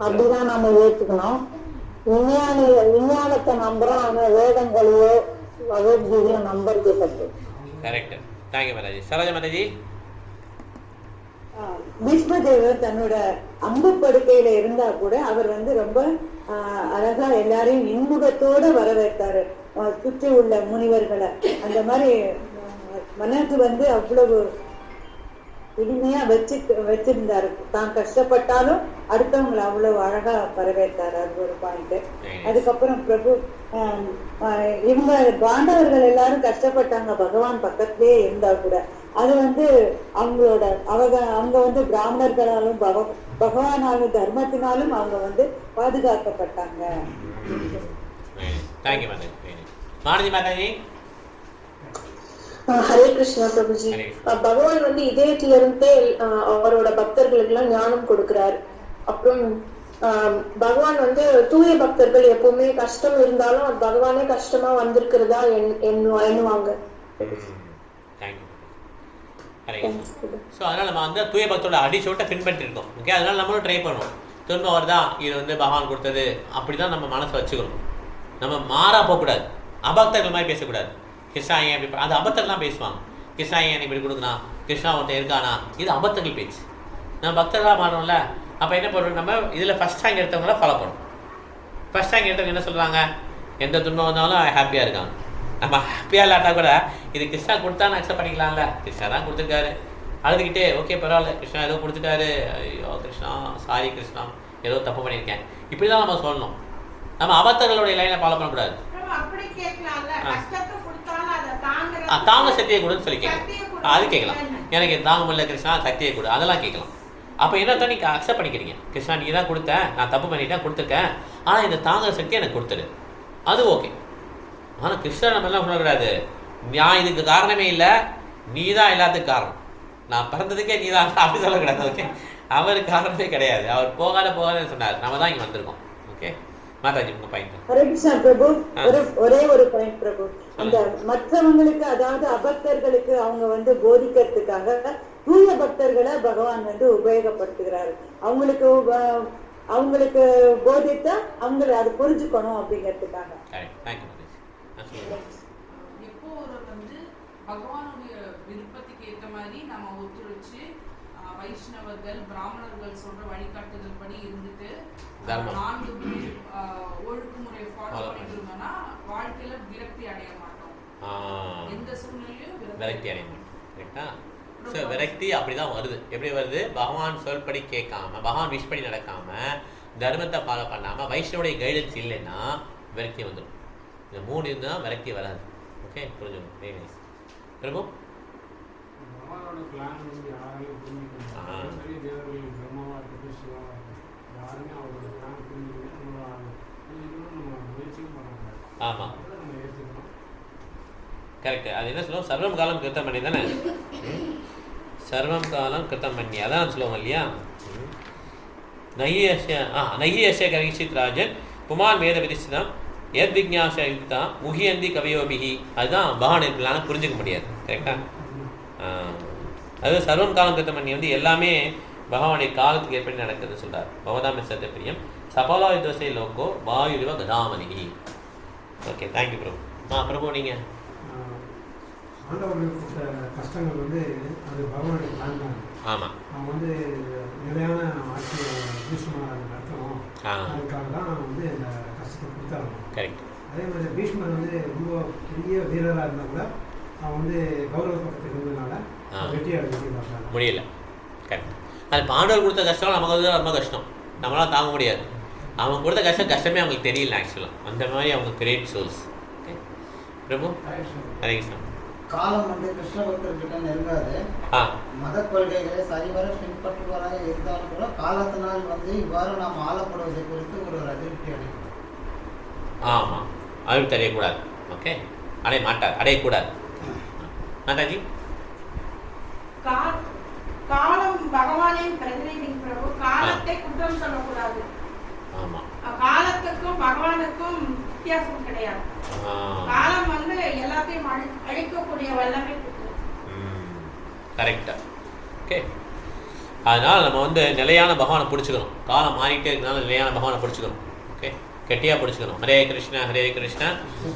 அப்படிதான் நம்ம ஏற்றுக்கணும். விஞ்ஞானத்தை நம்புறோம், ஆனா வேதங்களையோ பகவத்கீதையோ நம்புறது பற்றி. கரெக்ட். தேங்க்யூ மாதாஜி. சரோஜா மாதாஜி. பீஷ்மதேவர் தன்னோட அம்பு படுக்கையில இருந்தா கூட அவர் வந்து ரொம்ப அழகா எல்லாரையும் இன்முகத்தோட வரவேற்றாரு, சுற்றி உள்ள முனிவர்களை. அந்த மாதிரி மனது வந்து அவ்வளவு இனிமையா வச்சிருந்தாரு. தான் கஷ்டப்பட்டாலும் அடுத்தவங்களை அவ்வளவு அழகா வரவேற்றாரு. அது ஒரு பாயிண்ட். அதுக்கப்புறம் பிரபு இவங்க பாண்டவர்கள் எல்லாரும் கஷ்டப்பட்டாங்க பகவான் பக்கத்திலே இருந்தா கூட. அது வந்து அவங்களோட அவங்க வந்து பிராமணர்களாலும் பகவானாலும் தர்மத்தினாலும் அவங்க வந்து பாதுகாக்கப்பட்டாங்க. ஹரே கிருஷ்ணா பிரபுஜி. பகவான் வந்து இதயத்துல இருந்தே அவரோட பக்தர்களுக்கு எல்லாம் ஞானம் கொடுக்கிறார். அப்புறம் பகவான் வந்து தூய பக்தர்கள் எப்பவுமே கஷ்டம் இருந்தாலும் அது பகவானே கஷ்டமா வந்திருக்கிறதா எண்ணுவாங்க. ஸோ அதனால் நம்ம வந்து தூய பக்தோட அடிச்சோட்டை பின்பற்றிருக்கோம். ஓகே, அதனால நம்மளும் ட்ரை பண்ணுவோம். துன்பம் வருதா, இது வந்து பகவான் கொடுத்தது, அப்படி தான் நம்ம மனசை வச்சுக்கணும். நம்ம மாறா போகக்கூடாது, அபக்தர்கள் மாதிரி பேசக்கூடாது. கிருஷ்ணா ஏன் இப்படி, அது அபத்தர்கள்லாம் பேசுவாங்க. கிருஷ்ணா ஏன் இப்படி கொடுக்குறான், கிருஷ்ணா ஒருத்தர் இருக்கானா, இது அபத்தர்கள் பேச்சு. நம்ம பக்தர்களாக மாறோம்ல, அப்போ என்ன பண்ணுறோம், நம்ம இதில் ஃபஸ்ட் ரேங்க் எடுத்தவங்கள ஃபாலோ பண்ணுவோம். ஃபஸ்ட் ரேங்க் எடுத்தவங்க என்ன சொல்கிறாங்க, எந்த துன்பம் வந்தாலும் ஹாப்பியாக இருக்காங்க. நம்ம ஹாப்பியாக இல்லாட்டா கூட இது கிருஷ்ணா கொடுத்தான்னு அக்செப்ட் பண்ணிக்கலாம்ல, கிருஷ்ணா தான் கொடுத்துருக்காரு, அழுதுகிட்டே ஓகே பரவாயில்ல, கிருஷ்ணா ஏதோ கொடுத்துட்டாரு, ஐயோ கிருஷ்ணா சாரி கிருஷ்ணா ஏதோ தப்பு பண்ணியிருக்கேன், இப்படி தான் நம்ம சொல்லணும். நம்ம அபத்தர்களுடைய லைனை ஃபாலோ பண்ணக்கூடாது. தாங்க சக்தியை கொடுன்னு சொல்லி கேட்கலாம், அது கேட்கலாம். எனக்கு தாங்க முடியல கிருஷ்ணா சக்தியை கொடு, அதெல்லாம் கேட்கலாம். அப்போ என்னத்தான் நீங்கள் அக்செப்ட் பண்ணிக்கிறீங்க, கிருஷ்ணா நீ தான் கொடுத்தேன், நான் தப்பு பண்ணிட்டேன், கொடுத்துருக்கேன், ஆனால் இந்த தாங்க சக்தி எனக்கு கொடுத்துரு, அது ஓகே. ஆனால் கிருஷ்ணா நம்ம எல்லாம் சொல்லக்கூடாது, நான் இதுக்கு காரணமே இல்லை, நீ தான் எல்லாத்துக்கும் காரணம், நான் பிறந்ததுக்கே நீ தான், அப்படி சொல்லக்கூடாது. ஓகே, அவருக்கு காரணமே கிடையாது, அவர் போகாதுன்னு சொன்னார், நம்ம தான் இங்கே வந்திருக்கோம். ஓகே மாதாஜி, உங்க பாயிண்ட். ஹரே கிருஷ்ணா பிரபு. ஒரே ஒரு பாயிண்ட் பிரபு. அந்த மற்றவங்களுக்கு, அதாவது அபக்தர்களுக்கு அவங்க வந்து போதிக்கிறதுக்காக தூய பக்தர்களை பகவான் வந்து உபயோகப்படுத்துகிறாரு. அவங்களுக்கு போதித்தா அவங்க அதை புரிஞ்சுக்கணும் அப்படிங்கிறதுக்காக. எப்போ ஒரு வந்து பகவானுடைய விருப்பத்துக்கு ஏற்ற மாதிரி நம்ம ஒத்துழைச்சு வைஷ்ணவர்கள் பிராமணர்கள் சொல்ற வழிகாட்டுதல் படி இருந்துட்டு தர்மம். 4 ஒழுங்குமுறை ஃபாலோ பண்ணிட்டு இருந்தோம்னா வாழ்க்கையில விரக்தி அடைய மாட்டோம். எந்த சூழ்நிலையும் விரக்தி அடைய மாட்டோம். கரெக்டா? ஸோ விரக்தி அப்படிதான் வருது. எப்படி வருது? பகவான் சொல்படி கேட்காம, பகவான் விஷ் படி நடக்காம, தர்மத்தை ஃபாலோ பண்ணாம, வைஷ்ணவுடைய கைடன்ஸ் இல்லைன்னா விரக்தி வந்துடும். இந்த 3 இருந்தால் விரக்தி வராது. ஓகே, புரிஞ்சுக்கணும். Very nice. பிரபு பகவானோட பிளான் வந்து யாராலையும் புரிஞ்சுக்கணும். சரி, தேவர்கள் பிரம்மாவா இருக்கட்டும், சிவாவா இருக்கட்டும், யாருமே அவரோட பிளான் புரிஞ்சுக்கணும். நம்ம முயற்சியும் பண்ணக்கூடாது. ஆமாம், நம்ம ஏற்றுக்கணும். கரெக்ட். அது என்ன சொல்லுவோம்? சர்வம் காலம் கிருத்தம் பண்ணி தானே, சர்வம் காலம் கிருத்தம் பண்ணி, அதான் சொல்லுவோம் இல்லையா? நகி அஸ்ய கரிஷித் ராஜன் புமான் வேத விதிஷ்டம் எத் விஜ்ஞாச யுக்தா முகியந்தி கவியோபிகி. அதுதான் பகவான் இருக்கலான்னு புரிஞ்சுக்க முடியாது. கரெக்டா? அது சர்வம் காலம் கிருத்தம் பண்ணி வந்து எல்லாமே பகவானுடைய காலத்துக்கு ஏற்படி நடக்குதுன்னு சொல்றார். பவதாம சத்திய பிரியம் சபலா யுத்தசை லோகோ வாயுரிவ கதாமணி. ஓகே, தேங்க்யூ பிரபு. பிரபு நீங்கள் ஆண்டவர்களுக்கு கொடுத்த கஷ்டங்கள் வந்து அது பகவானுடைய பிளான் தான். ஆமாம், அவங்க வந்து நிலையான ஆட்சியை பீஷ்மர் நடத்தணும், அதுக்காக தான் வந்து இந்த கஷ்டத்தை கொடுத்தாங்க. கரெக்ட். அதே மாதிரி பீஷ்மர் வந்து ரொம்ப பெரிய வீரராக இருந்தால் கூட அவன் வந்து கௌரவ பக்கத்துக்கு இருந்ததுனால வெற்றி அடைய முடியல. கரெக்ட். அது பாண்டவர் கொடுத்த கஷ்டம் நமக்கு வந்து ரொம்ப கஷ்டம், நம்மளால் தாங்க முடியாது. அவங்க கொடுத்த கஷ்டமே அவங்களுக்கு தெரியல. ஆக்சுவலாக அந்த மாதிரி அவங்க கிரேட் சோல்ஸ். ஓகே பிரபு, ஹரே கிருஷ்ணா. காலம் வந்து கிருஷ்ண பக்தர்கிட்ட நெருங்காது. மத கொள்கைகளை சரிவர பின்பற்றுவதாக இருந்தாலும் கூட காலத்தினால் வந்து இவ்வாறு நாம் ஆளப்படுவதை குறித்து ஒரு அதிருப்தி அடைகிறோம். ஆமாம், அதிருப்தி அடையக்கூடாது. ஓகே, அடைய மாட்டார், அடையக்கூடாது. மாதாஜி, காலம் பகவானின் பிரதிநிதி பிரபு. காலத்தை குற்றம் சொல்லக்கூடாது. ஆமாம், காலத்துக்கும் பகவானுக்கும் வித்தியாசம் கிடையாது. காலம் வந்து எல்லாத்தையும் அழிக்கக்கூடிய வல்லமை. கரெக்டா? ஓகே, அதனால் நம்ம வந்து நிலையான பகவானை பிடிச்சிக்கணும். காலம் மாறிட்டே இருக்கனால நிலையான பகவானை பிடிச்சிக்கணும். ஓகே, கெட்டியாக பிடிச்சிக்கணும். ஹரே கிருஷ்ணா ஹரே கிருஷ்ணா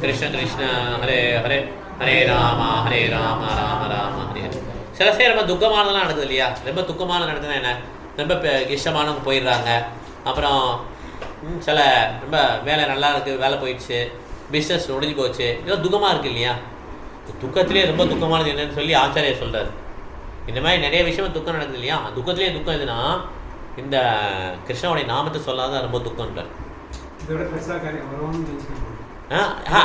கிருஷ்ண கிருஷ்ணா ஹரே ஹரே ஹரே ராமா ராம ராம ஹரே. சில பேர் ரொம்ப துக்கமானதெல்லாம் நடக்குது இல்லையா? ரொம்ப துக்கமான நடக்குதுன்னா என்ன? ரொம்ப இஷ்டமானவங்க போயிடுறாங்க. அப்புறம் சில ரொம்ப வேலை நல்லா இருக்குது, வேலை போயிடுச்சு, பிஸ்னஸ் முடிஞ்சு போச்சு, இதெல்லாம் துக்கமாக இருக்குது இல்லையா? துக்கத்திலே ரொம்ப துக்கமானது என்னன்னு சொல்லி ஆச்சாரியா சொல்கிறார். இந்த மாதிரி நிறைய விஷயம் துக்கம் நடக்குது இல்லையா? துக்கத்திலே துக்கம் எதுனா இந்த கிருஷ்ணனுடைய நாமத்தை சொல்லாதான் ரொம்ப துக்கம்ன்றார்.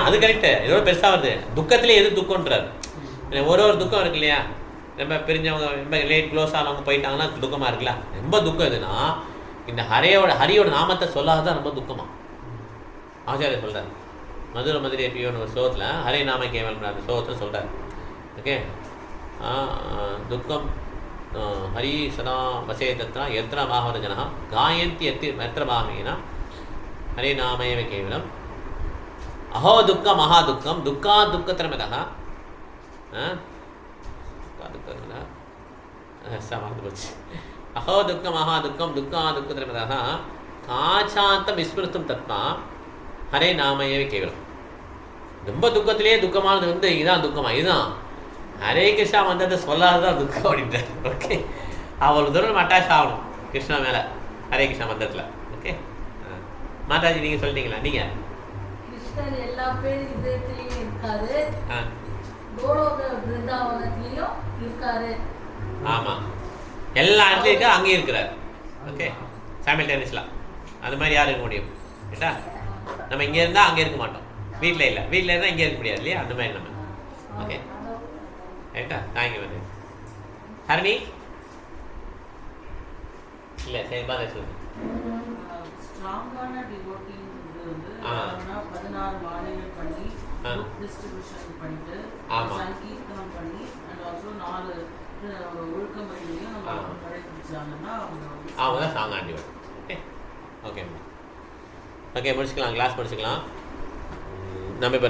அது கரெக்டு, இதோட பெருசாக வருது. துக்கத்திலே எது துக்கம்ன்றார். ஒரு துக்கம் இருக்கு இல்லையா? ரொம்ப பிரிஞ்சவங்க, ரொம்ப லேட் க்ளோஸ் ஆனவங்க போயிட்டாங்கன்னா துக்கமாக இருக்குல்ல. ரொம்ப துக்கம் எதுனா இந்த ஹரியோட நாமத்தை சொல்லாதான் ரொம்ப துக்கமா. ஆச்சாரிய சொல்கிறார். மதுரை எப்பயோன்னு ஒரு ஸ்லோகத்தில் ஹரே நாம கேவலம் அந்த ஸ்லோகத்தில் சொல்கிறார். ஓகே, துக்கம் ஹரி சதா வசே தத்ரா எத்திர மாஹவர ஜனா காயந்தி எத்திர மாமேனா ஹரே நாமேவ கேவலம் அஹோ துக்க மகா துக்கம் துக்கா துக்கத்திரமதா மறந்து போச்சு. அஹோ துக்க மகா துக்கம் துக்கா துக்கத்திரமதா காச்சாந்தம் விஸ்மிருத்தும் தத்மா ஹரே நாமேவ கேவலம். ரொம்ப துக்கத்திலேயே துக்கமானது வந்து இதுதான் துக்கமா, இதுதான் ஹரே கிருஷ்ணா வந்ததை சொல்லாததான் துக்கம் அப்படின்றார். ஓகே, அவ்வளோ தூரம் நம்ம அட்டாச் ஆகணும் கிருஷ்ணா மேலே ஹரே கிருஷ்ணா மந்திரத்தில். ஓகே, மாதாஜி நீங்கள் சொல்லிட்டீங்களா? நீங்கள் கிருஷ்ணர் எல்லா பேர் இதயத்திலையும் இருக்காரு, கோலோக பிருந்தாவனத்திலையும் இருக்காரு. ஆமாம், எல்லா இடத்துலையும் இருக்கா, அங்கேயும் இருக்கிறார். ஓகே, சைமல்டேனியஸ்லாம் அது மாதிரி யார் இருக்க முடியும்? கேட்டா நம்ம இங்கே இருந்தால் அங்கே இருக்க மாட்டோம், வீட்டில் இல்லை, வீட்டில் இருந்தால் இங்கே இருக்க முடியாது இல்லையா? அந்த மாதிரி நம்ம. ஓகே, ரைட்டா? தேங்க்யூ வந்து ஹரணி இல்லை சரி பாதை சொல்லுங்க. ஸ்ட்ராங்கான டிவோட்டிங்கிறது வந்து 16 மாலைகள் பண்ணி டிஸ்ட்ரிபியூஷன் பண்ணிட்டு சங்கீர்த்தனம் பண்ணி அண்ட் ஆல்சோ 4 ஒழுக்க முறைகளையும் நம்ம கடைபிடிச்சாங்கன்னா அவங்க தான் ஸ்ட்ராங்கான டிவோட்டி. ஓகே, ஓகே ஓகே, முடிச்சுக்கலாம், கிளாஸ் முடிச்சுக்கலாம். நம்ம இப்போ